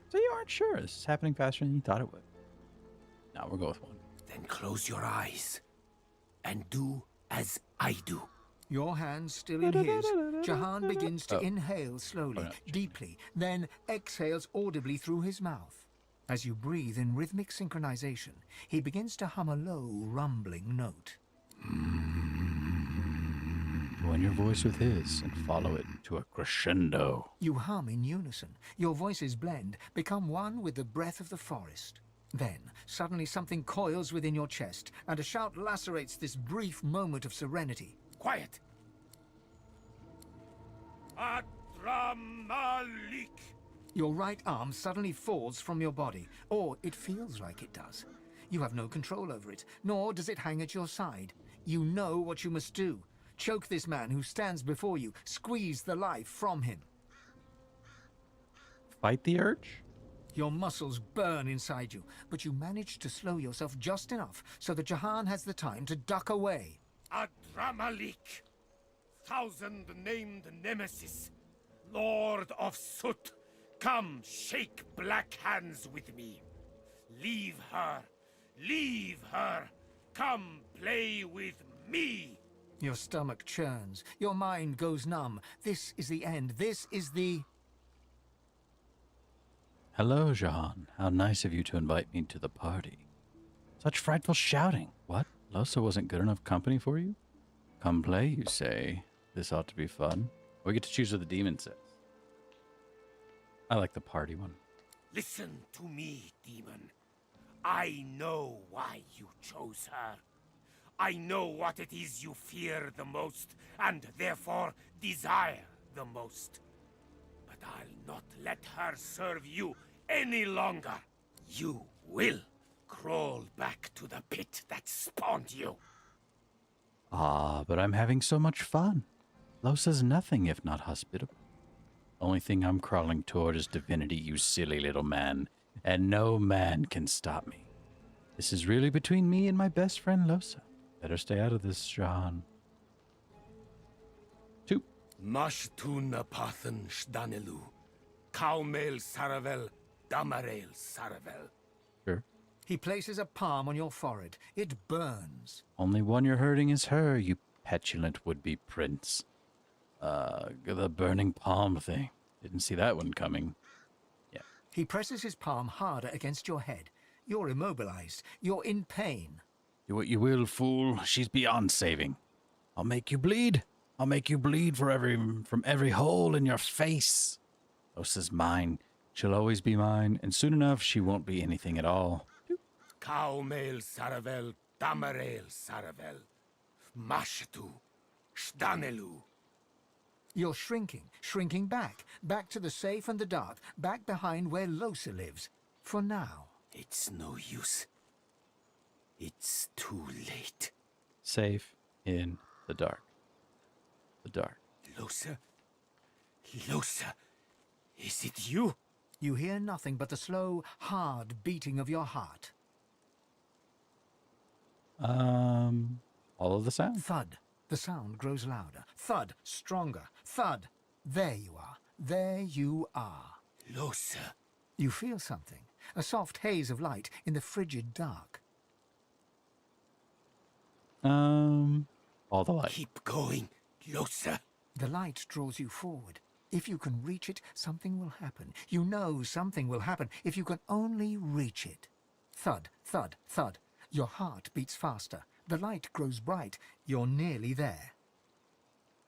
So you aren't sure. This is happening faster than you thought it would. Now we'll go with one. Then close your eyes and do as I do. Your hand still in his, Jahan begins to inhale slowly, deeply, then exhales audibly through his mouth. As you breathe in rhythmic synchronization, he begins to hum a low, rumbling note. Join your voice with his and follow it to a crescendo. You hum in unison. Your voices blend, become one with the breath of the forest. Then, suddenly something coils within your chest, and a shout lacerates this brief moment of serenity. Quiet! Adramalik! Your right arm suddenly falls from your body, or it feels like it does. You have no control over it, nor does it hang at your side. You know what you must do. Choke this man who stands before you. Squeeze the life from him. Fight the urge? Your muscles burn inside you, but you manage to slow yourself just enough so that Jahan has the time to duck away. Adramalik, thousand-named nemesis, Lord of Soot, come shake black hands with me. Leave her, come play with me. Your stomach churns, your mind goes numb. This is the end, this is the... Hello, Jahan. How nice of you to invite me to the party. Such frightful shouting. What? Losa wasn't good enough company for you? Come play, you say. This ought to be fun. We get to choose what the demon says. I like the party one. Listen to me, demon. I know why you chose her. I know what it is you fear the most, and therefore desire the most. But I'll not let her serve you any longer. You will crawl back to the pit that spawned you. Ah, but I'm having so much fun. Losa's nothing if not hospitable. Only thing I'm crawling toward is divinity, you silly little man. And no man can stop me. This is really between me and my best friend Losa. Better stay out of this, Jahan. 2. Mashtun apathan shdanelu. Kaumel saravel, damarel saravel. Sure. He places a palm on your forehead. It burns. Only one you're hurting is her, you petulant would-be prince. The burning palm thing. Didn't see that one coming. Yeah. He presses his palm harder against your head. You're immobilized. You're in pain. Do what you will, fool. She's beyond saving. I'll make you bleed. I'll make you bleed from every hole in your face. Losa's mine. She'll always be mine, and soon enough she won't be anything at all. Kaumel saravel, damarel saravel. Mashtu, shdanelu. You're shrinking back to the safe and the dark, back behind where Losa lives. For now. It's no use. It's too late. Safe in the dark. The dark. Losa? Losa? Is it you? You hear nothing but the slow, hard beating of your heart. All of the sound. Thud. The sound grows louder. Thud. Stronger. Thud. There you are. There you are. Losa. You feel something. A soft haze of light in the frigid dark. All the light. Keep going, closer. The light draws you forward. If you can reach it, something will happen. You know something will happen if you can only reach it. Thud, thud, thud. Your heart beats faster. The light grows bright. You're nearly there.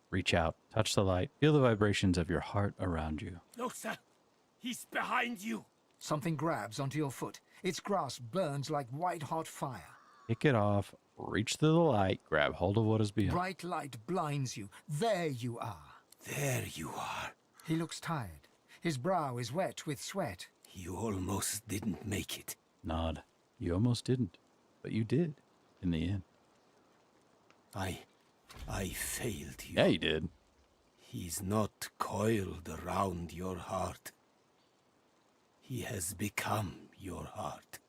Reach out, touch the light, feel the vibrations of your heart around you. Closer. He's behind you. Something grabs onto your foot. Its grasp burns like white-hot fire. Kick it off, reach to the light, grab hold of what is beyond. Bright light blinds you. There you are. There you are. He looks tired. His brow is wet with sweat. You almost didn't make it. Nod. You almost didn't, but you did in the end. I failed you. Yeah, you did. He's not coiled around your heart. He has become your heart.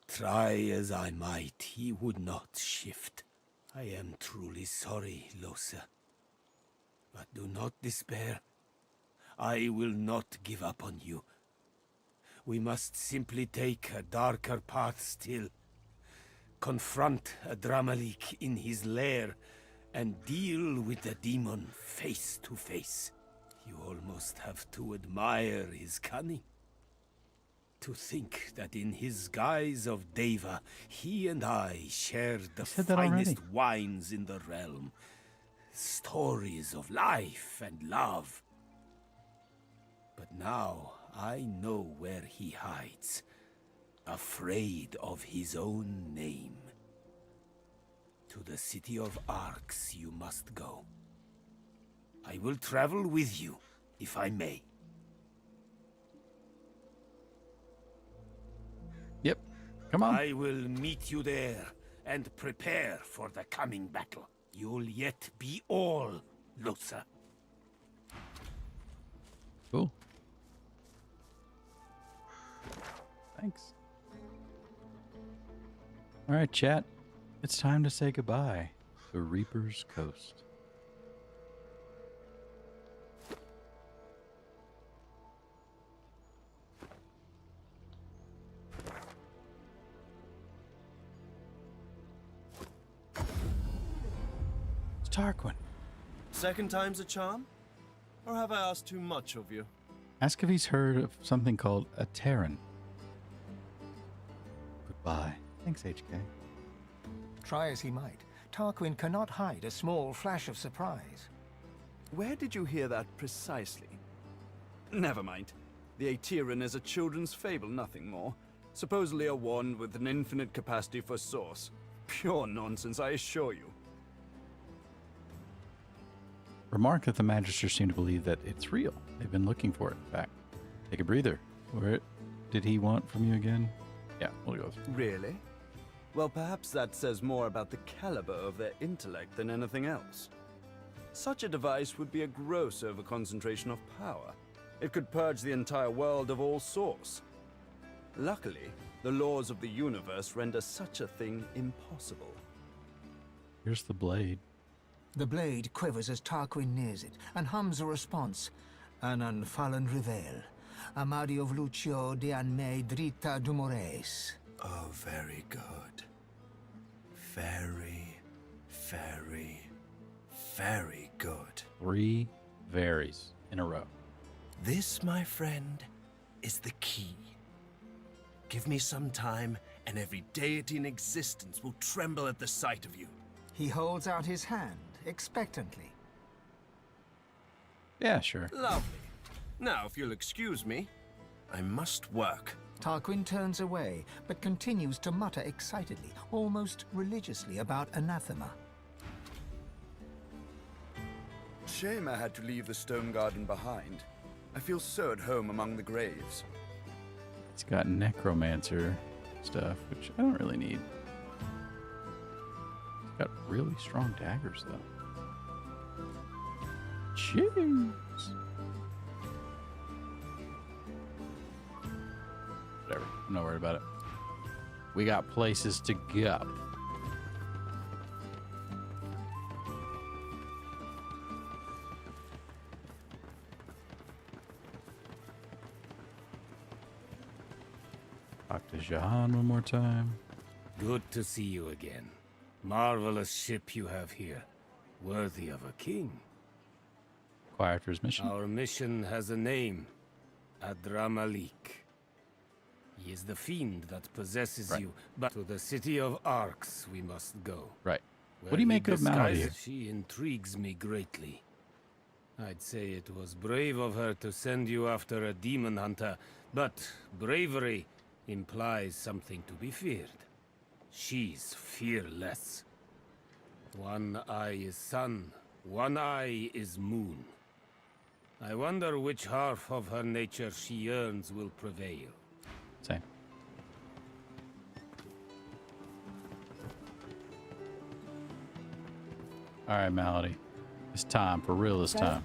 Try as I might, he would not shift. I am truly sorry, Losa. But do not despair. I will not give up on you. We must simply take a darker path still. Confront Adramalik in his lair and deal with the demon face to face. You almost have to admire his cunning. To think that in his guise of Deva, he and I shared the finest wines in the realm. Stories of life and love. But now I know where he hides, afraid of his own name. To the city of Arx you must go. I will travel with you, if I may. Yep, come on. I will meet you there and prepare for the coming battle. You'll yet be all, Losa. Cool. Thanks. All right, chat. It's time to say goodbye to Reaper's Coast. It's Tarquin. Second time's a charm? Or have I asked too much of you? Ask if he's heard of something called a Terran. Goodbye. Thanks, HK. Try as he might, Tarquin cannot hide a small flash of surprise. Where did you hear that precisely? Never mind. The Aeteran is a children's fable, nothing more. Supposedly a wand with an infinite capacity for source. Pure nonsense, I assure you. Remark that the Magisters seem to believe that it's real. They've been looking for it, in fact. Take a breather. What did he want from you again? Yeah, we'll go through. Really? Well, perhaps that says more about the caliber of their intellect than anything else. Such a device would be a gross overconcentration of power. It could purge the entire world of all source. Luckily, the laws of the universe render such a thing impossible. Here's the blade. The blade quivers as Tarquin nears it and hums a response. An unfallen reveil. Amadio Lucio de Anme Drita Dumores. Oh, very good. Very, very, very good. 3 varies in a row. This, my friend, is the key. Give me some time, and every deity in existence will tremble at the sight of you. He holds out his hand, expectantly. Yeah, sure. Lovely. Now, if you'll excuse me, I must work. Tarquin turns away, but continues to mutter excitedly, almost religiously, about anathema. Shame I had to leave the stone garden behind. I feel so at home among the graves. It's got necromancer stuff, which I don't really need. It's got really strong daggers, though. Jeez. Whatever. I'm not worried about it. We got places to go. Talk to Jahan one more time. Good to see you again. Marvelous ship you have here, worthy of a king. Inquire for his mission. Our mission has a name, Adramalik. He is the fiend that possesses you, but to the city of Arx we must go. Right. Where What do you he make of Malady? disguises- She intrigues me greatly. I'd say it was brave of her to send you after a demon hunter, but bravery implies something to be feared. She's fearless. One eye is sun, one eye is moon. I wonder which half of her nature she yearns will prevail. Same. All right, Malady. It's time for real this So? time.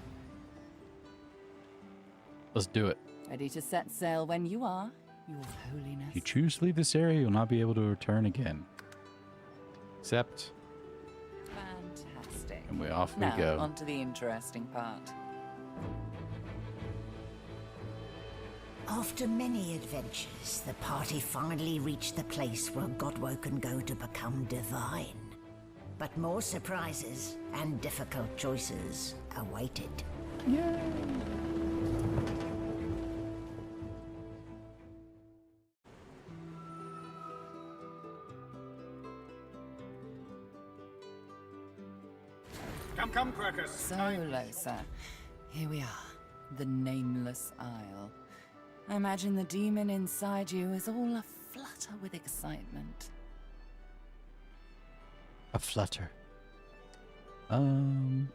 Let's do it. Ready to set sail when you are, Your Holiness. If you choose to leave this area, you'll not be able to return again. Except, Fantastic. and we off we Now, go. on to the interesting part. After many adventures, the party finally reached the place where Godwoken go to become divine. But more surprises and difficult choices awaited. Come, Quercus. So, Losa, here we are, the Nameless Isle. I imagine the demon inside you is all aflutter with excitement. A flutter. None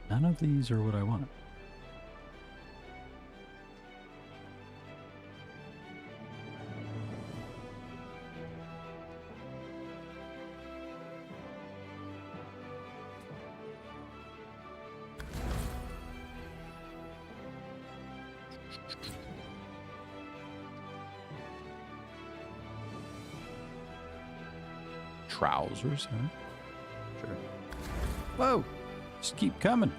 of these are what I want. Trousers, huh? Sure. Whoa! Just keep coming.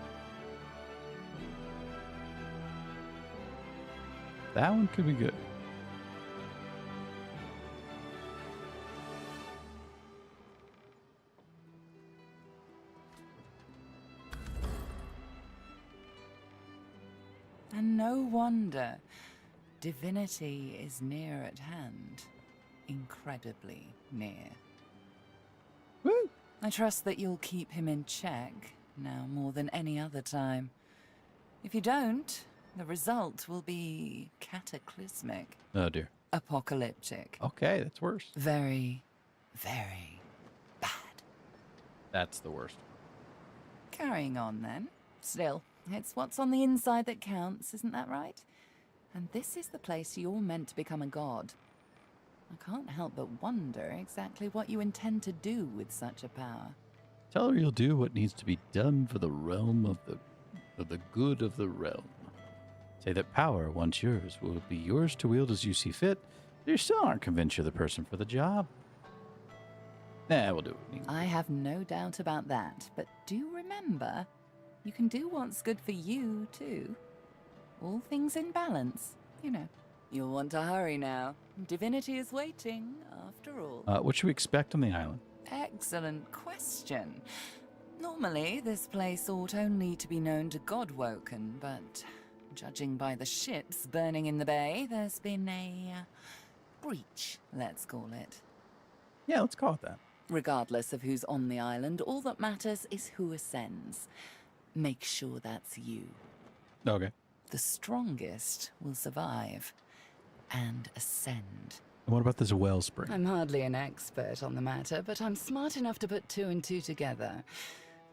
That one could be good. And no wonder. Divinity is near at hand. Incredibly near. Woo! I trust that you'll keep him in check, now more than any other time. If you don't, the result will be cataclysmic. Oh dear. Apocalyptic. Okay, that's worse. Very, very bad. That's the worst. Carrying on then. Still, it's what's on the inside that counts, isn't that right? And this is the place you're meant to become a god. I can't help but wonder exactly what you intend to do with such a power. Tell her you'll do what needs to be done for the realm of the good of the realm. Say that power, once yours, will be yours to wield as you see fit. You still aren't convinced you're the person for the job. Nah, we'll do it. I have no doubt about that, but do remember, you can do what's good for you, too. All things in balance, you know. You'll want to hurry now. Divinity is waiting, after all. What should we expect on the island? Excellent question. Normally, this place ought only to be known to Godwoken, but judging by the ships burning in the bay, there's been a breach, let's call it. Yeah, let's call it that. Regardless of who's on the island, all that matters is who ascends. Make sure that's you. Okay. The strongest will survive and ascend. And what about this wellspring? I'm hardly an expert on the matter, but I'm smart enough to put two and two together.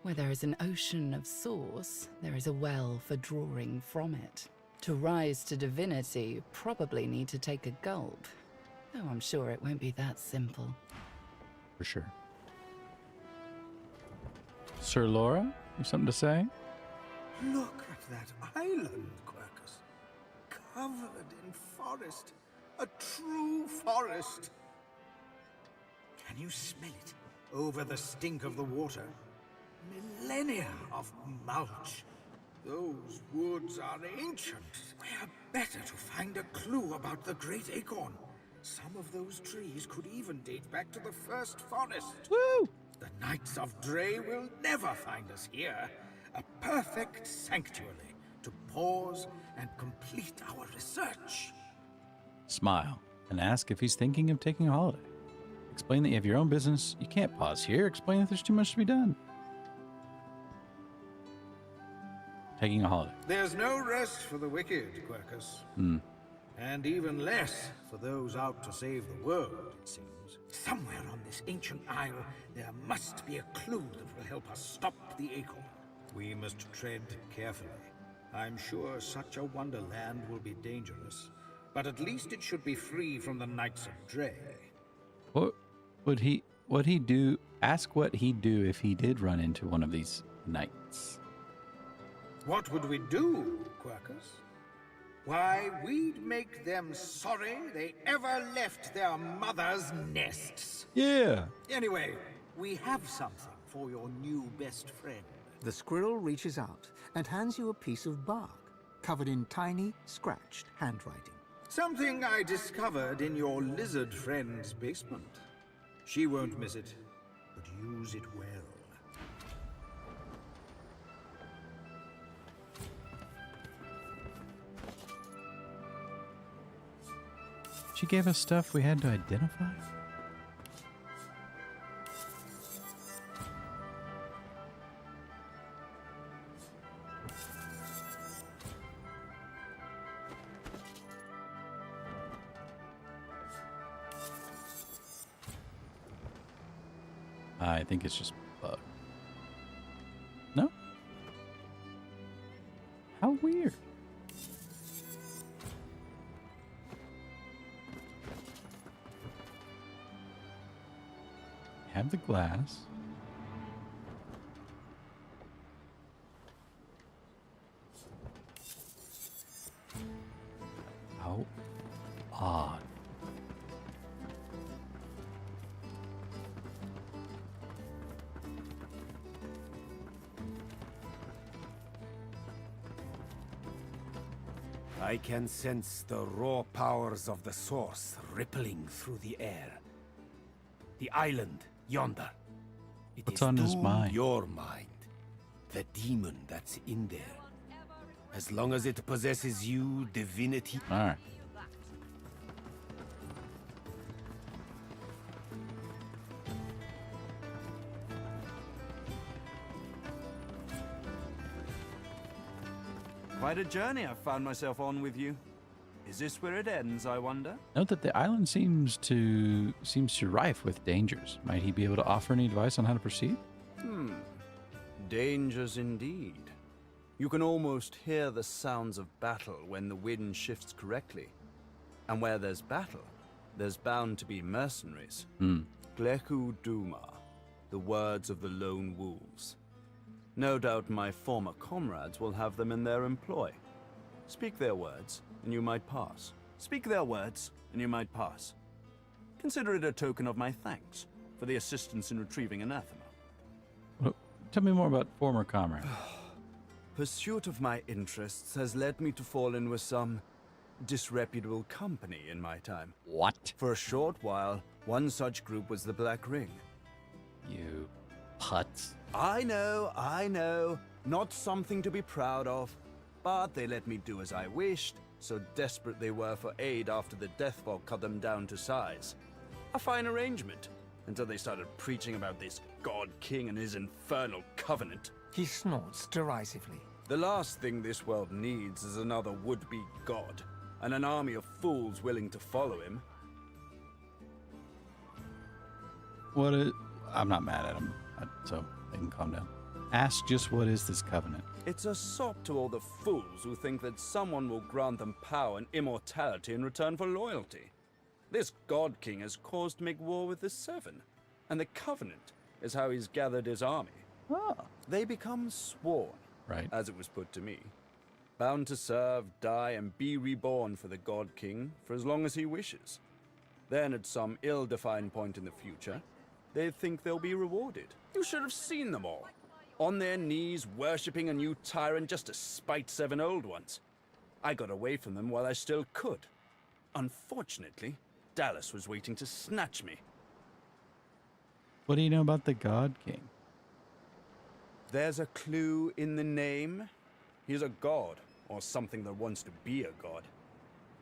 Where there is an ocean of source, there is a well for drawing from it. To rise to divinity, you probably need to take a gulp. Though I'm sure it won't be that simple. For sure. Sir Laura, you have something to say? Look at that island, Quercus. Covered in forest. A true forest. Can you smell it? Over the stink of the water. Millennia of mulch. Those woods are ancient. Where better to find a clue about the Great Acorn? Some of those trees could even date back to the first forest. Woo! The Knights of Dre will never find us here. A perfect sanctuary to pause and complete our research. Smile and ask if he's thinking of taking a holiday. Explain that you have your own business. You can't pause here. Explain that there's too much to be done. Taking a holiday. There's no rest for the wicked, Quercus. And even less for those out to save the world, it seems. Somewhere on this ancient isle, there must be a clue that will help us stop the acorn. We must tread carefully. I'm sure such a wonderland will be dangerous, but at least it should be free from the Knights of Dre. What would he do? Ask what he'd do if he did run into one of these knights. What would we do, Quercus? Why, we'd make them sorry they ever left their mother's nests. Yeah. Anyway, we have something for your new best friend. The squirrel reaches out and hands you a piece of bark, covered in tiny, scratched handwriting. Something I discovered in your lizard friend's basement. She won't miss it, but use it well. She gave us stuff we had to identify? I think it's just bug. No? How weird. Have the glass. How odd. I can sense the raw powers of the source rippling through the air. The island yonder. It What's is on his to mind? your mind. The demon that's in there. As long as it possesses you, Divinity. All right. Quite a journey I've found myself on with you. Is this where it ends, I wonder? Note that the island seems rife with dangers. Might he be able to offer any advice on how to proceed? Dangers indeed. You can almost hear the sounds of battle when the wind shifts correctly. And where there's battle, there's bound to be mercenaries. Gleku Duma, the words of the lone wolves. No doubt my former comrades will have them in their employ. Speak their words, and you might pass. Speak their words, and you might pass. Consider it a token of my thanks for the assistance in retrieving anathema. Tell me more about former comrades. Pursuit of my interests has led me to fall in with some disreputable company in my time. What? For a short while, one such group was the Black Ring. You putz. I know. Not something to be proud of. But they let me do as I wished, so desperate they were for aid after the death fog cut them down to size. A fine arrangement, until they started preaching about this God King and his infernal covenant. He snorts derisively. The last thing this world needs is another would-be god, and an army of fools willing to follow him. I'm not mad at him, so they can calm down. Ask just what is this covenant? It's a sop to all the fools who think that someone will grant them power and immortality in return for loyalty. This God King has caused to make war with the Seven, and the Covenant is how he's gathered his army. They become sworn, right, as it was put to me, bound to serve, die, and be reborn for the God King for as long as he wishes. Then at some ill-defined point in the future, they think they'll be rewarded. You should have seen them all. On their knees, worshipping a new tyrant just to spite 7 old ones. I got away from them while I still could. Unfortunately, Dallas was waiting to snatch me. What do you know about the God King? There's a clue in the name. He's a god, or something that wants to be a god.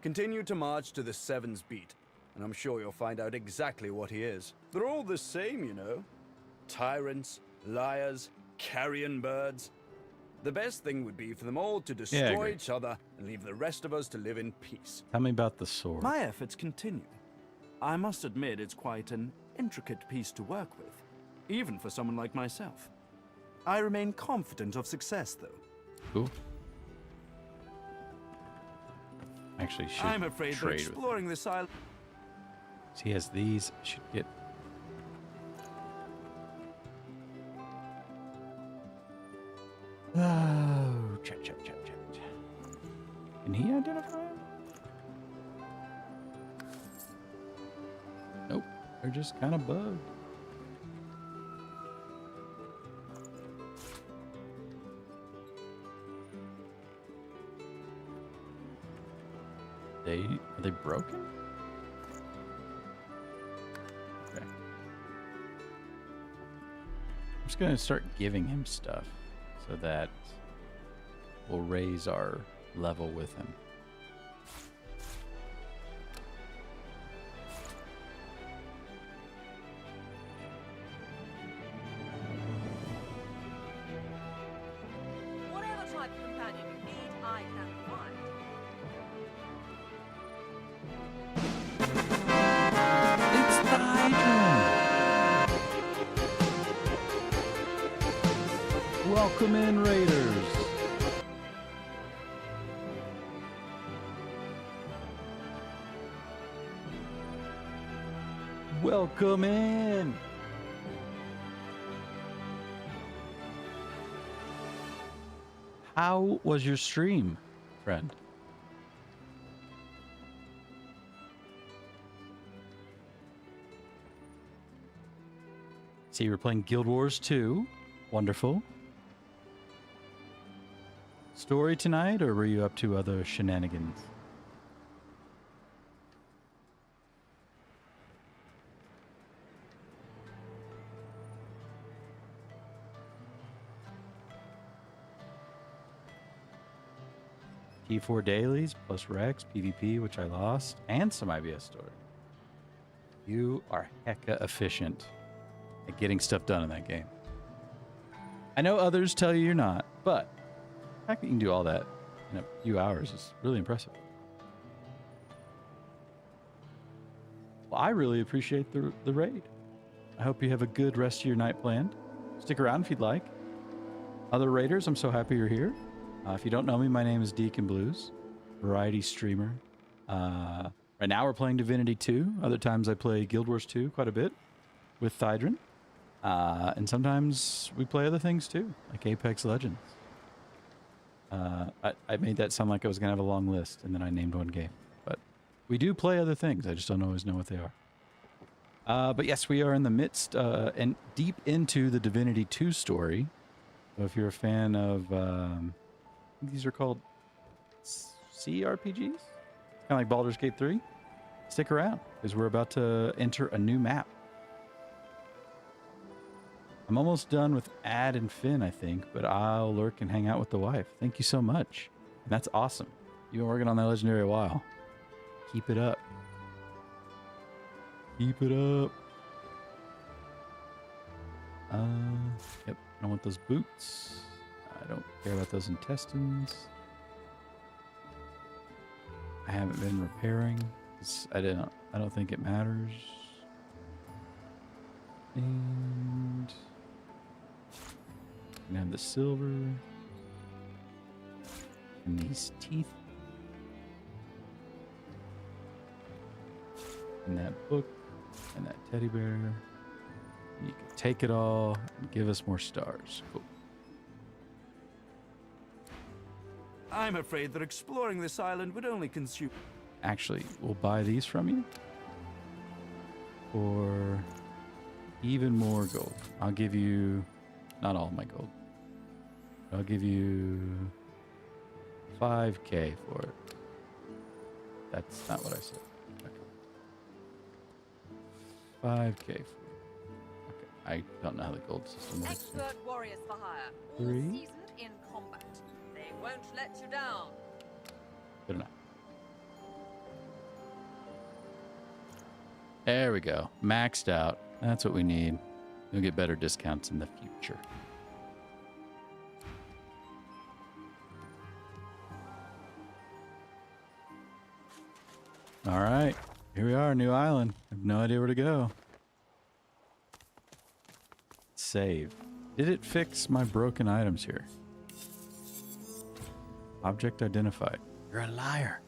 Continue to march to the Seven's Beat, and I'm sure you'll find out exactly what he is. They're all the same, you know. Tyrants, liars, carrion birds. The best thing would be for them all to destroy each other and leave the rest of us to live in peace. Tell me about the sword. My efforts continue. I must admit it's quite an intricate piece to work with, even for someone like myself. I remain confident of success, though. Cool. Actually, should I'm afraid that trade with exploring this island. So he has these. I should get. Oh, chat. Can he identify him? Nope. They're just kind of bugged. Are they broken? Okay. I'm just gonna start giving him stuff so that we'll raise our level with him. Whatever type of companion you need, I can provide. Welcome in, Raiders. Welcome in. How was your stream, friend? See, you were playing Guild Wars 2. Wonderful. Story tonight, or were you up to other shenanigans? T4 dailies plus Rex, PvP, which I lost, and some IBS story. You are hecka efficient at getting stuff done in that game. I know others tell you you're not, but the fact that you can do all that in a few hours is really impressive. Well, I really appreciate the raid. I hope you have a good rest of your night planned. Stick around if you'd like. Other raiders, I'm so happy you're here. If you don't know me, my name is Deacon Blues, variety streamer. Right now we're playing Divinity 2. Other times I play Guild Wars 2 quite a bit with Thydrin. And sometimes we play other things too, like Apex Legends. I made that sound like I was going to have a long list, and then I named one game. But we do play other things. I just don't always know what they are. But yes, we are in the midst and deep into the Divinity 2 story. So if you're a fan of... these are called CRPGs? Kind of like Baldur's Gate 3. Stick around, because we're about to enter a new map. I'm almost done with Ad and Finn, I think, but I'll lurk and hang out with the wife. Thank you so much. And that's awesome. You've been working on that legendary a while. Keep it up. Keep it up. Yep, I want those boots. I don't care about those intestines. I haven't been repairing. I don't think it matters. And I have the silver and these teeth and that book and that teddy bear. And you can take it all and give us more stars. Cool. I'm afraid that exploring this island would only consume... Actually, we'll buy these from you for even more gold. I'll give you, not all my gold. I'll give you 5K for it. That's not what I said. Okay. 5K. Okay, I don't know how the gold system works. Expert warriors for hire. All 3. seasoned in combat. They won't let you down. Good enough. There we go. Maxed out. That's what we need. You'll get better discounts in the future. All right. Here we are, new island. I have no idea where to go. Save. Did it fix my broken items here? Object identified. You're a liar.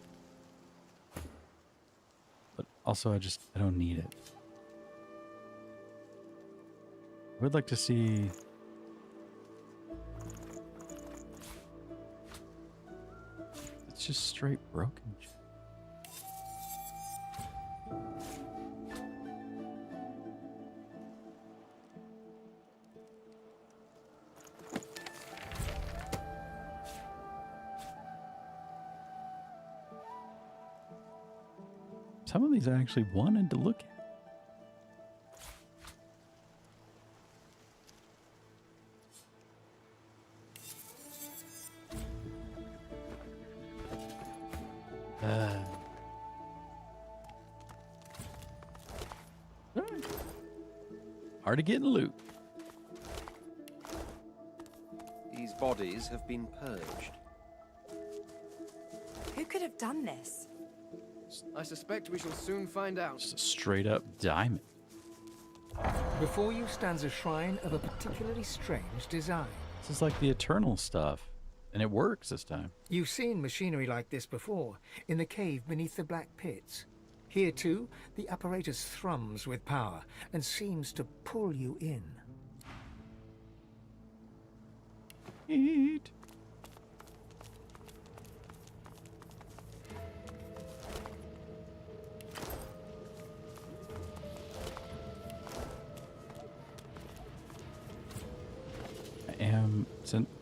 But also, I don't need it. I would like to see... It's just straight broken. Some of these I actually wanted to look at. Hard to get in loot. These bodies have been purged. Who could have done this? I suspect we shall soon find out. Just a straight up diamond. Before you stands a shrine of a particularly strange design. This is like the Eternal stuff. And it works this time. You've seen machinery like this before, in the cave beneath the Black Pits. Here too, the apparatus thrums with power and seems to pull you in. Eat. I am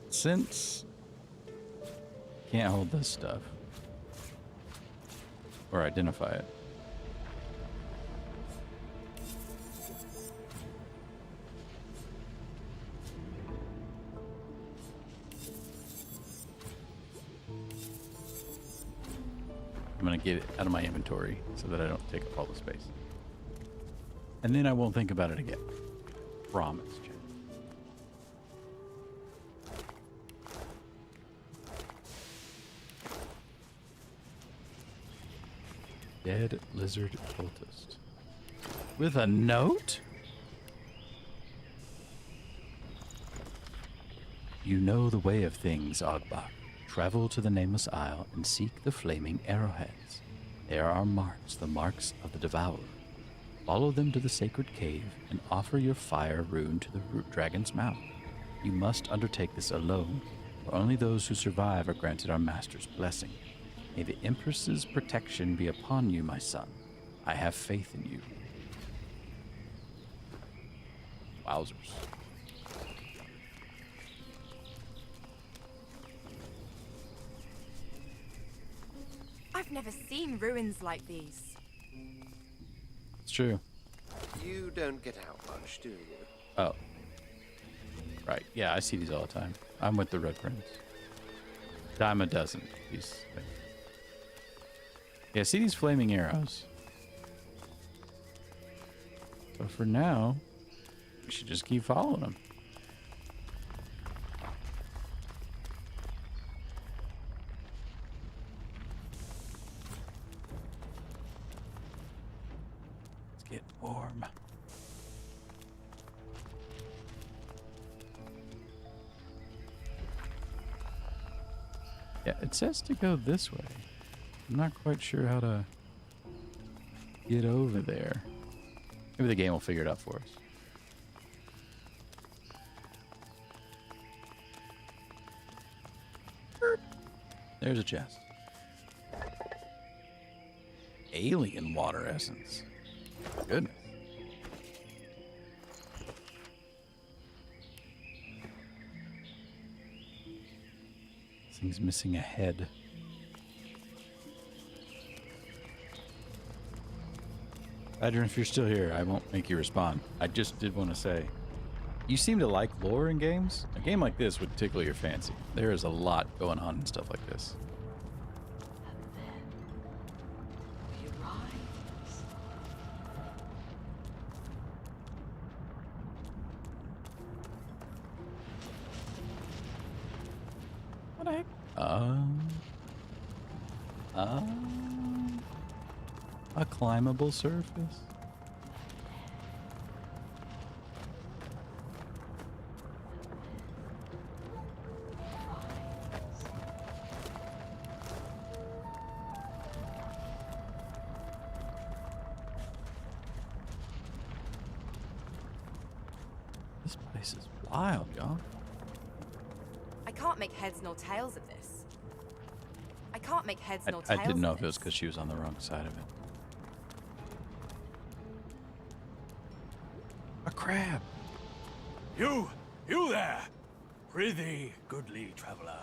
since can't hold this stuff or identify it. I'm gonna get it out of my inventory so that I don't take up all the space. And then I won't think about it again. Promise, Jen. Dead lizard cultist. With a note? You know the way of things, Ogbak. Travel to the Nameless Isle and seek the flaming arrowheads. There are marks, the marks of the Devourer. Follow them to the sacred cave and offer your fire rune to the root dragon's mouth. You must undertake this alone, for only those who survive are granted our master's blessing. May the Empress's protection be upon you, my son. I have faith in you. Wowzers. I've never seen ruins like these. It's true. You don't get out much, do you? Oh. Right. Yeah, I see these all the time. I'm with the Red Prince. Dime a dozen. These things. Yeah, see these flaming arrows. So for now, we should just keep following them. Let's get warm. Yeah, it says to go this way. I'm not quite sure how to get over there. Maybe the game will figure it out for us. There's a chest. Alien water essence. Goodness. This thing's missing a head. Adrian, if you're still here, I won't make you respond. I just did want to say, you seem to like lore in games. A game like this would tickle your fancy. There is a lot going on and stuff like this. What the heck? A climbable surface. This place is wild, y'all. I can't make heads nor tails of this. I can't make heads nor I tails didn't know of if it was this. because she was on the wrong side of it. A crab. You there! Prithee, goodly traveler,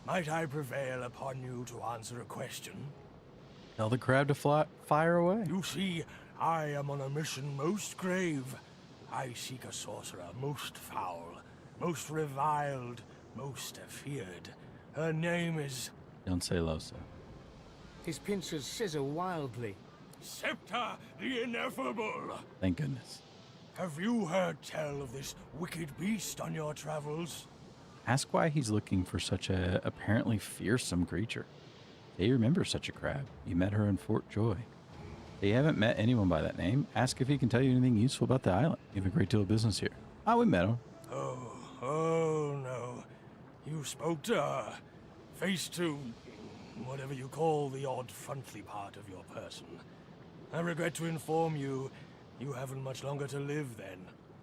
might I prevail upon you to answer a question? Tell the crab to fire away. You see, I am on a mission most grave. I seek a sorcerer most foul, most reviled, most feared. Her name is... Don't say Losa. His pincers scissor wildly. Septa the Ineffable! Thank goodness. Have you heard tell of this wicked beast on your travels? Ask why he's looking for such a apparently fearsome creature. They remember such a crab. You met her in Fort Joy. They haven't met anyone by that name. Ask if he can tell you anything useful about the island. You have a great deal of business here. Oh, we met him. Oh no. You spoke to her. Face to whatever you call the odd frontly part of your person. I regret to inform you, you haven't much longer to live then.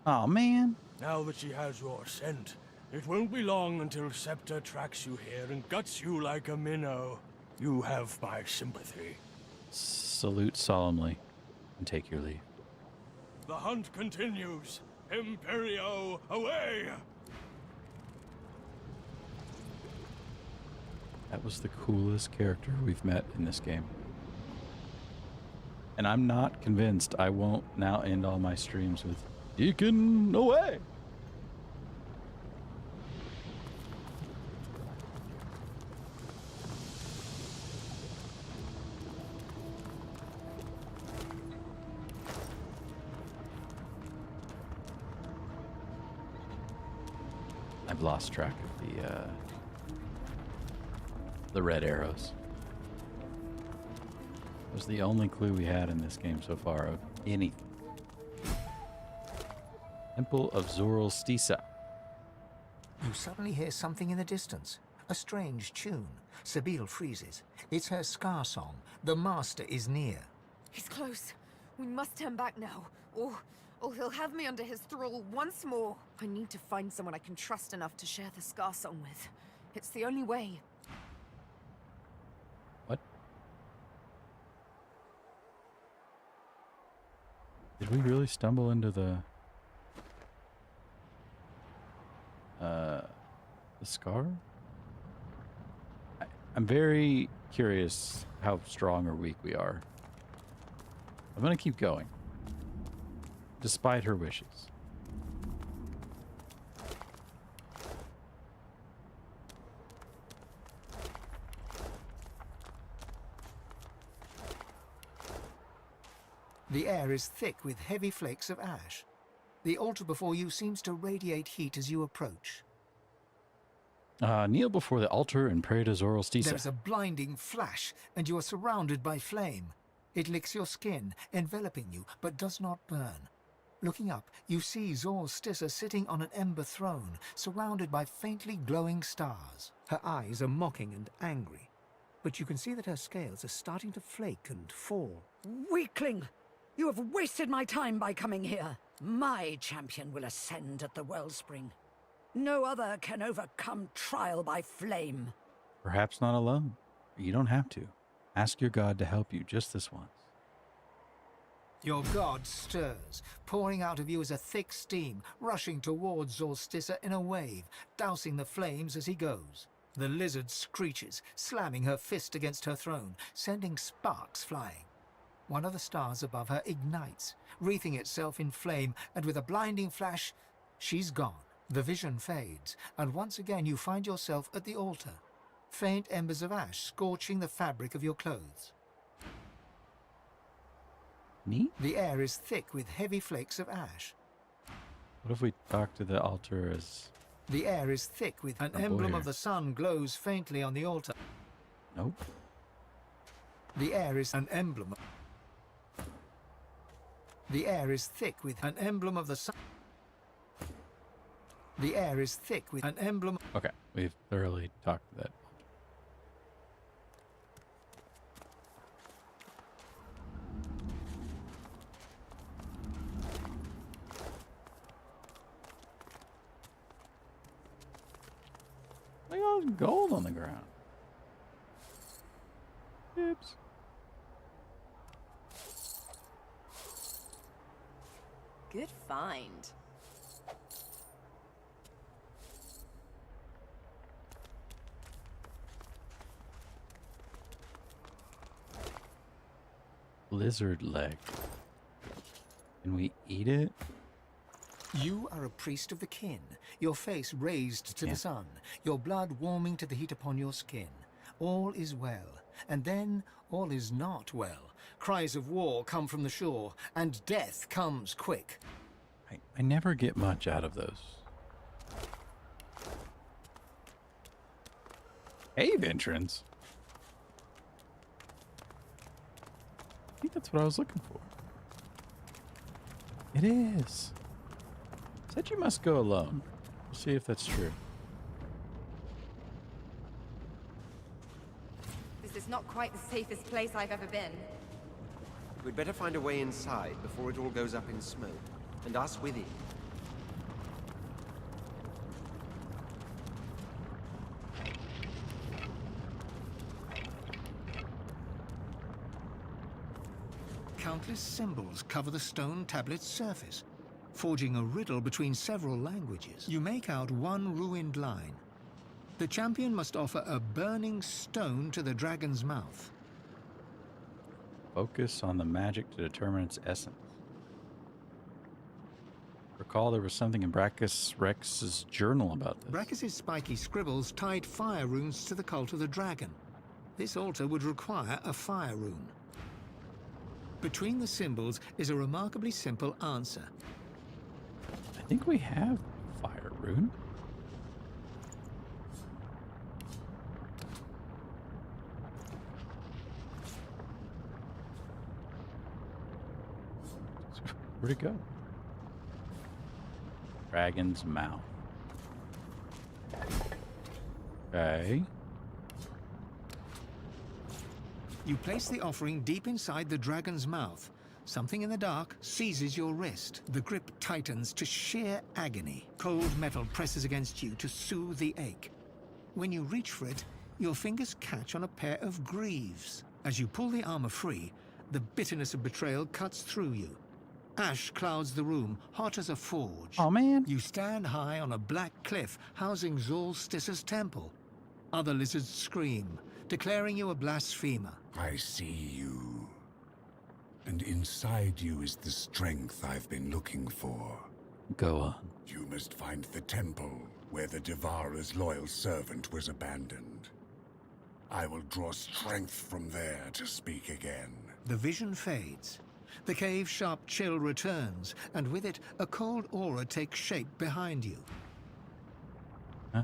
Oh man. Now that she has your scent, it won't be long until Septa tracks you here and guts you like a minnow. You have my sympathy. Salute solemnly and take your leave. The hunt continues. Imperio, away! That was the coolest character we've met in this game. And I'm not convinced I won't now end all my streams with Deacon away. I've lost track of the red arrows. It was the only clue we had in this game so far of anything. Temple of Zoroastisa. You suddenly hear something in the distance. A strange tune. Sabine freezes. It's her Scar song. The master is near. He's close. We must turn back now, or he'll have me under his thrall once more. I need to find someone I can trust enough to share the Scar song with. It's the only way. What? Did we really stumble into the Scar? I'm very curious how strong or weak we are. I'm gonna keep going, despite her wishes. The air is thick with heavy flakes of ash. The altar before you seems to radiate heat as you approach. Kneel before the altar and pray to Zoroastisa. There's a blinding flash, and you are surrounded by flame. It licks your skin, enveloping you, but does not burn. Looking up, you see Zoroastisa sitting on an ember throne, surrounded by faintly glowing stars. Her eyes are mocking and angry, but you can see that her scales are starting to flake and fall. Weakling! You have wasted my time by coming here. My champion will ascend at the wellspring. No other can overcome trial by flame. Perhaps not alone. You don't have to. Ask your god to help you just this once. Your god stirs. Pouring out of you is a thick steam, rushing towards Zoroastisa in a wave, dousing the flames as he goes. The lizard screeches, slamming her fist against her throne, sending sparks flying. One of the stars above her ignites, wreathing itself in flame, and with a blinding flash, she's gone. The vision fades, and once again you find yourself at the altar. Faint embers of ash scorching the fabric of your clothes. Neat. The air is thick with heavy flakes of ash. What if we talk to the altar as... The air is thick with an Oh, boy, emblem here. of the sun glows faintly on the altar. Nope. The air is an emblem. The air is thick with an emblem of the sun. The air is thick with an emblem. Okay, we've thoroughly talked to that. Look at all this gold on the ground. Oops. Good find. Lizard leg. Can we eat it? You are a priest of the kin, your face raised to Yeah. the sun, your blood warming to the heat upon your skin. All is well, and then all is not well. Cries of war come from the shore, and death comes quick. I never get much out of those. Cave entrance? I think that's what I was looking for. It is. Said you must go alone. We'll see if that's true. This is not quite the safest place I've ever been. We'd better find a way inside before it all goes up in smoke, and us with it. Countless symbols cover the stone tablet's surface, forging a riddle between several languages. You make out one ruined line. The champion must offer a burning stone to the dragon's mouth. Focus on the magic to determine its essence. Recall there was something in Brachus Rex's journal about this. Brachus's spiky scribbles tied fire runes to the cult of the dragon. This altar would require a fire rune. Between the symbols is a remarkably simple answer. I think we have fire rune. Where'd it go? Dragon's mouth. Okay. You place the offering deep inside the dragon's mouth. Something in the dark seizes your wrist. The grip tightens to sheer agony. Cold metal presses against you to soothe the ache. When you reach for it, your fingers catch on a pair of greaves. As you pull the armor free, the bitterness of betrayal cuts through you. Ash clouds the room, hot as a forge. Oh, man. You stand high on a black cliff housing Zolstis's temple. Other lizards scream, declaring you a blasphemer. I see you. And inside you is the strength I've been looking for. Go on. You must find the temple where the Devoureur's loyal servant was abandoned. I will draw strength from there to speak again. The vision fades. The cave's sharp chill returns, and with it, a cold aura takes shape behind you. Huh?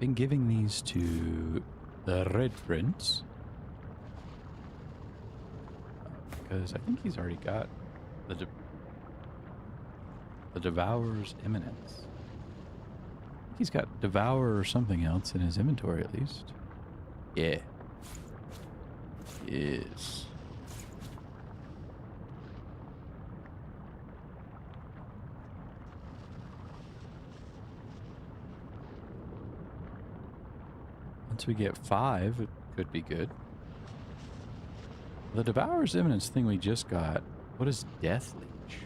Been giving these to the Red Prince. Because I think he's already got the Devourer's Eminence. He's got Devourer or something else in his inventory at least. Yeah. Yes. Once we get 5, it could be good. The Devourer's Eminence thing we just got. What is Death Leech?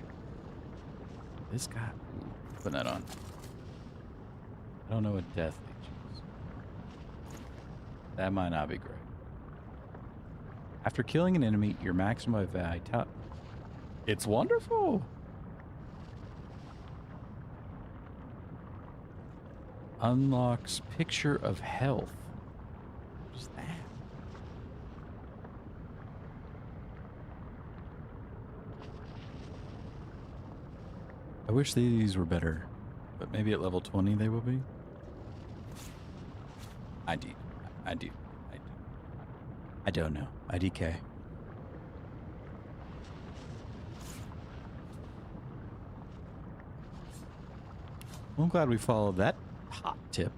This guy. Ooh, put that on. I don't know what Death Leech is. That might not be great. After killing an enemy, your maximum vitality. It's wonderful. Unlocks picture of health. What is that? I wish these were better, but maybe at level 20 they will be. I don't know. IDK. Well, I'm glad we followed that hot tip.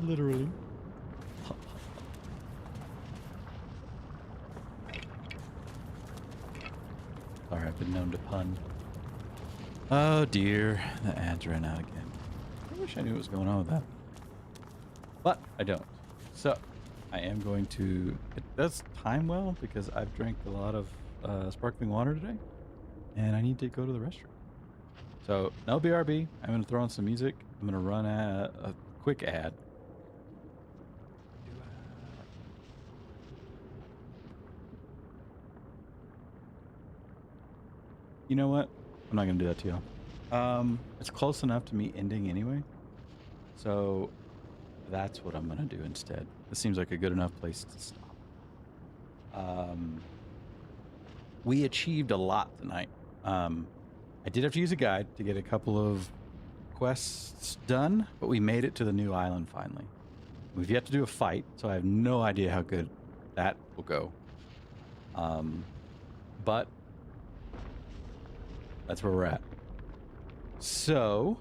Literally. Sorry, I've been known to pun. Oh dear, the ads ran out again. I wish I knew what was going on with that. But I don't. So, I am going to... It does time well because I've drank a lot of sparkling water today. And I need to go to the restroom. So, no BRB. I'm going to throw on some music. I'm going to run a quick ad. You know what? I'm not going to do that to y'all. It's close enough to me ending anyway. So, that's what I'm going to do instead. This seems like a good enough place to stop. We achieved a lot tonight. I did have to use a guide to get a couple of quests done, but we made it to the new island finally. We've yet to do a fight, so I have no idea how good that will go. But that's where we're at. So,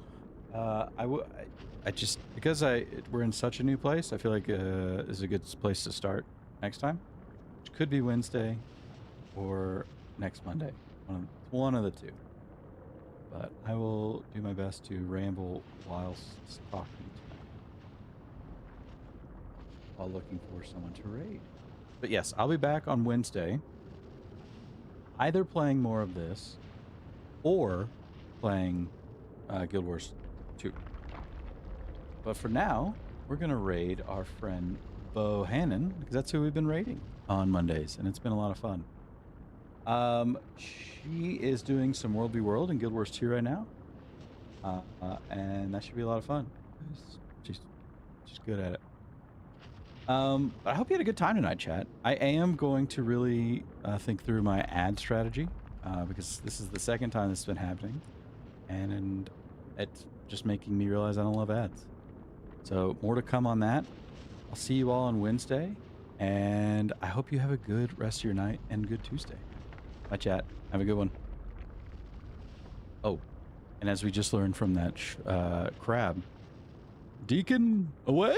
I just, because we're in such a new place, I feel like this is a good place to start next time, which could be Wednesday or next Monday. One of the two. But I will do my best to ramble whilst talking tonight, while looking for someone to raid. But yes, I'll be back on Wednesday, either playing more of this or playing Guild Wars 2. But for now, we're going to raid our friend Bohannon, because that's who we've been raiding on Mondays, and it's been a lot of fun. She is doing some World v World in Guild Wars 2 right now, and that should be a lot of fun. She's good at it. But I hope you had a good time tonight, chat. I am going to really think through my ad strategy, because this is the second time this has been happening, and it's just making me realize I don't love ads. So more to come on that. I'll see you all on Wednesday, and I hope you have a good rest of your night and good Tuesday. Bye, chat. Have a good one. Oh, and as we just learned from that crab, Deacon away!